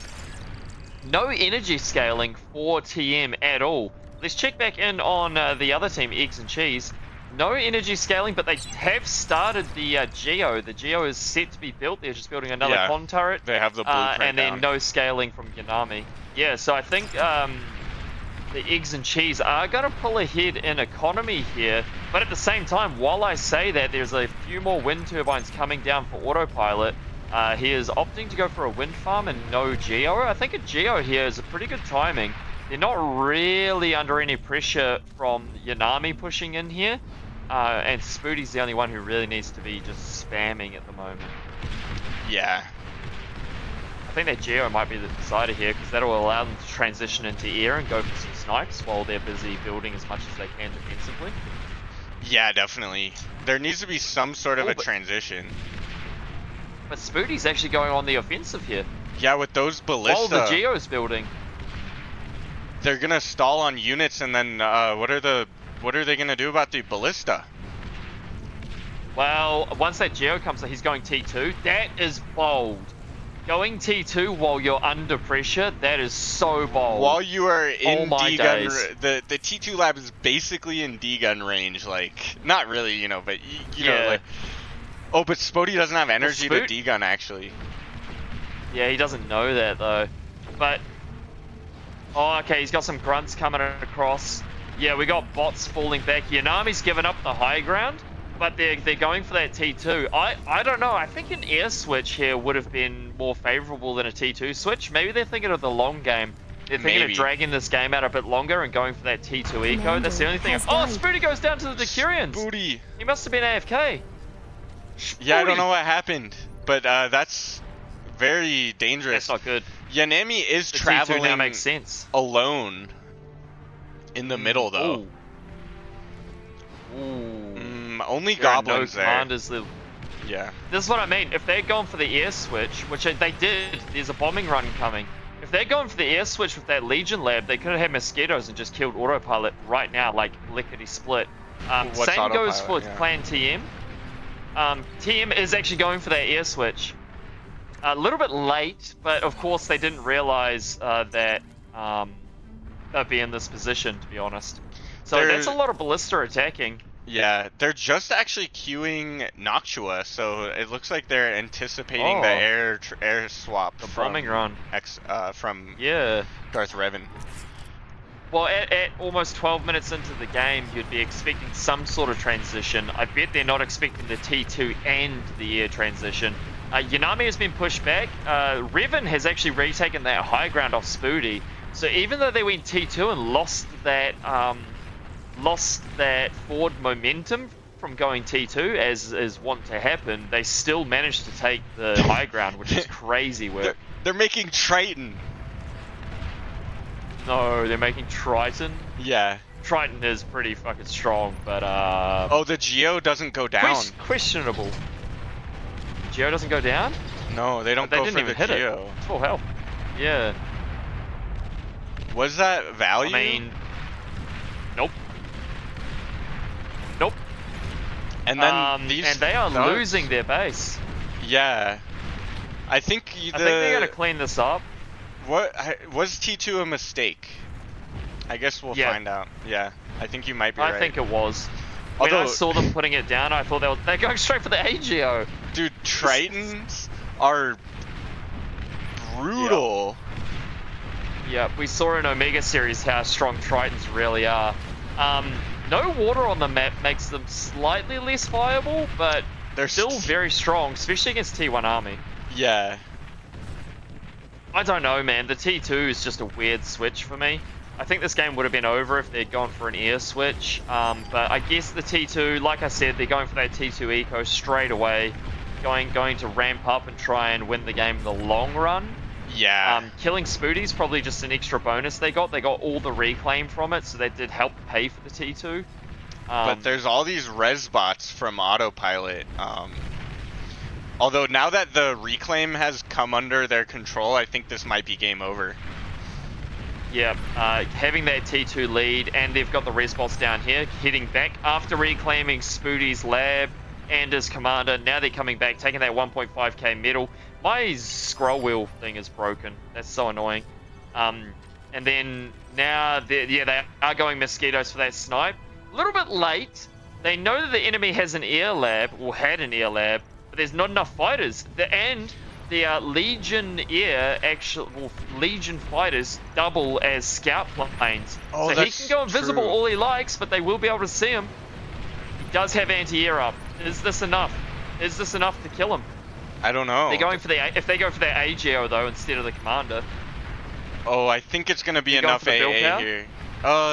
No energy scaling for TM at all. Let's check back in on the other team, Eggs and Cheese. No energy scaling, but they have started the Geo. The Geo is set to be built. They're just building another con turret. They have the blueprint and then down. no scaling from Yanami. Yeah, so I think the Eggs and Cheese are going to pull ahead in economy here. But at the same time, while I say that, there's a few more wind turbines coming down for Autopilot. He is opting to go for a wind farm and no Geo. I think a Geo here is a pretty good timing. They're not really under any pressure from Yanami pushing in here. And Spoody's the only one who really needs to be just spamming at the moment. Yeah. I think that Geo might be the decider here, because that'll allow them to transition into air and go for some snipes while they're busy building as much as they can defensively. Yeah, definitely. There needs to be some sort of a transition. But Spoody's actually going on the offensive here. Yeah, with those Ballista. While the Geo's building. They're gonna stall on units, and then what are they gonna do about the Ballista? Well, once that Geo comes, he's going T2. That is bold. Going T2 while you're under pressure, that is so bold. While you are in D-gun, days. the T2 lab is basically in D-gun range, like, not really, you know, but you know, like, oh, but Spody doesn't have energy to D-gun, actually. Yeah, he doesn't know that, though. But, oh, okay, he's got some grunts coming across. Yeah, we got bots falling back. Yanami's given up the high ground, but they're going for that T2. I don't know. I think an air switch here would have been more favorable than a T2 switch. Maybe they're thinking of the long game. They're thinking of dragging this game out a bit longer and going for that T2 eco. That's the only thing. Oh, Spooty goes down to the Decurions. Spooty. He must have been AFK. Yeah, I don't know what happened, but that's very dangerous. That's not good. Yanami is The traveling T2 now makes sense. alone in the middle, though. Ooh. Only There are goblins no there. commanders there. Yeah. This is what I mean. If they're going for the air switch, which they did, there's a bombing run coming. If they're going for the air switch with that Legion lab, they could have had mosquitoes and just killed autopilot right now, like lickety split. What's Same goes for autopilot? Yeah. Clan TM. TM is actually going for that air switch. A little bit late, but of course they didn't realize that they'd be in this position, to be honest. So that's a lot of ballista attacking. Yeah, they're just actually queuing Noctua, so it looks like they're anticipating the air swap The from bombing run. from Yeah. Darth Revan. Well, at almost 12 minutes into the game, you'd be expecting some sort of transition. I bet they're not expecting the T2 and the air transition. Yanami has been pushed back. Revan has actually retaken that high ground off Spooty. So even though they went T2 and lost that forward momentum from going T2, as is wont to happen, they still managed to take the high ground, which is crazy work. They're making Triton. No, they're making Triton. Yeah. Triton is pretty fucking strong, but Oh, the Geo doesn't go down. questionable. Geo doesn't go down? No, they don't They go didn't for even the hit Geo. it. Full health. Yeah. Was that value? I mean, nope. Nope. And then these and they are thugs- losing their base. Yeah. I think I think they're gonna clean this up. What was T2 a mistake? I guess we'll Yeah. find out. Yeah, I think you might be right. I think it was. When I Although- saw them putting it down, I thought they're going straight for the AGO. Dude, Tritons are brutal. Yeah, we saw in Omega series how strong Tritons really are. No water on the map makes them slightly less viable, but They're still very strong, especially against T1 army. Yeah. I don't know, man. The T2 is just a weird switch for me. I think this game would have been over if they'd gone for an air switch. But I guess the T2, like I said, they're going for that T2 eco straight away. Going to ramp up and try and win the game in the long run. Yeah. Killing Spooty's probably just an extra bonus they got. They got all the reclaim from it, so that did help pay for the T2. But there's all these res bots from autopilot. Although now that the reclaim has come under their control, I think this might be game over. Yeah, having that T2 lead, and they've got the res bots down here, heading back after reclaiming Spooty's lab and his commander. Now they're coming back, taking that 1.5k medal. My scroll wheel thing is broken. That's so annoying. And then now, they are going mosquitoes for that snipe. A little bit late. They know that the enemy has an air lab, or had an air lab, but there's not enough fighters. The Legion Legion fighters double as scout planes. Oh, so he that's can go invisible true. all he likes, but they will be able to see him. He does have anti-air up. Is this enough? Is this enough to kill him? I don't know. They're going for if they go for their AGO though instead of the commander. Oh, I think it's gonna be You going enough for the build AA power? here.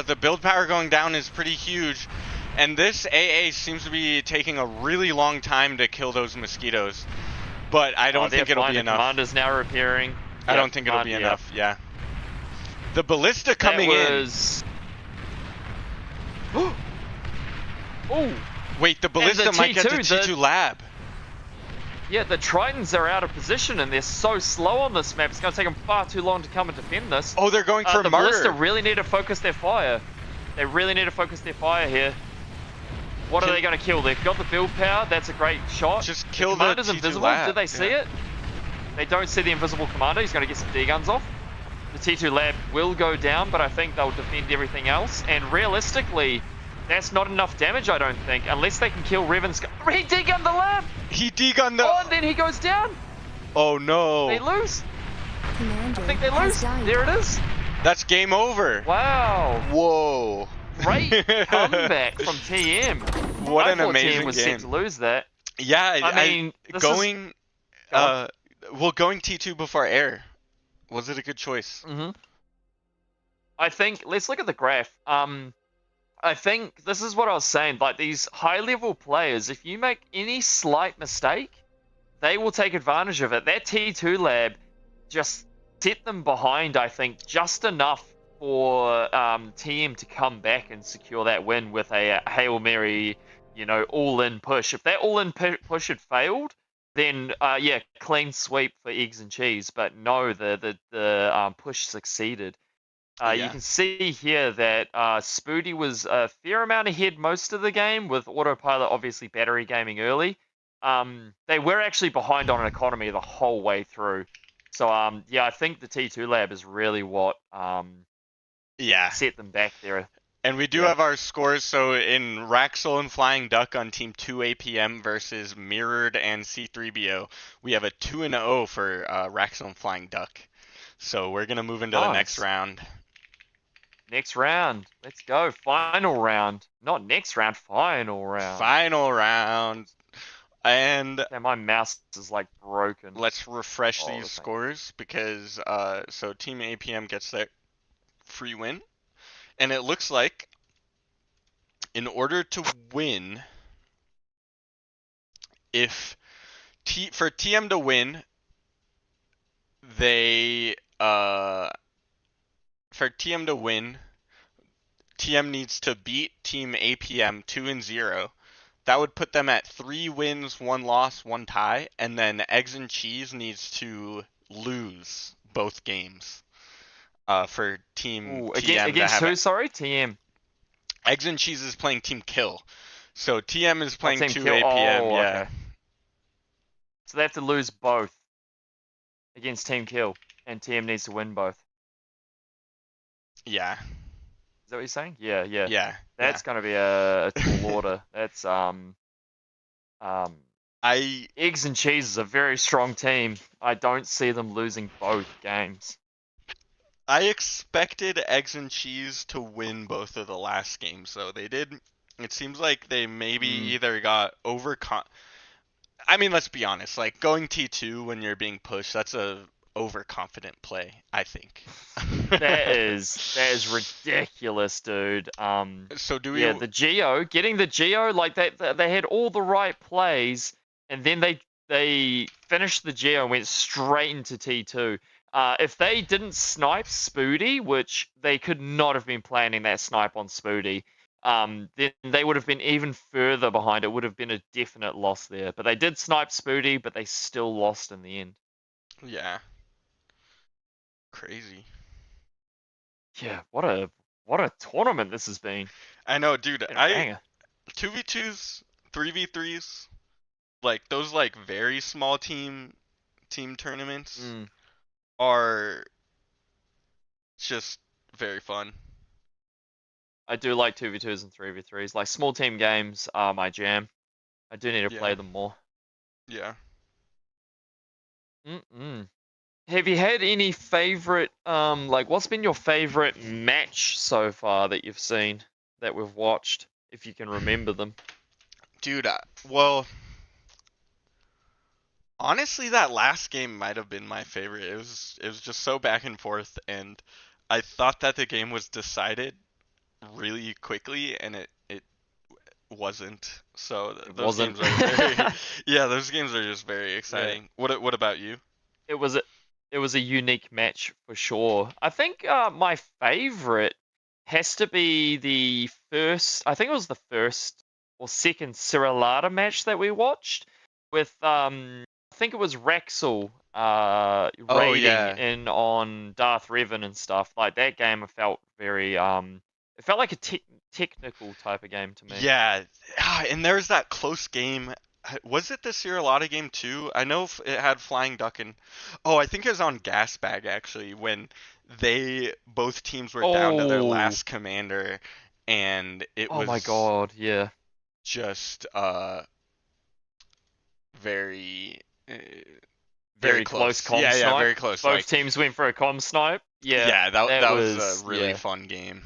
The build power going down is pretty huge, and this AA seems to be taking a really long time to kill those mosquitoes. But I don't think it'll be The enough. commander's now repairing. I don't think it'll be enough. Yeah. The ballista coming in. Oh, Wait, the ballista might get the T2, T2 lab. yeah, the Tritons are out of position and they're so slow on this map. It's going to take them far too long to come and defend this. Oh, they're going for the murder. ballista really need to focus their fire. They really need to focus their fire here. What are they going to kill? They've got the build power. That's a great shot. Just kill the commander's T2 invisible. lab. Did they see Yeah. it? They don't see the invisible commander. He's going to get some D-guns off. The T2 lab will go down, but I think they'll defend everything else. And realistically, that's not enough damage, I don't think, unless they can kill Revan's. He D-gunned the lab! He D-gunned the. Oh, and then he goes down. Oh no. They lose. Commander I think they has lose. died. There it is. That's game over. Wow. Whoa. great comeback from TM. What I an thought amazing TM was game. set to lose that. Yeah, I mean, this is going go on. going T2 before air. Was it a good choice? hmm I think let's look at the graph. I think this is what I was saying. Like these high-level players, if you make any slight mistake, they will take advantage of it. That T2 lab just set them behind, I think, just enough for TM to come back and secure that win with a Hail Mary, all-in push. If that all-in push had failed, then yeah, clean sweep for eggs and cheese. But no, the push succeeded. You Yeah. can see here that Spoody was a fair amount ahead most of the game, with Autopilot obviously battery gaming early. They were actually behind on an economy the whole way through. So yeah, I think the T2 lab is really what Yeah. set them back there. And we do Yeah. have our scores. So in Raxel and Flying Duck on Team 2 APM versus Mirrored and C3BO, we have a 2-0 for Raxel and Flying Duck. So we're going to move into the next Nice. round. Next round. Let's go. Final round. Not next round, final round. Final round. And Yeah, my mouse is like broken. let's refresh Oh, these this thing. scores because so Team APM gets their free win. And it looks like in order to win, if for TM to win, they for TM to win, TM needs to beat Team APM 2-0. That would put them at 3 wins, 1 loss, 1 tie, and then Eggs and Cheese needs to lose both games. For Team Ooh, TM to against have who? Sorry, TM. Eggs and Cheese is playing Team Kill. So TM is Oh, playing Team 2 Kill. APM, Oh, yeah. okay. So they have to lose both against Team Kill, and TM needs to win both. Yeah. Is that what you're saying? Yeah, yeah. Yeah. That's gonna be a tall order. That's I Eggs and Cheese is a very strong team. I don't see them losing both games. expected Eggs and Cheese to win both of the last games, though. They did. It seems like they maybe either got I mean, let's be honest. Like going T2 when you're being pushed, that's a overconfident play, I think. That is ridiculous, dude. So do we? Yeah, getting the Geo, like they had all the right plays, and then they finished the Geo and went straight into T2. If they didn't snipe Spoody, which they could not have been planning that snipe on Spoody, then they would have been even further behind. It would have been a definite loss there. But they did snipe Spoody, but they still lost in the end. Yeah. Crazy. Yeah, what a tournament this has been. I know, dude. Been a banger. 2v2s, 3v3s, like those like very small team tournaments are just very fun. I do like 2v2s and 3v3s. Like small team games are my jam. I do need to play them more. Yeah. Have you had any favorite like what's been your favorite match so far that you've seen that we've watched, if you can remember them? Dude, well, honestly, that last game might have been my favorite. It was just so back and forth, and I thought that the game was decided really quickly, and it wasn't. So those wasn't. games are very, yeah, those games are just very exciting. What about you? It was a unique match for sure. I think my favorite has to be the first. I think it was the first or second Cirilata match that we watched with I think it was Raxel raiding in on Darth Revan and stuff. Like that game, I felt very it felt like a technical type of game to me. Yeah, and there's that close game. Was it the Cirilata game too? I know it had Flying Duck and I think it was on Gas Bag actually when both teams were down to their last commander, and it was my god, yeah, just very very close comm yeah, snipe. very close. Both teams went for a comm snipe. Yeah, yeah, that was a really fun game.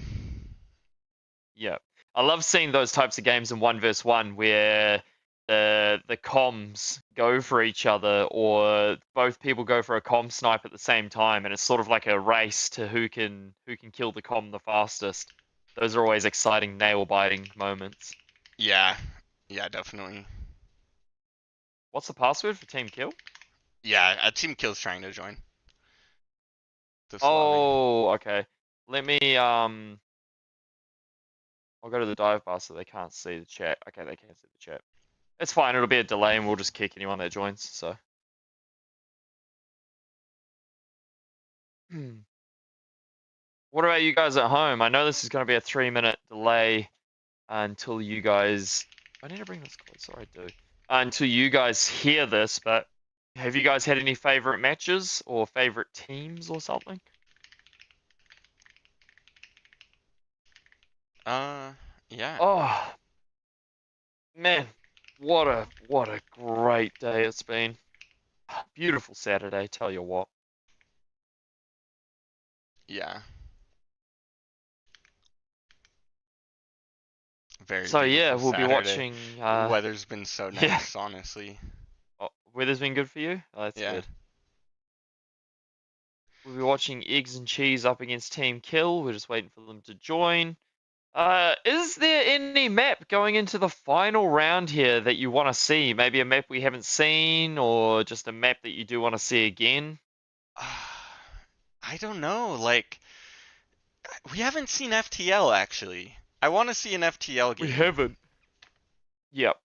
Yeah, I love seeing those types of games in 1v1 where the comms go for each other, or both people go for a comm snipe at the same time, and it's sort of like a race to who can kill the comm the fastest. Those are always exciting, nail-biting moments. Yeah, yeah, definitely. What's the password for Team Kill? Yeah, a team kill's trying to join this lobby. Oh, okay. Let me I'll go to the dive bar so they can't see the chat. Okay, they can see the chat. It's fine. It'll be a delay, and we'll just kick anyone that joins. So. What about you guys at home? I know this is going to be a 3-minute delay until you guys. I need to bring this closer. I do. Until you guys hear this, but have you guys had any favorite matches or favorite teams or something? Yeah. Oh man, what a great day it's been. Beautiful Saturday, tell you what. Yeah. Very So yeah, beautiful we'll be Saturday. watching. Weather's been so Yeah, nice, honestly. weather's been good for you. Oh, that's Yeah. good. We'll be watching Eggs and Cheese up against Team Kill. We're just waiting for them to join. Is there any map going into the final round here that you want to see? Maybe a map we haven't seen, or just a map that you do want to see again? I don't know. Like, we haven't seen FTL actually. I want to see an FTL We game. haven't. Yep.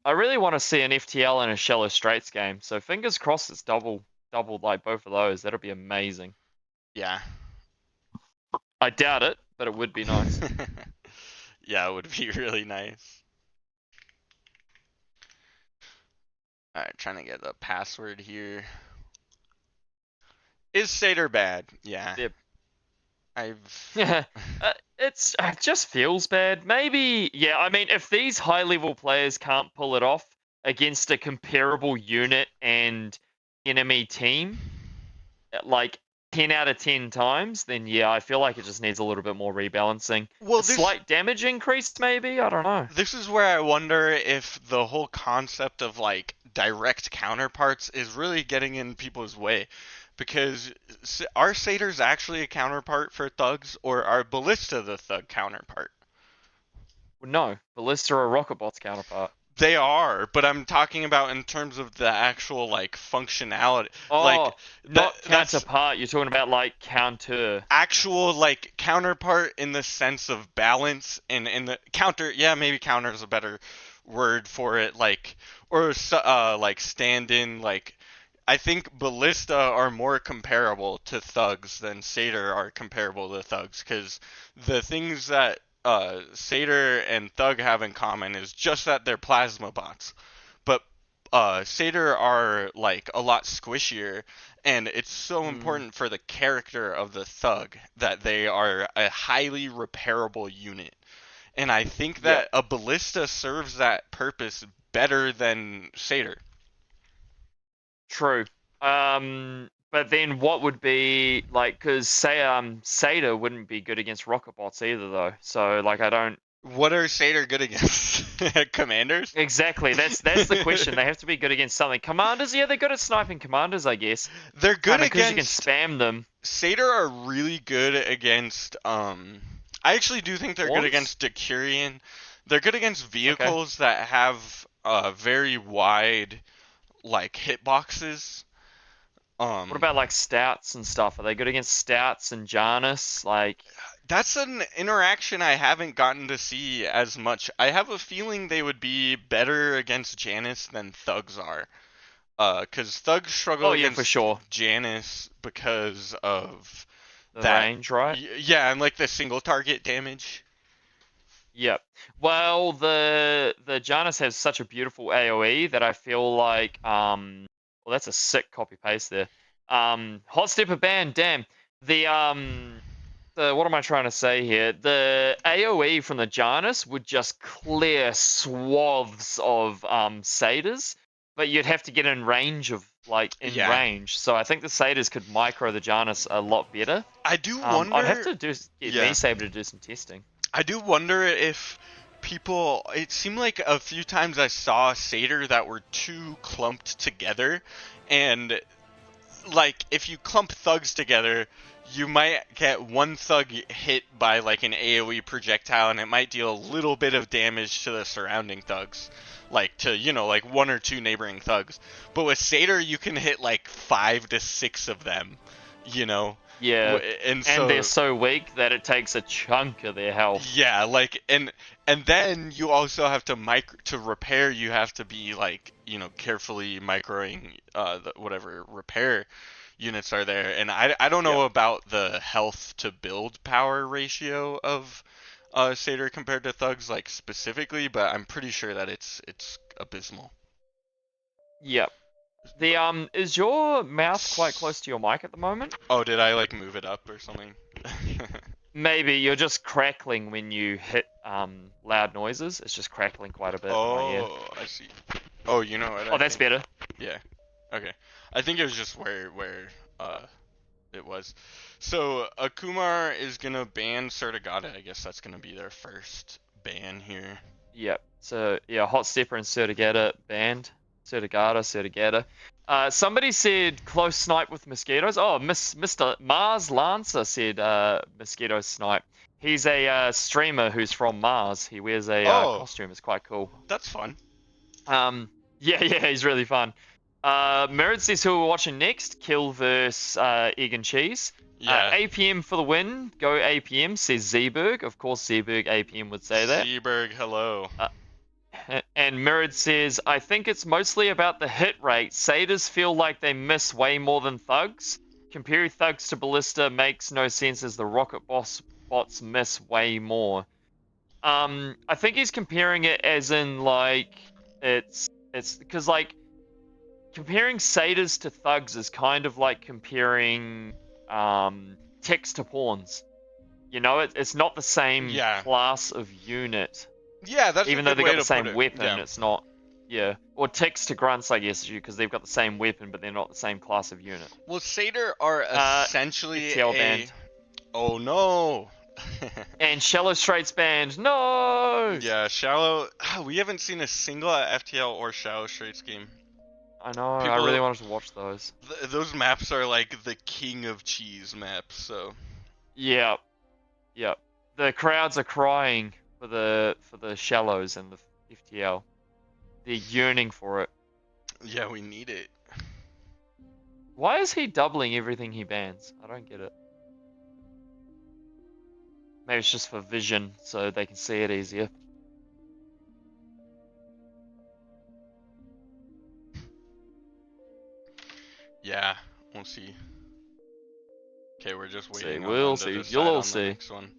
I really want to see an FTL and a Shallow Straits game. So fingers crossed it's double like both of those. That'll be amazing. Yeah. I doubt it, but it would be nice. Yeah, it would be really nice. Alright, trying to get the password here. Is Seder bad? Yeah. Yep. I've. It just feels bad. Maybe, yeah, I mean, if these high level players can't pull it off against a comparable unit and enemy team, like 10 out of 10 times, then yeah, I feel like it just needs a little bit more rebalancing. Well, A slight damage increase, maybe? I don't know. this is where I wonder if the whole concept of like direct counterparts is really getting in people's way. Because are satyrs actually a counterpart for thugs, or are ballista the thug counterpart? Well, no, Ballista or Rocketbot's counterpart. They are, but I'm talking about in terms of the actual like functionality. Like Oh, not that's counterpart. You're talking about like counter. actual like counterpart in the sense of balance, and in the counter. Yeah, maybe counter is a better word for it. Like, or like stand in. Like, I think ballista are more comparable to thugs than satyr are comparable to thugs, because the things that satyr and thug have in common is just that they're plasma bots. But satyr are like a lot squishier, and it's so important for the character of the thug that they are a highly repairable unit. And I think that Yep. a ballista serves that purpose better than satyr. True. But then what would be like? Because say Satyr wouldn't be good against rocket bots either, though. So like I don't What are satyr good against? Commanders? exactly. That's the question. They have to be good against something. Commanders, yeah, they're good at sniping commanders, I guess. They're good Because you can against spam them. satyr are really good against I actually do think they're good Swarms? against Decurion. They're good against vehicles that have very wide like hitboxes. What about like stouts and stuff? Are they good against stouts and Janus? Like, That's an interaction I haven't gotten to see as much. I have a feeling they would be better against Janus than thugs are. 'Cause thugs struggle oh yeah, for against sure. Janus because of The that. range, right? Yeah, and like the single target damage. Yep. Well, the Janus has such a beautiful AoE that I feel like well that's a sick copy paste there. Hot stepper band, damn. The what am I trying to say here? The AoE from the Janus would just clear swaths of satyrs, but you'd have to get in range of like in Yeah. range. So I think the satyrs could micro the Janus a lot better. I do I'd have wonder. to get Yeah. me Saber to do some testing. I do wonder if people. It seemed like a few times I saw Satyr that were too clumped together, and like if you clump thugs together, you might get one thug hit by like an AoE projectile, and it might deal a little bit of damage to the surrounding thugs, like to like one or two neighboring thugs. But with Satyr, you can hit like 5 to 6 of them, you know. Yeah, And so they're so weak that it takes a chunk of their health. yeah, like and then you also have to repair. You have to be like carefully microing whatever repair units are there. And I don't know about the health to build power ratio of Satyr compared to thugs like specifically, but I'm pretty sure that it's abysmal. Yep. The is your mouth quite close to your mic at the moment? Oh, did I like move it up or something? Maybe you're just crackling when you hit loud noises. It's just crackling quite a bit in my ear. Oh, I see. Oh, you know what? Oh, that's better. Yeah. Okay. I think it was just where it was. So Akumar is gonna ban Sertigata. I guess that's gonna be their first ban here. Yep. So yeah, Hot Stepper and Sertigata banned. Sertigata. Somebody said close snipe with mosquitoes. Oh, Mr. Mars Lancer said mosquito snipe. He's a streamer who's from Mars. He wears a costume. It's quite cool. That's fun. Yeah, he's really fun. Mirrored says who we're watching next. Kill versus Egg and Cheese. Yeah. APM for the win. Go APM, says Zeeberg. Of course, Zeeberg APM would say that. Zeeberg, hello. And Mirrored says, I think it's mostly about the hit rate. Satyrs feel like they miss way more than thugs. Comparing thugs to Ballista makes no sense as the rocket bots miss way more. I think he's comparing it as in like it's because like comparing Satyrs to thugs is kind of like comparing ticks to pawns. You know, it's not the same class of unit. Yeah, that's even a though good they way got the to same put it. weapon, Yeah. it's not. Yeah, or ticks to grunts, I guess, because they've got the same weapon, but they're not the same class of unit. Well, Satyr are essentially FTL banned. Oh no. And Shallow Straight's banned. No. Yeah, Shallow. We haven't seen a single FTL or Shallow Straits game. I know. I People- really wanted to watch those. Those maps are like the king of cheese maps. So. Yep. The crowds are crying for the Shallows and the FTL. They're yearning for it. Yeah, we need it. Why is he doubling everything he bans? I don't get it. Maybe it's just for vision, so they can see it easier. Yeah, we'll see. Okay, we're just waiting. See, on we'll them to see. decide You'll all on the see. next one.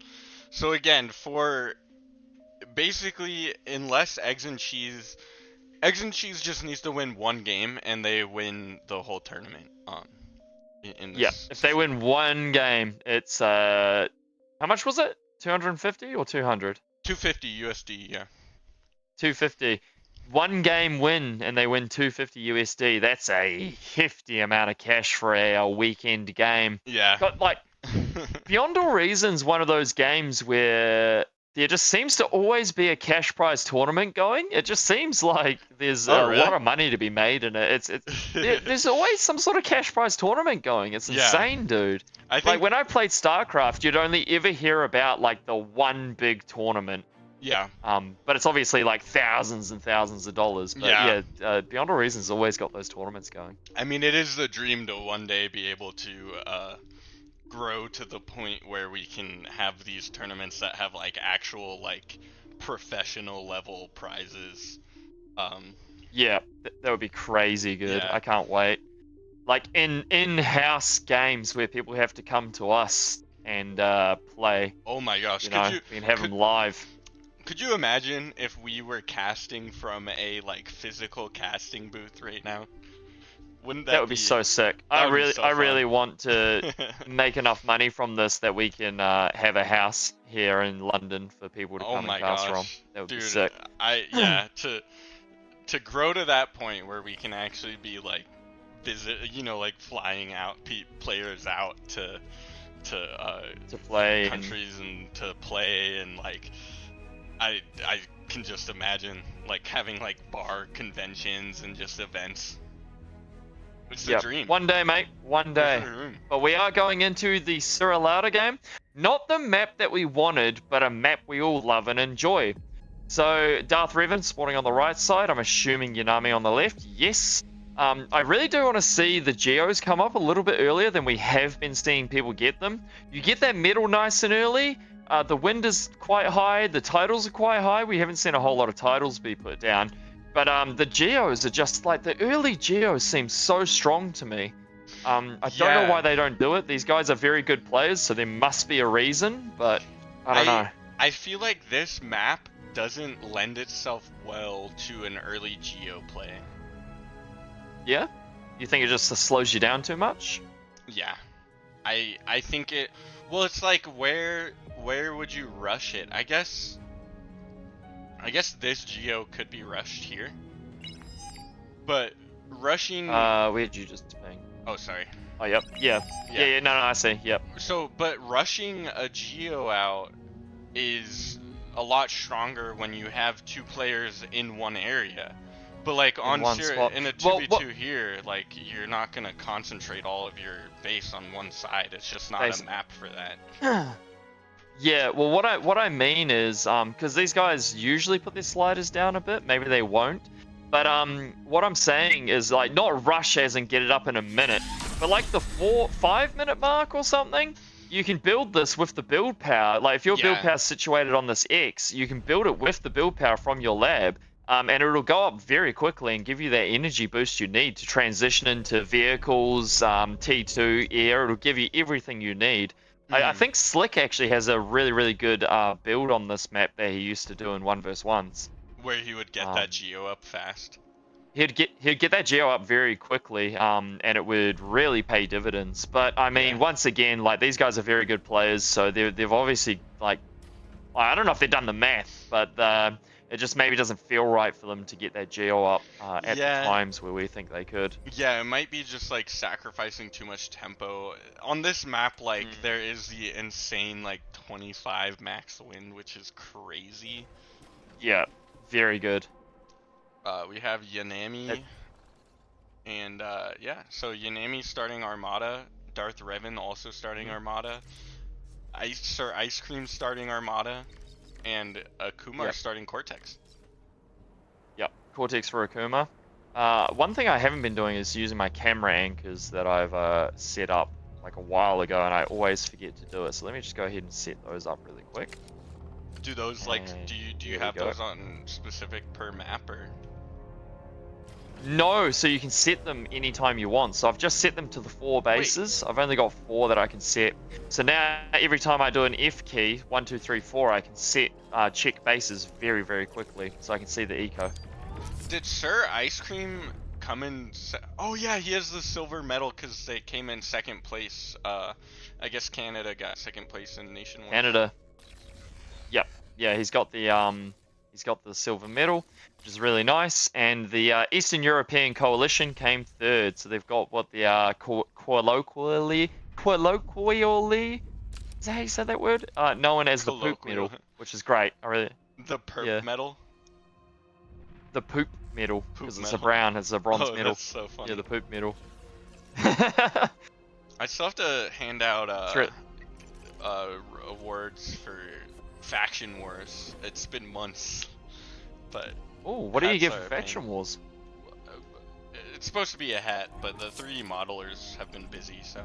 So again, for basically, unless Eggs and Cheese just needs to win one game and they win the whole tournament. In this Yeah, if they win one game, it's how much was it? 250 or 200? 250 USD, yeah. 250. One game win and they win 250 USD. That's a hefty amount of cash for a weekend game. Yeah. But like, Beyond All Reason's one of those games where there just seems to always be a cash prize tournament going. It just seems like there's a really? lot of money to be made in it. There's always some sort of cash prize tournament going. It's Yeah. insane, dude. I think Like when I played StarCraft, you'd only ever hear about like the one big tournament. yeah. But it's obviously like thousands and thousands of dollars. But Yeah. Beyond All Reason's always got those tournaments going. I mean, it is the dream to one day be able to grow to the point where we can have these tournaments that have like actual like professional level prizes. Yeah, that would be crazy good. Yeah. I can't wait. Like in-house games where people have to come to us and play. Oh my gosh, You know, we can have them live. could you imagine if we were casting from a like physical casting booth right now? Wouldn't That would be so sick. that I would be so really fun. want to make enough money from this that we can have a house here in London for people to Oh come my and cast from. gosh, That would dude! be sick. To grow to that point where we can actually be like like flying out players out to play. And, countries and to play, and like I can just imagine like having like bar conventions and just events. It's the yep. dream. One day, mate. One day. Mhm. But we are going into the Suralada game. Not the map that we wanted, but a map we all love and enjoy. So, Darth Revan spawning on the right side. I'm assuming Yanami on the left. Yes. I really do want to see the Geos come up a little bit earlier than we have been seeing people get them. You get that metal nice and early. The wind is quite high. The titles are quite high. We haven't seen a whole lot of titles be put down. But the Geos are just like, the early Geos seem so strong to me. I don't know Yeah. why they don't do it. These guys are very good players, so there must be a reason, but I don't know. I feel like this map doesn't lend itself well to an early Geo play. Yeah? You think it just slows you down too much? Yeah. I think it, well, it's like where would you rush it? I guess this Geo could be rushed here. But rushing Where'd you just ping? Oh, sorry. Oh, yep. Yeah. Yeah, no, I see. Yep. So, but rushing a Geo out is a lot stronger when you have two players in one area. But like In one spot. in a 2v2 here, like you're not gonna concentrate all of your base on one side. It's just not Base- a map for that. Yeah, well, what I mean is, because these guys usually put their sliders down a bit, maybe they won't. But what I'm saying is like not rush as in get it up in a minute, but like the 5 minute mark or something. You can build this with the build power. Like if your build Yeah. power is situated on this X, you can build it with the build power from your lab, and it'll go up very quickly and give you that energy boost you need to transition into vehicles, T2, air. It'll give you everything you need. I think Slick actually has a really, really good build on this map that he used to do in 1v1s. Where he would get that Geo up fast. He'd get that Geo up very quickly, and it would really pay dividends. But I mean, Yeah. once again, like these guys are very good players, so they've obviously like, I don't know if they've done the math, but it just maybe doesn't feel right for them to get that Geo up at Yeah. the times where we think they could. Yeah, it might be just like sacrificing too much tempo. On this map, like there is the insane like 25 max wind, which is crazy. Yeah, very good. We have Yanami, and yeah, so Yanami starting Armada, Darth Revan also starting Armada, Ice Cream starting Armada, and Kumar Yep. starting Cortex. Yep, Cortex for Akuma. One thing I haven't been doing is using my camera anchors that I've set up like a while ago, and I always forget to do it. So let me just go ahead and set those up really quick. Do those like And do you here we have go. those on specific per map or? No, so you can set them anytime you want. So I've just set them to the 4 bases. I've only got 4 that I can set. So now every time I do an F key, 1, 2, 3, 4, I can set check bases very, very quickly, so I can see the eco. Did Sir Ice Cream come in? Oh yeah, he has the silver medal because they came in second place. I guess Canada got second place in Nationwide. Canada. Yep. Yeah, he's got the silver medal, which is really nice. And the Eastern European Coalition came third. So they've got what the colloquially, is that how you say that word? Known as the poop Colloquial. medal, which is great. I really. The perp Yeah. medal. The poop medal, Poop because it's a medal. brown, it's a bronze Oh, medal. that's so funny. Yeah, the poop medal. I still have to hand out Sure. awards for faction wars. It's been months, but Oh, what do you hats get are for a pain. Faction Wars? It's supposed to be a hat, but the 3D modelers have been busy, so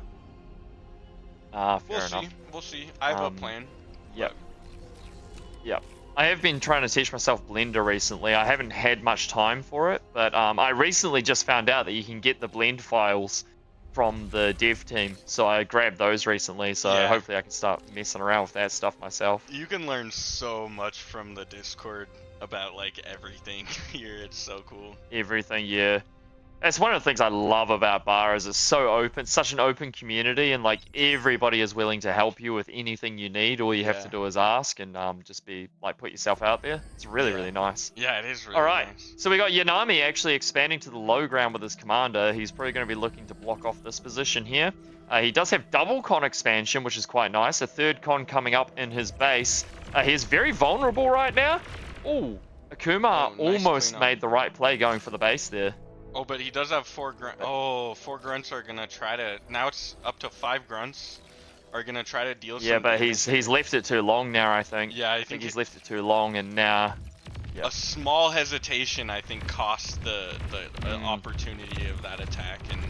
Fair we'll enough. see. We'll see. I have a Um, plan. Yep. Yep. I have been trying to teach myself Blender recently. I haven't had much time for it, but I recently just found out that you can get the blend files from the dev team. So I grabbed those recently, so Yeah. hopefully I can start messing around with that stuff myself. You can learn so much from the Discord about like everything here. It's so cool. Everything, yeah. It's one of the things I love about Bar is it's so open, such an open community, and like everybody is willing to help you with anything you need. All you have to do is ask and just be like put yourself out there. It's really, really nice. Yeah, it is really All right, nice. so we got Yanami actually expanding to the low ground with his commander. He's probably going to be looking to block off this position here. He does have double con expansion, which is quite nice. A third con coming up in his base. He is very vulnerable right now. Ooh, Akuma Oh, nice almost cleanup. made the right play going for the base there. Oh, but he does have 4 grunt. Oh, 4 grunts are gonna try to. Now it's up to 5 grunts. Are gonna try to deal. Yeah, some but damage he's here. left it too long now, I think. Yeah, I think he's left it too long, and now... Yep. A small hesitation, I think, cost the opportunity of that attack, and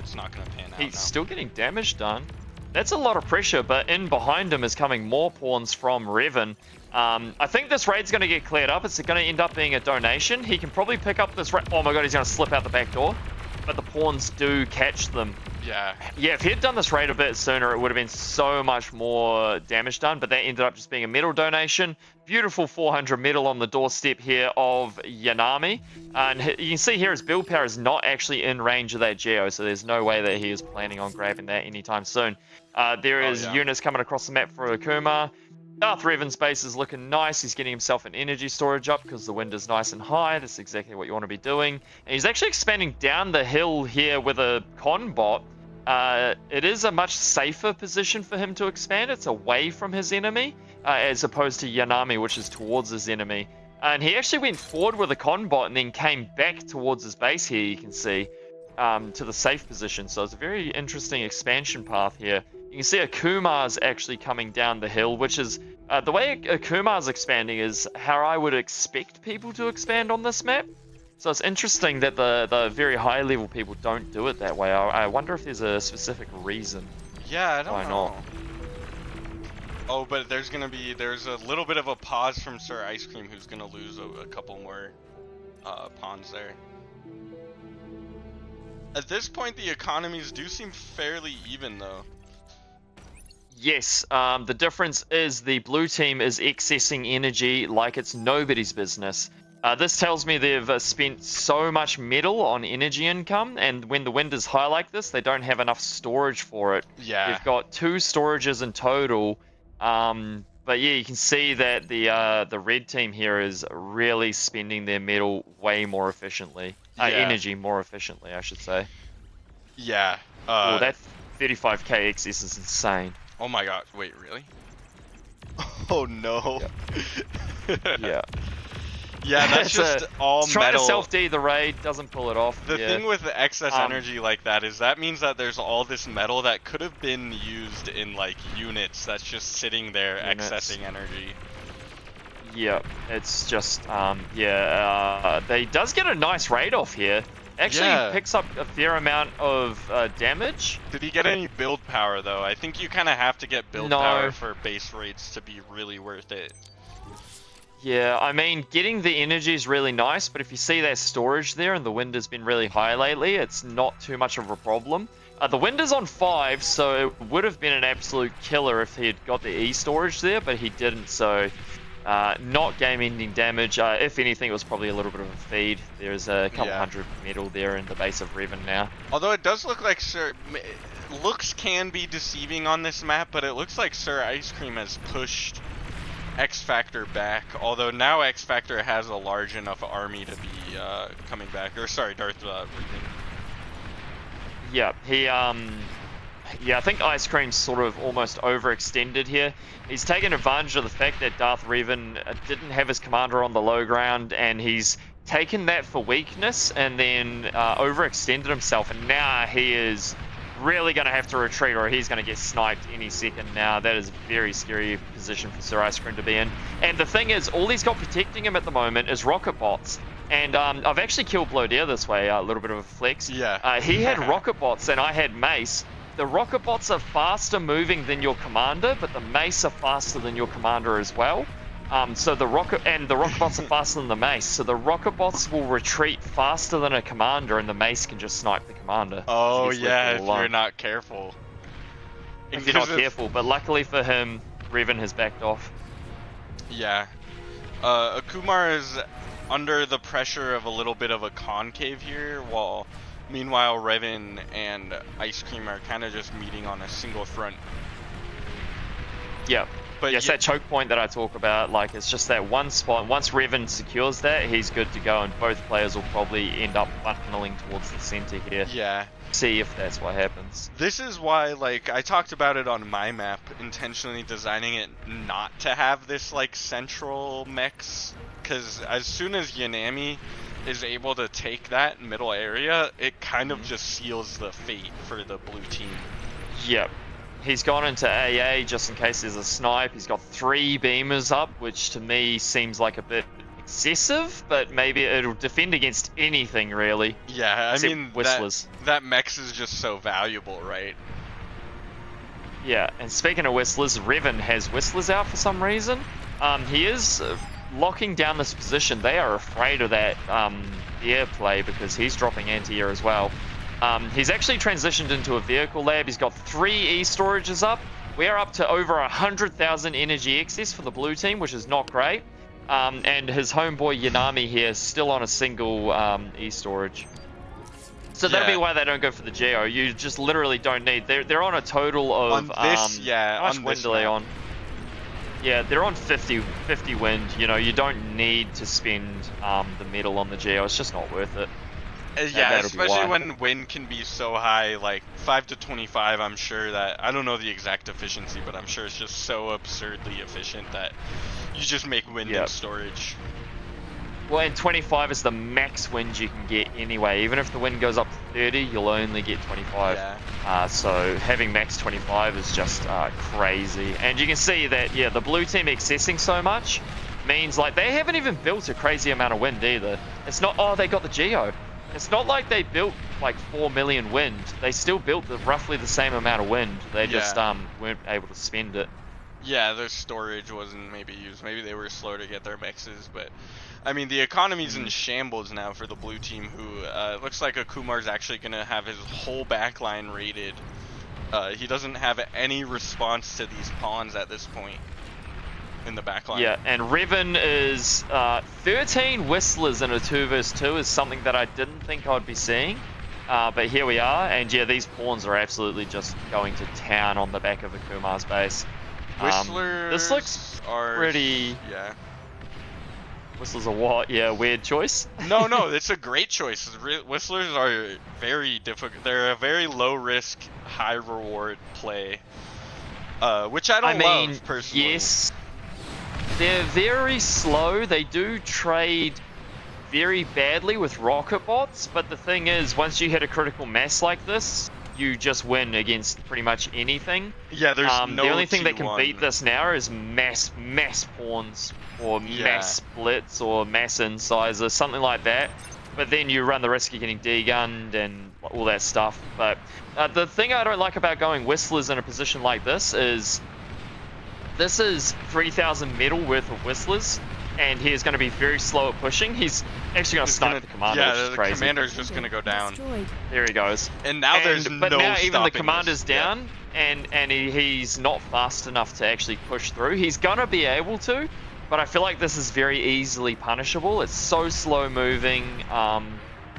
it's not gonna pan out He's now. still getting damage done. That's a lot of pressure, but in behind him is coming more pawns from Revan. I think this raid's going to get cleared up. It's going to end up being a donation. He can probably pick up this raid. Oh my god, he's going to slip out the back door. But the pawns do catch them. Yeah. Yeah, if he had done this raid a bit sooner, it would have been so much more damage done, but that ended up just being a metal donation. Beautiful 400 metal on the doorstep here of Yanami. And you can see here his build power is not actually in range of that Geo, so there's no way that he is planning on grabbing that anytime soon. There is units coming across the map for Akuma. Darth Revan's base is looking nice. He's getting himself an energy storage up because the wind is nice and high. That's exactly what you want to be doing. And he's actually expanding down the hill here with a con bot. It is a much safer position for him to expand. It's away from his enemy, as opposed to Yanami, which is towards his enemy. And he actually went forward with a con bot and then came back towards his base here, you can see, to the safe position. So it's a very interesting expansion path here. You can see Akuma's actually coming down the hill, which is the way Akuma's expanding is how I would expect people to expand on this map. So it's interesting that the very high level people don't do it that way. I wonder if there's a specific reason. Yeah, I don't Why know. not? Oh, but there's a little bit of a pause from Sir Ice Cream, who's gonna lose a couple more pawns there. At this point, the economies do seem fairly even, though. Yes, the difference is the blue team is accessing energy like it's nobody's business. This tells me they've spent so much metal on energy income, and when the wind is high like this, they don't have enough storage for it. Yeah. They've got 2 storages in total, but yeah, you can see that the red team here is really spending their metal way more efficiently. Energy more efficiently, I should say. Yeah. Oh, that 35k excess is insane. Oh my god, wait, really? Oh no. Yeah. Yeah, that's just all trying metal. to self-D the raid, doesn't pull it off. The thing with the excess Um, energy like that is that means that there's all this metal that could have been used in like units that's just sitting there accessing energy. Yeah, it's just, they does get a nice raid off here. Actually picks up a fair amount of damage. Did he get any build power though? I think you kind of have to get build power for base raids to be really worth it. Yeah, I mean, getting the energy is really nice, but if you see that storage there and the wind has been really high lately, it's not too much of a problem. The wind is on 5, so it would have been an absolute killer if he had got the E storage there, but he didn't, so not game-ending damage. If anything, it was probably a little bit of a feed. There's a couple hundred metal there in the base of Revan now. Although it does look like looks can be deceiving on this map, but it looks like Sir Ice Cream has pushed X Factor back, although now X Factor has a large enough army to be coming back. Or sorry, Darth Revan. Yeah, I think Ice Cream's sort of almost overextended here. He's taken advantage of the fact that Darth Revan didn't have his commander on the low ground, and he's taken that for weakness and then overextended himself, and now he is really going to have to retreat or he's going to get sniped any second now. That is a very scary position for Sir Ice Cream to be in. And the thing is, all he's got protecting him at the moment is rocket bots. And I've actually killed Blodear this way, a little bit of a flex. Yeah. He had rocket bots and I had mace. The rocket bots are faster moving than your commander, but the mace are faster than your commander as well. So the rocket bots are faster than the mace. So the rocket bots will retreat faster than a commander, and the mace can just snipe the commander. Oh yeah, if you're not careful. If you're not careful, but luckily for him, Revan has backed off. Yeah. Akumar is under the pressure of a little bit of a concave here, while Meanwhile, Revan and Ice Cream are kind of just meeting on a single front. Yeah. But Yes, that choke point that I talk about, like, it's just that one spot. Once Revan secures that, he's good to go, and both players will probably end up funneling towards the center here. Yeah. See if that's what happens. This is why, like, I talked about it on my map, intentionally designing it not to have this, like, central mix, because as soon as Yanami is able to take that middle area, it kind of just seals the fate for the blue team. Yep. He's gone into AA just in case there's a snipe. He's got 3 beamers up, which to me seems like a bit excessive, but maybe it'll defend against anything, really. Yeah, I mean, Whistlers. that mech is just so valuable, right? Yeah, and speaking of Whistlers, Revan has Whistlers out for some reason. He is locking down this position. They are afraid of that air play because he's dropping anti-air as well. He's actually transitioned into a vehicle lab. He's got 3 E-storages up. We're up to over 100,000 energy excess for the blue team, which is not great. And his homeboy Yanami here is still on a single E-storage. So that'll be why they don't go for the Geo. You just literally don't need. They're on a total of on this, how much wind are they on? Yeah, they're on 50 wind. You know, you don't need to spend the metal on the Geo. It's just not worth it. Yeah, especially when wind can be so high, like 5 to 25. I'm sure that, I don't know the exact efficiency, but I'm sure it's just so absurdly efficient that you just make wind in storage. Well, and 25 is the max wind you can get anyway. Even if the wind goes up to 30, you'll only get 25. Yeah. So having max 25 is just crazy. And you can see that, yeah, the blue team accessing so much means, like, they haven't even built a crazy amount of wind either. It's not, oh, they got the Geo. It's not like they built like 4 million wind. They still built roughly the same amount of wind. They just weren't able to spend it. Yeah, their storage wasn't maybe used. Maybe they were slow to get their mixes, but I mean the economy's in shambles now for the blue team. Who looks like Akumar's actually gonna have his whole backline raided. He doesn't have any response to these pawns at this point in the backline. Yeah, and Revan is 13 Whistlers in a 2 vs 2 is something that I didn't think I'd be seeing. But here we are, and yeah, these pawns are absolutely just going to town on the back of Akumar's base. Whistlers this looks pretty... Yeah. Whistlers are what? Yeah, weird choice? No, it's a great choice. Whistlers are very difficult. They're a very low risk, high reward play. Which I don't love, personally. Yes. They're very slow. They do trade very badly with rocket bots, but the thing is, once you hit a critical mass like this, you just win against pretty much anything. Yeah, there's no the only thing that T1. can beat this now is mass pawns or mass splits or mass incisors, something like that. But then you run the risk of getting degunned and all that stuff. But the thing I don't like about going Whistlers in a position like this is 3,000 metal worth of Whistlers, and he is going to be very slow at pushing. He's actually going to snipe the commander, which is crazy. The commander's just going to go down. There he goes. And now But now even the commander's this. down, and he's not fast enough to actually push through. He's going to be able to, but I feel like this is very easily punishable. It's so slow moving.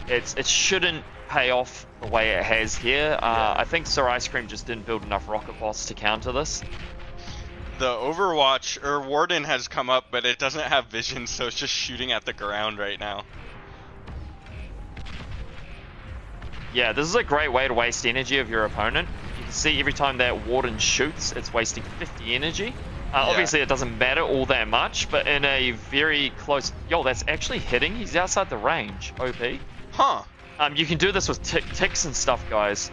It shouldn't pay off the way it has here. I think Sir Ice Cream just didn't build enough rocket bots to counter this. The Overwatch, or Warden has come up, but it doesn't have vision, so it's just shooting at the ground right now. Yeah, this is a great way to waste energy of your opponent. You can see every time that Warden shoots, it's wasting 50 energy. Obviously, it doesn't matter all that much, but in a very close... Yo, that's actually hitting. He's outside the range. OP. Huh. You can do this with ticks and stuff, guys.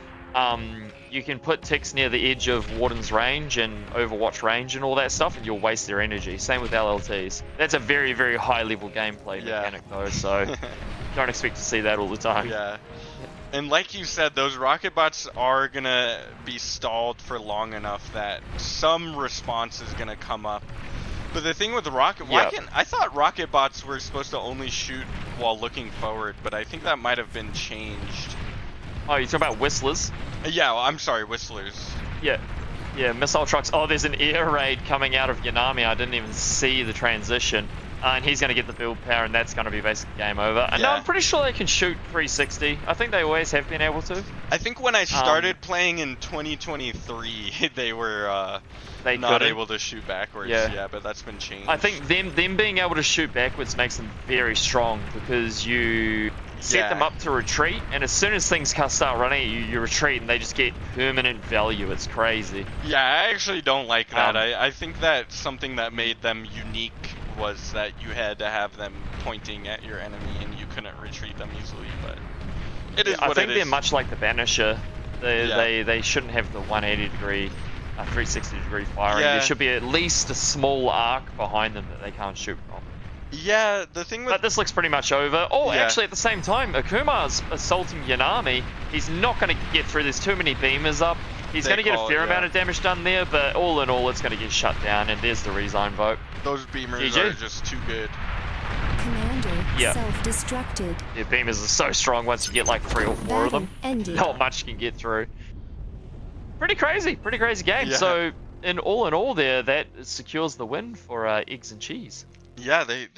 You can put ticks near the edge of Warden's range and Overwatch range and all that stuff, and you'll waste their energy. Same with LLTs. That's a very, very high-level gameplay mechanic, though, so don't expect to see that all the time. Yeah. And like you said, those rocket bots are gonna be stalled for long enough that some response is gonna come up. But the thing with the rocket, I thought rocket bots were supposed to only shoot while looking forward, but I think that might have been changed. Oh, you're talking about Whistlers? Yeah, well, I'm sorry, Whistlers. Yeah, missile trucks. Oh, there's an air raid coming out of Yanami. I didn't even see the transition. And he's going to get the build power, and that's going to be basically game over. And Yeah. I'm pretty sure they can shoot 360. I think they always have been able to. I think when I started playing in 2023, they were They not couldn't. able to shoot backwards. Yeah. Yeah, but that's been changed. I think them being able to shoot backwards makes them very strong because you set them Yeah. up to retreat, and as soon as things start running at you, you retreat, and they just get permanent value. It's crazy. Yeah, I actually don't like that. Um, I think that something that made them unique was that you had to have them pointing at your enemy and you couldn't retreat them easily, but it is I what think it they're is. much like the Banisher. Yeah. They shouldn't have the 180 degree, 360 degree firing. Yeah. There should be at least a small arc behind them that they can't shoot from. Yeah, the thing with But this looks pretty much over. Oh, Yeah. actually, at the same time, Akuma's assaulting Yanami. He's not going to get through. There's too many beamers up. He's They going to get a call it, fair yeah. amount of damage done there, but all in all, it's going to get shut down, and there's the resign vote. those beamers GG. are just too good. Commander Yeah. self-destructed. Yeah, beamers are so strong once you get like 3 or 4 of Battle them. ended. Not much can get through. Pretty crazy game. Yeah. So, in all there, that secures the win for Eggs and Cheese. Yeah, they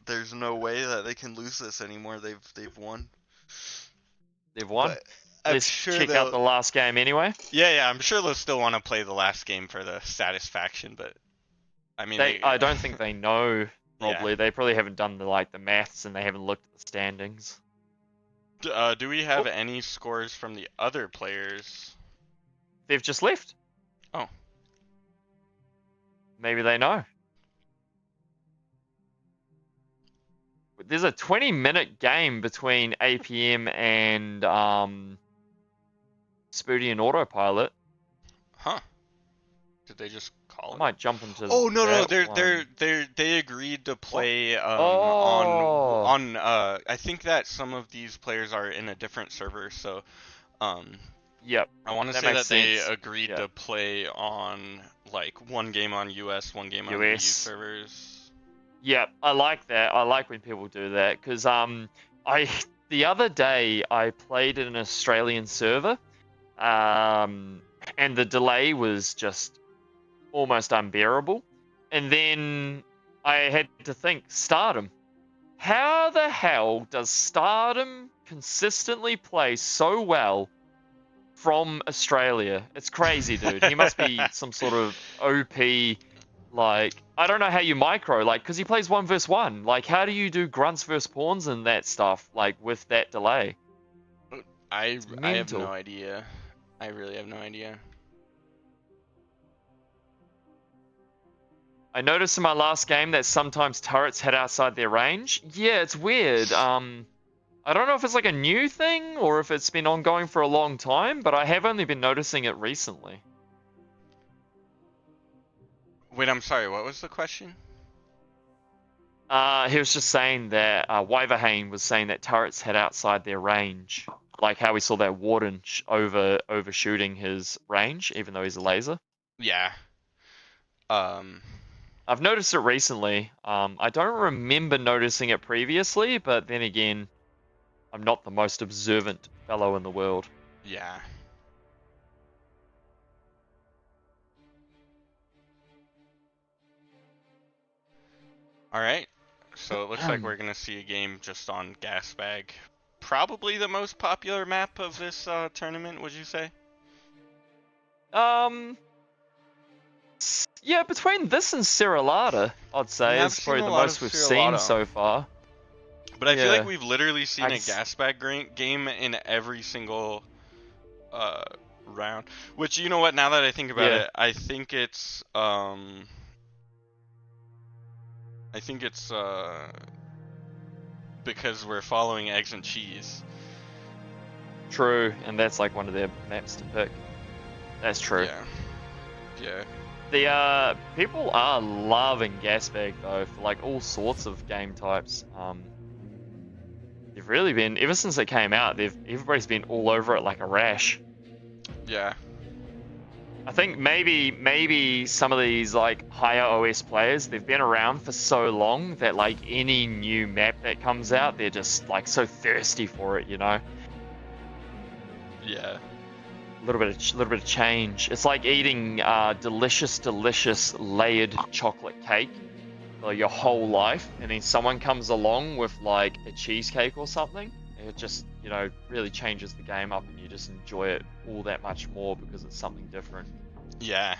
there's no way that they can lose this anymore. They've won. They've won. But I'm Let's sure check they'll- out the last game anyway. Yeah, I'm sure they'll still want to play the last game for the satisfaction, but I mean, I don't think they know. Yeah. Probably they probably haven't done the maths and they haven't looked at the standings. Do we have Oh. any scores from the other players? They've just left. Oh. Maybe they know. There's a 20-minute game between APM and Spoody and Autopilot. Huh? Did they just call I it? might jump into. Oh no, that one. they agreed to play Oh. on I think that some of these players are in a different server, so Yep. I want to That say makes that they sense. agreed Yeah. to play on like one game on US, one game on EU US. servers. Yep. I like that. I like when people do that because the other day I played in an Australian server, and the delay was just almost unbearable. And then I had to think, Stardom. How the hell does Stardom consistently play so well from Australia? It's crazy, dude. He must be some sort of OP, like, I don't know how you micro, like, because he plays 1 versus 1. Like, how do you do grunts versus pawns and that stuff, like, with that delay? I have mental. no idea. I really have no idea. I noticed in my last game that sometimes turrets head outside their range. Yeah, it's weird. I don't know if it's like a new thing or if it's been ongoing for a long time, but I have only been noticing it recently. Wait, I'm sorry. What was the question? He was just saying that Wyverhane was saying that turrets head outside their range, like how we saw that Warden overshooting his range, even though he's a laser. Yeah. I've noticed it recently. I don't remember noticing it previously, but then again, I'm not the most observant fellow in the world. Yeah. All right. So it looks like we're gonna see a game just on Gasbag. Probably the most popular map of this tournament, would you say? Yeah, between this and Cirillata, I'd say Yeah, I've is seen probably a the lot most of we've Cirillata. seen so far. But I feel Yeah. like we've literally seen a I'd s- Gasbag game in every single round. Which, you know what? Now that I think about Yeah. it, I think it's because we're following Eggs and Cheese. True, and that's like one of their maps to pick. That's true. Yeah. Yeah. The people are loving Gasbag though for like all sorts of game types. They've really been ever since it came out. Everybody's been all over it like a rash. Yeah. I think maybe some of these like higher OS players, they've been around for so long that like any new map that comes out, they're just like so thirsty for it, you know. Yeah. A little bit of change. It's like eating delicious layered chocolate cake for your whole life, and then someone comes along with like a cheesecake or something, and it just, you know, really changes the game up, and you just enjoy it all that much more because it's something different. Yeah.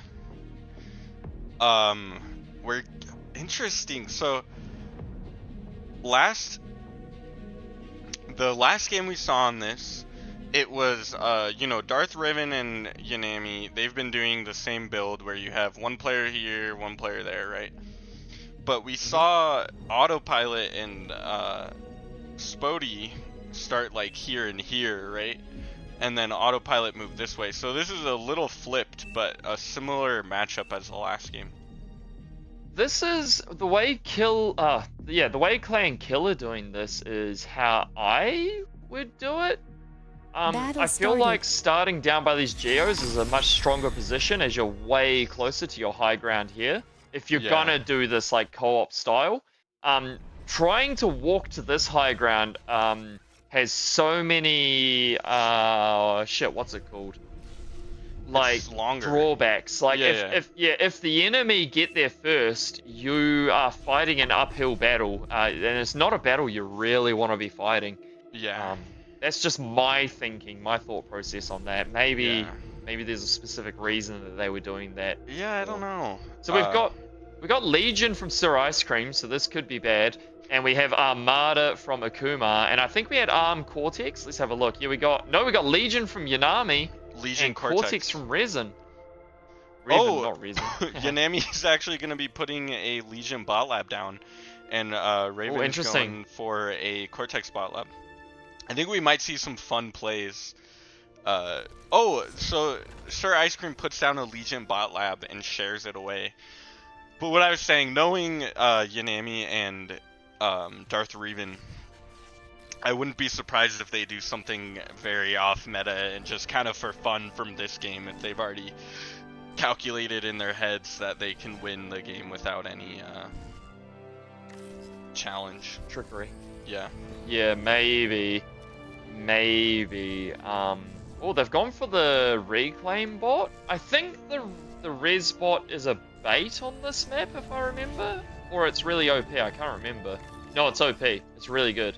We're interesting. So the last game we saw on this, it was you know, Darth Riven and Yanami, they've been doing the same build where you have one player here, one player there, right? But we saw Autopilot and Spody start like here and here, right? And then Autopilot move this way. So this is a little flipped, but a similar matchup as the last game. This is the way the way Clay and Kill are doing this is how I would do it. Battle I feel started. like starting down by these geos is a much stronger position as you're way closer to your high ground here. If you're Yeah. gonna do this like co-op style, trying to walk to this high ground has so many what's it called? Like It's longer. drawbacks. Like Yeah, if the enemy get there first, you are fighting an uphill battle, and it's not a battle you really want to be fighting. Yeah. That's just my thinking, my thought process on that. Maybe Yeah. maybe there's a specific reason that they were doing that. Yeah, I don't know. So we've got Legion from Sir Ice Cream, so this could be bad. And we have Armada from Akuma, and I think we had Cortex. Let's have a look. Yeah, we got Legion from Yanami Legion and Cortex. from Resin. Oh, Not Resin. Yanami is actually going to be putting a Legion bot lab down, and Raven's interesting. going for a Cortex bot lab. I think we might see some fun plays. So Sir Ice Cream puts down a Legion bot lab and shares it away. But what I was saying, knowing Yanami and Darth Revan, I wouldn't be surprised if they do something very off meta and just kind of for fun from this game, if they've already calculated in their heads that they can win the game without any challenge. Trickery. Yeah. Yeah, maybe. Oh, they've gone for the reclaim bot. I think the res bot is a bait on this map, if I remember, or it's really OP. I can't remember. No, it's OP. It's really good.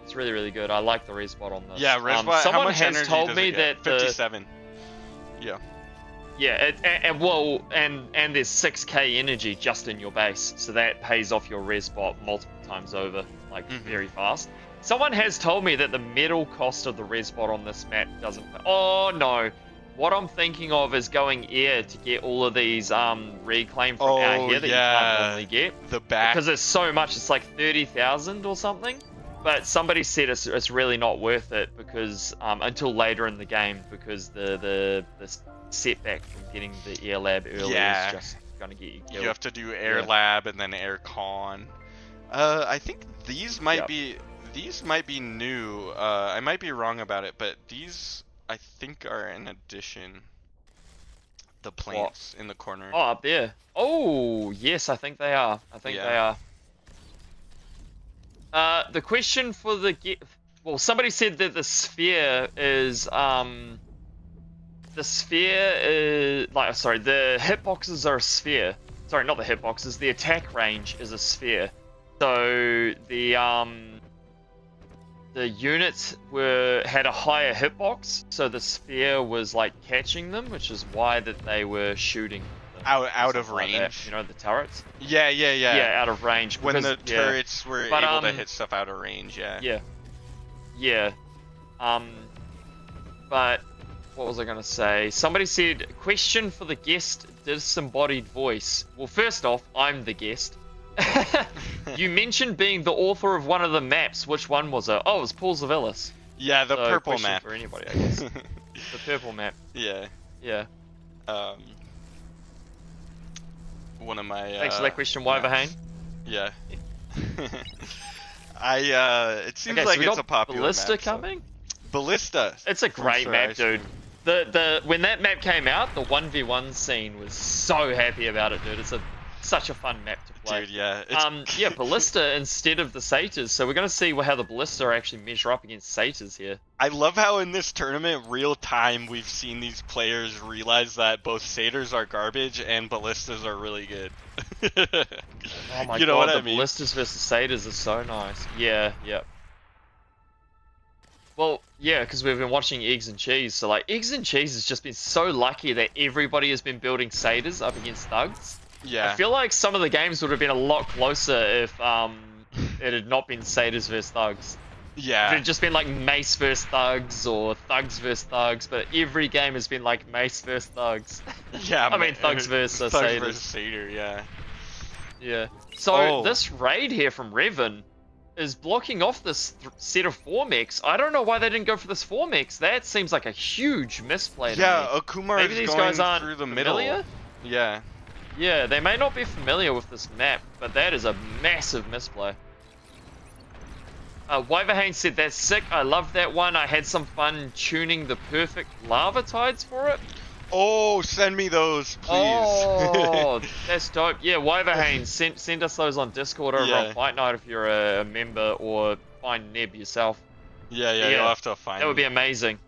It's really, really good. I like the res bot on this. Yeah, res bot. Someone how much has energy told does me it get? that 57. Yeah. Yeah, and there's 6k energy just in your base, so that pays off your res bot multiple times over, like very fast. Someone has told me that the metal cost of the res bot on this map doesn't. Oh no, what I'm thinking of is going air to get all of these reclaim from out here that you can't normally get. The back. Because there's so much, it's like 30,000 or something. But somebody said it's really not worth it because until later in the game, because the setback from getting the air lab early is just gonna get you killed. You have to do air lab and then air con. I think these might be new. I might be wrong about it, but these I think are an addition. The plants in the corner. Oh, up there. Oh, yes, I think they are. They are. The question for well, somebody said that the sphere is the hitboxes are a sphere. Sorry, not the hitboxes. The attack range is a sphere. So the units had a higher hitbox, so the sphere was like catching them, which is why that they were shooting them. Out of Like range. that, you know, the turrets. Yeah. Yeah, out of range. When because- the turrets were But, able to hit stuff out of range, Yeah. But what was I gonna say? Somebody said, question for the guest disembodied voice. Well, first off, I'm the guest. You mentioned being the author of one of the maps. Which one was it? Oh, it was Paul Zavillas. Yeah, the So, purple question map. for anybody, I guess. The purple map. Yeah. Yeah. One of my. Thanks for that question, Wyverhane. Yeah. It seems Okay, like so we it's got a popular Ballista map, so- coming. Ballista. It's a from great Sir map, Ice dude. Cream. When that map came out, the 1v1 scene was so happy about it, dude. such a fun map to play. Dude, yeah. Yeah, Ballista instead of the Satyrs. So we're gonna see how the Ballista actually measure up against Satyrs here. I love how in this tournament, real time, we've seen these players realize that both Satyrs are garbage and Ballistas are really good. Oh my You know god, what I the mean? Ballistas versus Satyrs is so nice. Yeah, yeah. Well, yeah, because we've been watching Eggs and Cheese, so like Eggs and Cheese has just been so lucky that everybody has been building Satyrs up against Thugs. Yeah. I feel like some of the games would have been a lot closer if it had not been Satyrs versus Thugs. If it Yeah. had just been like Mace versus Thugs or Thugs versus Thugs, but every game has been like Mace versus Thugs. Yeah. I mean, Thugs versus Thugs Satyrs. versus Satyr, yeah. Yeah. So Oh. this raid here from Revan is blocking off this set of 4 mechs. I don't know why they didn't go for this 4 mechs. That seems like a huge misplay to Yeah, me. Okumar Maybe is these going guys aren't through the familiar? middle. Yeah. Yeah, they may not be familiar with this map, but that is a massive misplay. Wyverhane said that's sick. I love that one. I had some fun tuning the perfect lava tides for it. Oh, send me those, please. Oh, that's dope. Yeah, Wyverhane, send us those on Discord over Yeah. on Fight Night if you're a member, or find Neb yourself. yeah, Yeah, you'll have to find That would be me. amazing.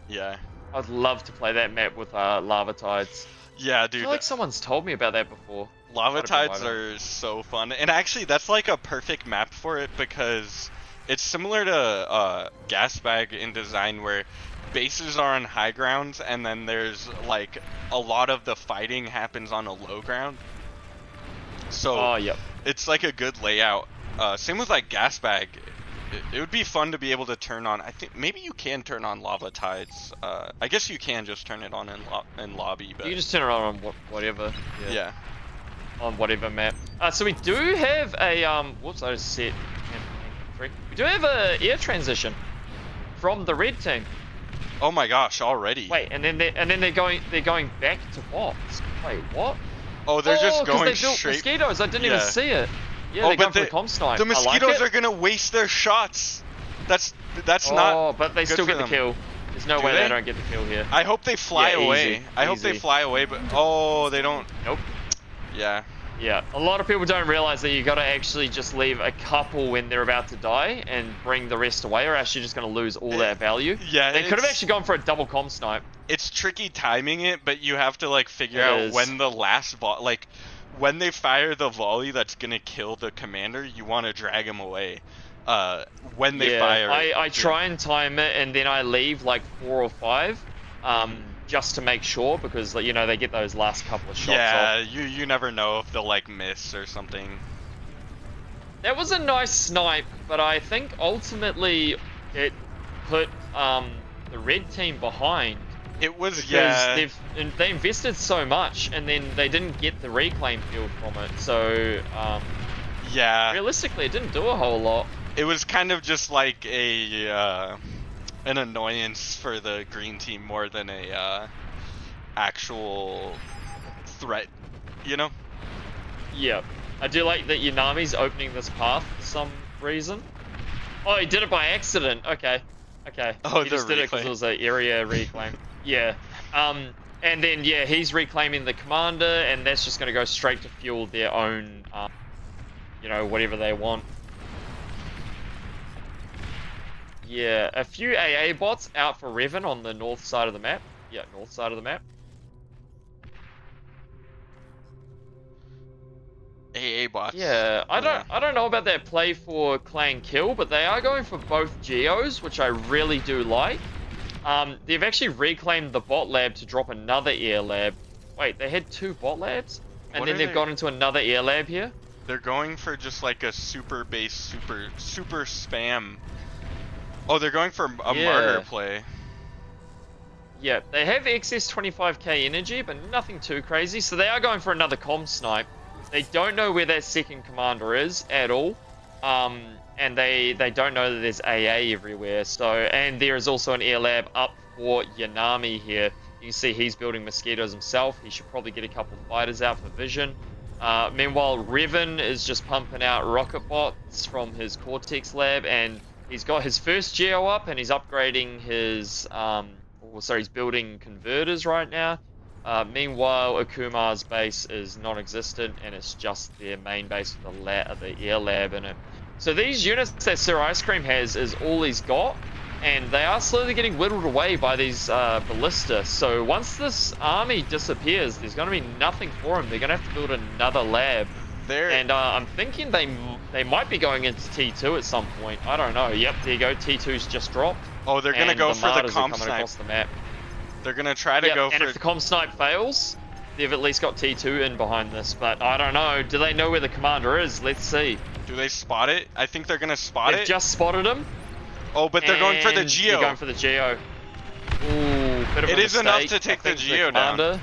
Yeah. I'd love to play that map with lava tides. Yeah, I dude. feel like someone's told me about that before. Lava Might have been tides Wyvern. are so fun, and actually that's like a perfect map for it because it's similar to Gasbag in design where bases are on high grounds and then there's like a lot of the fighting happens on a low ground. So Oh, yep. it's like a good layout. Same with like Gasbag. It would be fun to be able to turn on. I think maybe you can turn on lava tides. I guess you can just turn it on in lobby, but You can just turn it on whatever. yeah. On whatever map. So we do have a whoops, I just said we do have a air transition from the red team. Oh my gosh, already. Wait, and then they're going back to bots. Wait, what? Oh, they're just 'cause going they built straight. mosquitoes. I didn't even Yeah. see it. Yeah, Oh, they're but going for the comp snipe. The I like mosquitoes it. are gonna waste their shots. That's Oh, not. but they good still for get the them. kill. There's no Do way they they? don't get the kill here. I hope they fly Yeah, away. easy, I hope they easy. fly away, but oh, they don't. Nope. Yeah. Yeah, a lot of people don't realize that you got to actually just leave a couple when they're about to die and bring the rest away, or else you're just going to lose all that value. Yeah. They could have it's- actually gone for a double comp snipe. It's tricky timing it, but you have to like figure It out is. when the last like when they fire the volley that's gonna kill the commander. You want to drag him away. When they Yeah, fire. I it. try and time it, and then I leave like 4 or 5, just to make sure, because you know they get those last couple of shots Yeah, off. you never know if they'll like miss or something. That was a nice snipe, but I think ultimately it put the red team behind. It was Because they invested so much, and then they didn't get the reclaim field from it. So yeah. realistically, it didn't do a whole lot. It was kind of just like a an annoyance for the green team more than a actual threat, you know? Yeah, I do like that Yanami's opening this path for some reason. Oh, he did it by accident. Okay. Oh, He just the did it because reclaim. it was an area reclaim. Yeah. And then yeah, he's reclaiming the commander, and that's just going to go straight to fuel their own, you know, whatever they want. Yeah, a few AA bots out for Revan on the north side of the map. Yeah, north side of the map. AA bots. Yeah, I don't know about that play for clan kill, but they are going for both geos, which I really do like. They've actually reclaimed the bot lab to drop another air lab. Wait, they had 2 bot labs, and What then are they've they- gone into another air lab here. They're going for just like a super base, super spam. Oh, they're going for a Yeah. martyr play. Yeah, they have excess 25k energy, but nothing too crazy. So they are going for another comm snipe. They don't know where that second commander is at all. And they don't know that there's AA everywhere. So, and there is also an air lab up for Yanami here. You can see he's building mosquitoes himself. He should probably get a couple of fighters out for vision. Meanwhile, Revan is just pumping out rocket bots from his Cortex lab, and he's got his first geo up, and he's upgrading his, he's building converters right now. Meanwhile, Akumar's base is non-existent, and it's just their main base with the air lab in it. So these units that Sir Ice Cream has is all he's got, and they are slowly getting whittled away by these ballista. So once this army disappears, there's going to be nothing for him. They're going to have to build another lab. And I'm thinking they might be going into T2 at some point. I don't know. Yep, there you go. T2's just dropped. Oh, they're going to go for the comp snipe. Across the map. They're going to try to go for... And if the comp snipe fails, they've at least got T2 in behind this. But I don't know. Do they know where the commander is? Let's see. Do they spot it? I think they're going to spot it. They've just spotted him. Oh, but they're going for the Geo. They're going for the Geo. Ooh, bit of it a is mistake. enough to take the Geo down.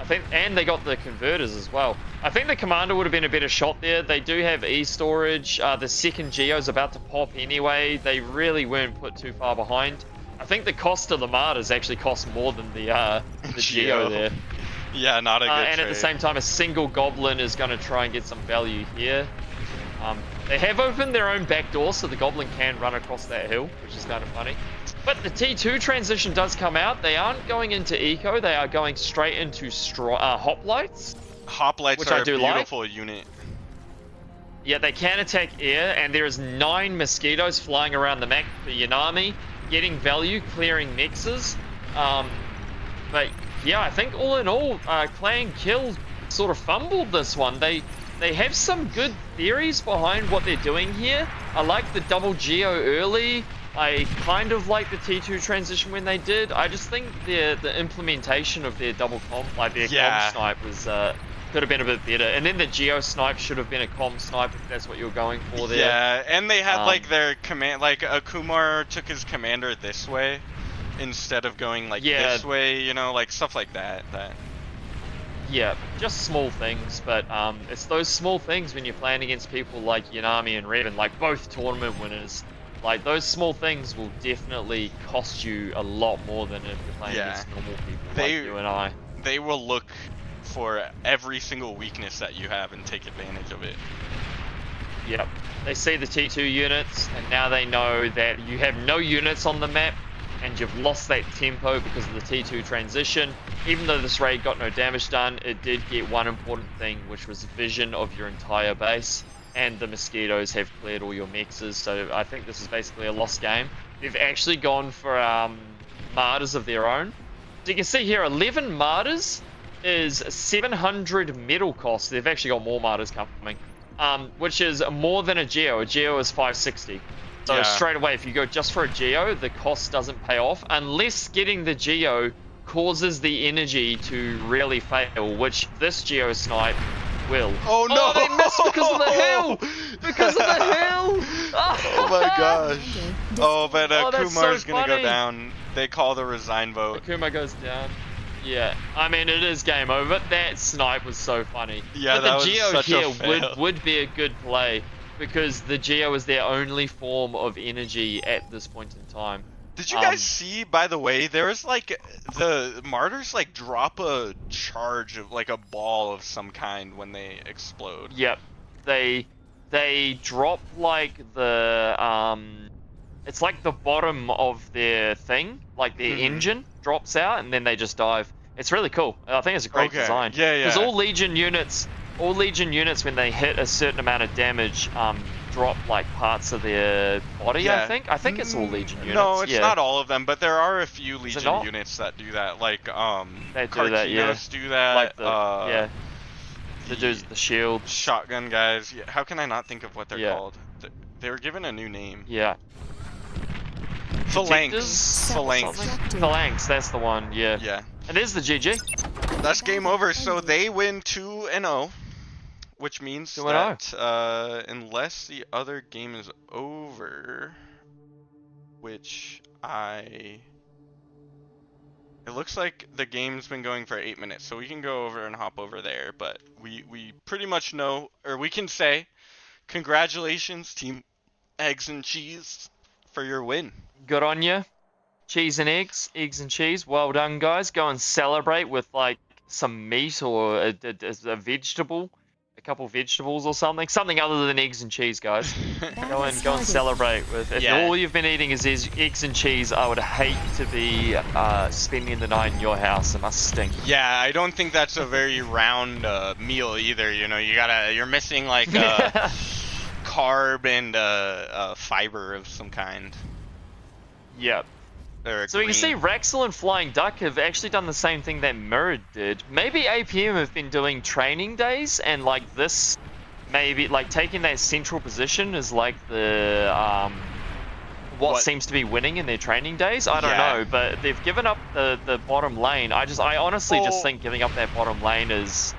I think, and they got the converters as well. I think the commander would have been a better shot there. They do have E-storage. The second Geo's about to pop anyway. They really weren't put too far behind. I think the cost of the martyrs actually cost more than the Geo there. Yeah, not a good And trade. at the same time, a single goblin is going to try and get some value here. They have opened their own back door, so the goblin can run across that hill, which is kind of funny. But the T2 transition does come out. They aren't going into eco. They are going straight into hoplites. Hoplites which are I do a beautiful unit. Yeah, they can attack air, and there is 9 mosquitoes flying around the map for Yanami, getting value, clearing mexes. But yeah, I think all in all, Clan Kill sort of fumbled this one. They have some good theories behind what they're doing here. I like the double Geo early. I kind of like the T2 transition when they did. I just think the implementation of their double comp, like their comp snipe, was could have been a bit better. And then the Geo snipe should have been a comp snipe if that's what you're going for there. Yeah, and they had like their command, like Kumar took his commander this way instead of going like this way, you know, like stuff like that. Yeah, just small things, but it's those small things when you're playing against people like Yanami and Revan, like both tournament winners. Like, those small things will definitely cost you a lot more than if you're playing against normal people like you and I. They will look for every single weakness that you have and take advantage of it. Yep. They see the T2 units, and now they know that you have no units on the map, and you've lost that tempo because of the T2 transition. Even though this raid got no damage done, it did get one important thing, which was vision of your entire base. And the mosquitoes have cleared all your mexes, so I think this is basically a lost game. They've actually gone for martyrs of their own. So you can see here, 11 martyrs is 700 metal cost. They've actually got more martyrs coming, which is more than a Geo. A Geo is 560. So straight away, if you go just for a Geo, the cost doesn't pay off, unless getting the Geo causes the energy to really fail, which this Geo snipe will. Oh no! Oh, they missed because of the hill! Because of the hill! Oh my gosh. Oh, but Kumar's so gonna funny. go down. They call the resign vote. Akuma goes down. Yeah, I mean, it is game over. That snipe was so funny. Yeah, but that the was Geo such a here fail. would be a good play, because the Geo is their only form of energy at this point in time. Did you guys see, by the way, there was like, the martyrs like drop a charge of like a ball of some kind when they explode. Yep. They drop like the, it's like the bottom of their thing, like their engine drops out, and then they just dive. It's really cool. I think it's a great design. Yeah, yeah. Because all Legion units, when they hit a certain amount of damage, drop like parts of their body. Yeah. I think it's all Legion units. No, it's not all of them, but there are a few Legion not? units that do that. Like They do Karkinos that, yeah. do that. Like the the dudes with the shield. Shotgun guys. Yeah, how can I not think of what they're Yeah. called? They were given a new name. Yeah. Phalanx. Phalanx. Phalanx, that's the one. Yeah. Yeah. And there's the GG. That's game over. So they win 2-0, which means 2-0. that unless the other game is over, which it looks like the game's been going for 8 minutes, so we can go over and hop over there. But we pretty much know, or we can say, congratulations, Team Eggs and Cheese, for your win. Good on you. Cheese and eggs and cheese. Well done, guys. Go and celebrate with like some meat or a vegetable. a couple vegetables or something other than eggs and cheese, guys. Battle Go and started. celebrate with. If Yeah. all you've been eating is eggs and cheese, I would hate to be spending the night in your house. It must stink. Yeah, I don't think that's a very round meal either. You know, you're missing like carb and fiber of some kind. Yep. Or So we can see green. Raxel and Flying Duck have actually done the same thing that Mirrored did. Maybe APM have been doing training days, and like this, maybe like taking that central position is like the what seems to be winning in their training days. I don't Yeah. know, but they've given up the bottom lane. I honestly just Oh. think giving up that bottom lane is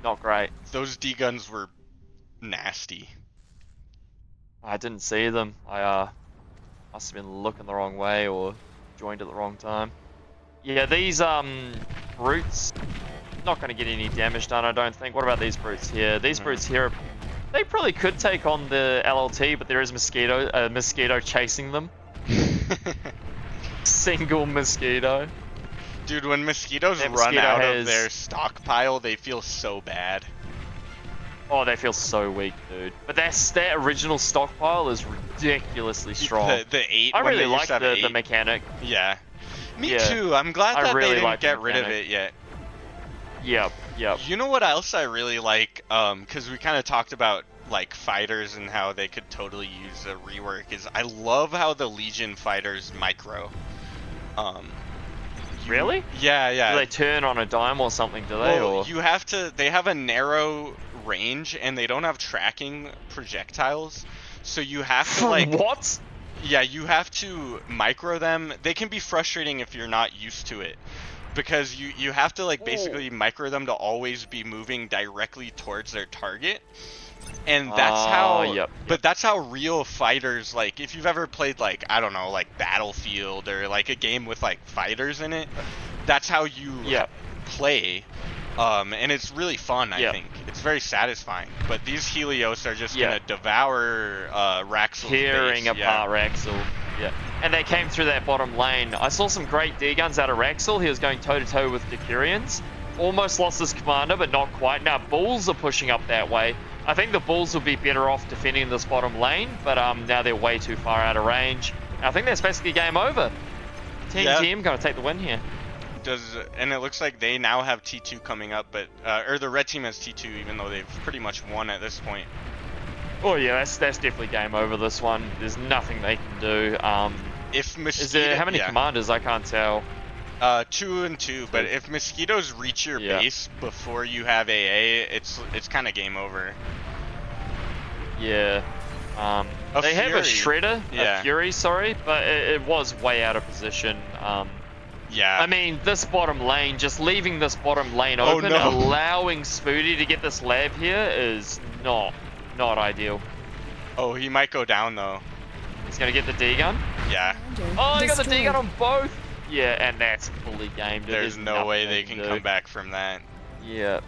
not great. Those D guns were nasty. I didn't see them. I must have been looking the wrong way or joined at the wrong time. Yeah, these brutes not going to get any damage done, I don't think. What about these brutes here? These brutes here, they probably could take on the LLT, but there is a mosquito chasing them. Single mosquito. Dude, when mosquitoes That run mosquito out has- of their stockpile, they feel so bad. Oh, they feel so weak, dude. But that original stockpile is ridiculously strong. The 8. I when really they like used to have the 8. mechanic. Yeah. Me Yeah. too. I'm glad I that really they didn't like the get rid of mechanic. it yet. Yep, yep. You know what else I really like? Because we kind of talked about like fighters and how they could totally use a rework. Is I love how the Legion fighters micro. Really? Yeah, yeah. Do they turn on a dime or something, do they? Well, or you have to. They have a narrow range, and they don't have tracking projectiles. So you have to like. What? Yeah, you have to micro them. They can be frustrating if you're not used to it. Because you have to like basically micro them to always be moving directly towards their target. And that's how yep. but that's how real fighters, like if you've ever played like I don't know, like Battlefield or like a game with like fighters in it, that's how you Yep. play. And it's really fun, I Yep. think. It's very satisfying. But these Helios are just Yeah. gonna devour Raxel's Tearing base. Yeah. apart Raxel. Yeah. And they came through that bottom lane. I saw some great D guns out of Raxel. He was going toe to toe with Decurions. Almost lost his commander, but not quite. Now Bulls are pushing up that way. I think the Bulls will be better off defending this bottom lane, but now they're way too far out of range. I think that's basically game over. Team Yeah. TM gonna take the win here. And it looks like they now have T2 coming up, but or the red team has T2, even though they've pretty much won at this point. Oh yeah, that's definitely game over this one. There's nothing they can do. If mosquito, Is there how many yeah. commanders? I can't tell. 2 and 2, but if mosquitoes reach your Yeah. base before you have AA, it's kind of game over. Yeah. A They have a Fury. Shredder, Yeah. a Fury, sorry, but it was way out of position. Yeah. I mean, this bottom lane, just leaving this bottom lane Oh, open, no. allowing Spoody to get this lab here is not ideal. Oh, he might go down though. He's gonna get the D gun. Yeah. Commander Oh, they got the D destroyed. gun on both. Yeah, and that's fully gamed. There's no way they can do. come back from that. Yeah,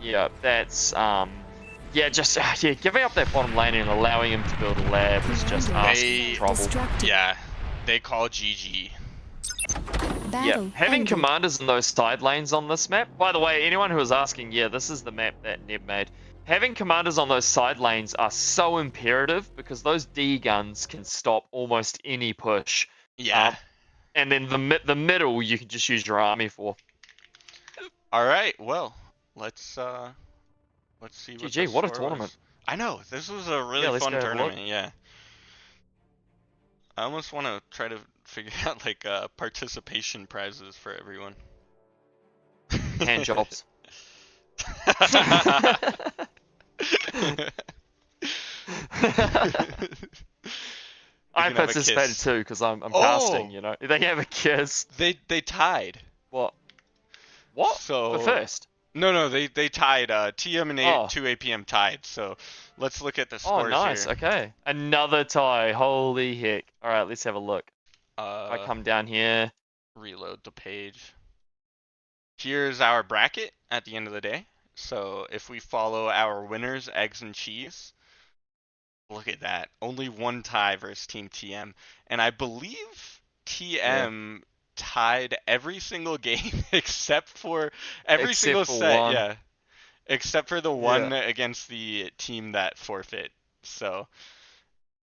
yeah, that's yeah, just yeah, giving up that bottom lane and allowing him to build a lab is just Commander asking for trouble. destructed. Yeah. They call GG. Battle Yeah, having ended. commanders in those side lanes on this map. By the way, anyone who was asking, yeah, this is the map that Neb made. Having commanders on those side lanes are so imperative because those D guns can stop almost any push. Yeah. And then the middle you can just use your army for. All right. Well, let's see what GG, the what a score tournament. was. I know. This was a really Yeah, let's fun go have a look. tournament. Yeah. I almost want to try to figure out like participation prizes for everyone. Hand jobs. I can have a participated kiss. too because I'm Oh! casting, you know. They have a kiss. They tied. What? What? So For first? No, they tied. TM and Oh. 2 APM tied. So let's look at the Oh, scores nice. here. Okay. Another tie. Holy heck. All right, let's have a look. I come down here. Reload the page. Here's our bracket at the end of the day. So if we follow our winners, eggs and cheese, look at that. Only one tie versus Team TM. And I believe TM tied every single game except for every Except single for set. one. Yeah. except for the one against the team that forfeit. So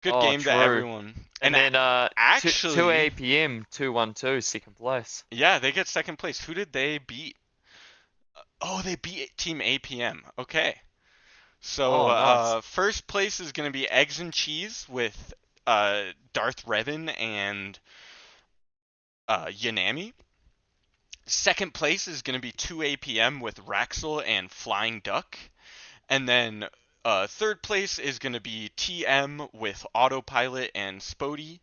good Oh, game to true. everyone. And then Actually, 2 APM 212 second place. yeah, they get second place. Who did they beat? Oh, they beat Team APM. Okay. So Oh, nice. first place is going to be Eggs and Cheese with Darth Revan and Yanami. Second place is going to be 2 APM with Raxel and Flying Duck. And then third place is going to be TM with Autopilot and Spody.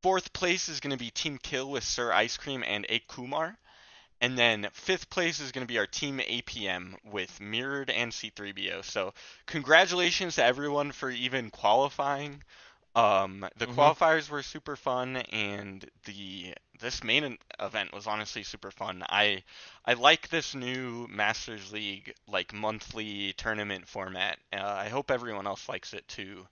Fourth place is going to be Team Kill with Sir Ice Cream and A Kumar. And then fifth place is going to be our Team APM with Mirrored and C3BO. So congratulations to everyone for even qualifying. The qualifiers were super fun, and this main event was honestly super fun. I like this new Masters League like monthly tournament format. I hope everyone else likes it too.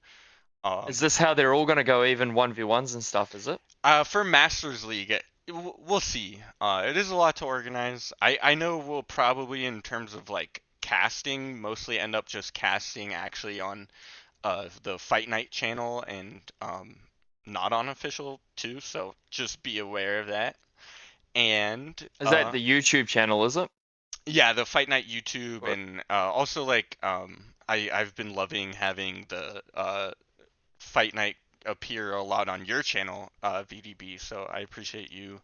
Is this how they're all going to go even 1v1s and stuff, is it? For Masters League, we'll see. It is a lot to organize. I know we'll probably, in terms of like casting, mostly end up just casting actually on the Fight Night channel and not on official too. So just be aware of that. And Is that the YouTube channel, is it? yeah, the Fight Night YouTube, Or- and also like I've been loving having the Fight Night appear a lot on your channel, VDB. So I appreciate you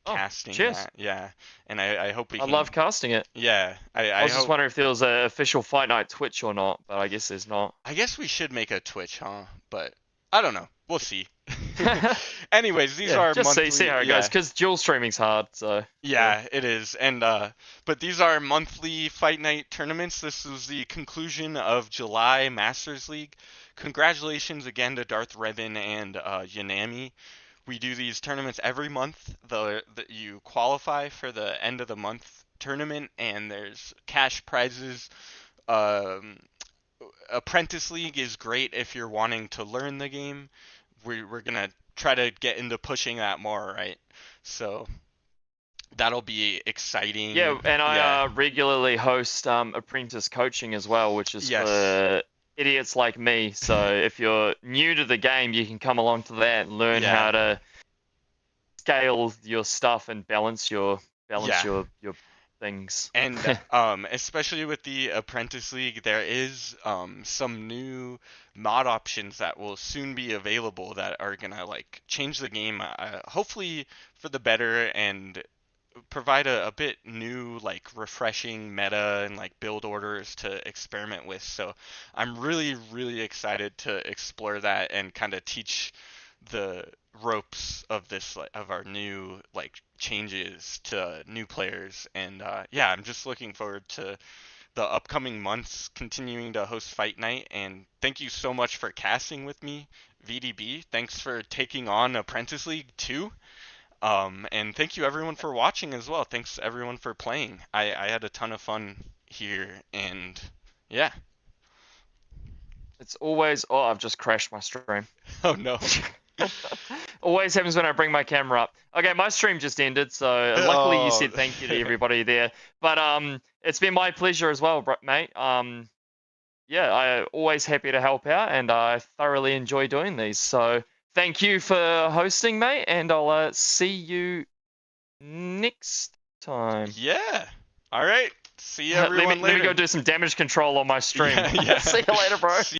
casting cheers. that. Yeah, and I hope we I can. love casting it. Yeah, I was just hope. wondering if there was an official Fight Night Twitch or not, but I guess there's not. I guess we should make a Twitch, huh? But I don't know. We'll see. Anyways, these are just monthly. see how it goes, because dual streaming's hard, so. Yeah, it is. And but these are monthly Fight Night tournaments. This is the conclusion of July Masters League. Congratulations again to Darth Revan and Yanami. We do these tournaments every month. You qualify for the end of the month tournament, and there's cash prizes. Um, Apprentice League is great if you're wanting to learn the game. We're gonna try to get into pushing that more, right? So that'll be exciting. Yeah, and I Yeah. regularly host apprentice coaching as well, which is Yes. for idiots like me. So if you're new to the game, you can come along to that and learn Yeah. how to scale your stuff and balance your things. And especially with the Apprentice League, there is some new mod options that will soon be available that are gonna like change the game, hopefully for the better, and provide a bit new like refreshing meta and like build orders to experiment with. So I'm really excited to explore that and kind of teach the ropes of this of our new like changes to new players. And yeah, I'm just looking forward to the upcoming months continuing to host Fight Night. And thank you so much for casting with me, VDB. Thanks for taking on Apprentice League too. And thank you everyone for watching as well. Thanks everyone for playing. I had a ton of fun here, and yeah. It's always, oh, I've just crashed my stream. Oh no. Always happens when I bring my camera up. Okay, my stream just ended, so luckily you said thank you to everybody there. But it's been my pleasure as well, mate. Yeah, I'm always happy to help out, and I thoroughly enjoy doing these. So thank you for hosting, mate, and I'll see you next time. Yeah. All right. See everyone let me later. go do some damage control on my stream. Yeah. See you later, bro.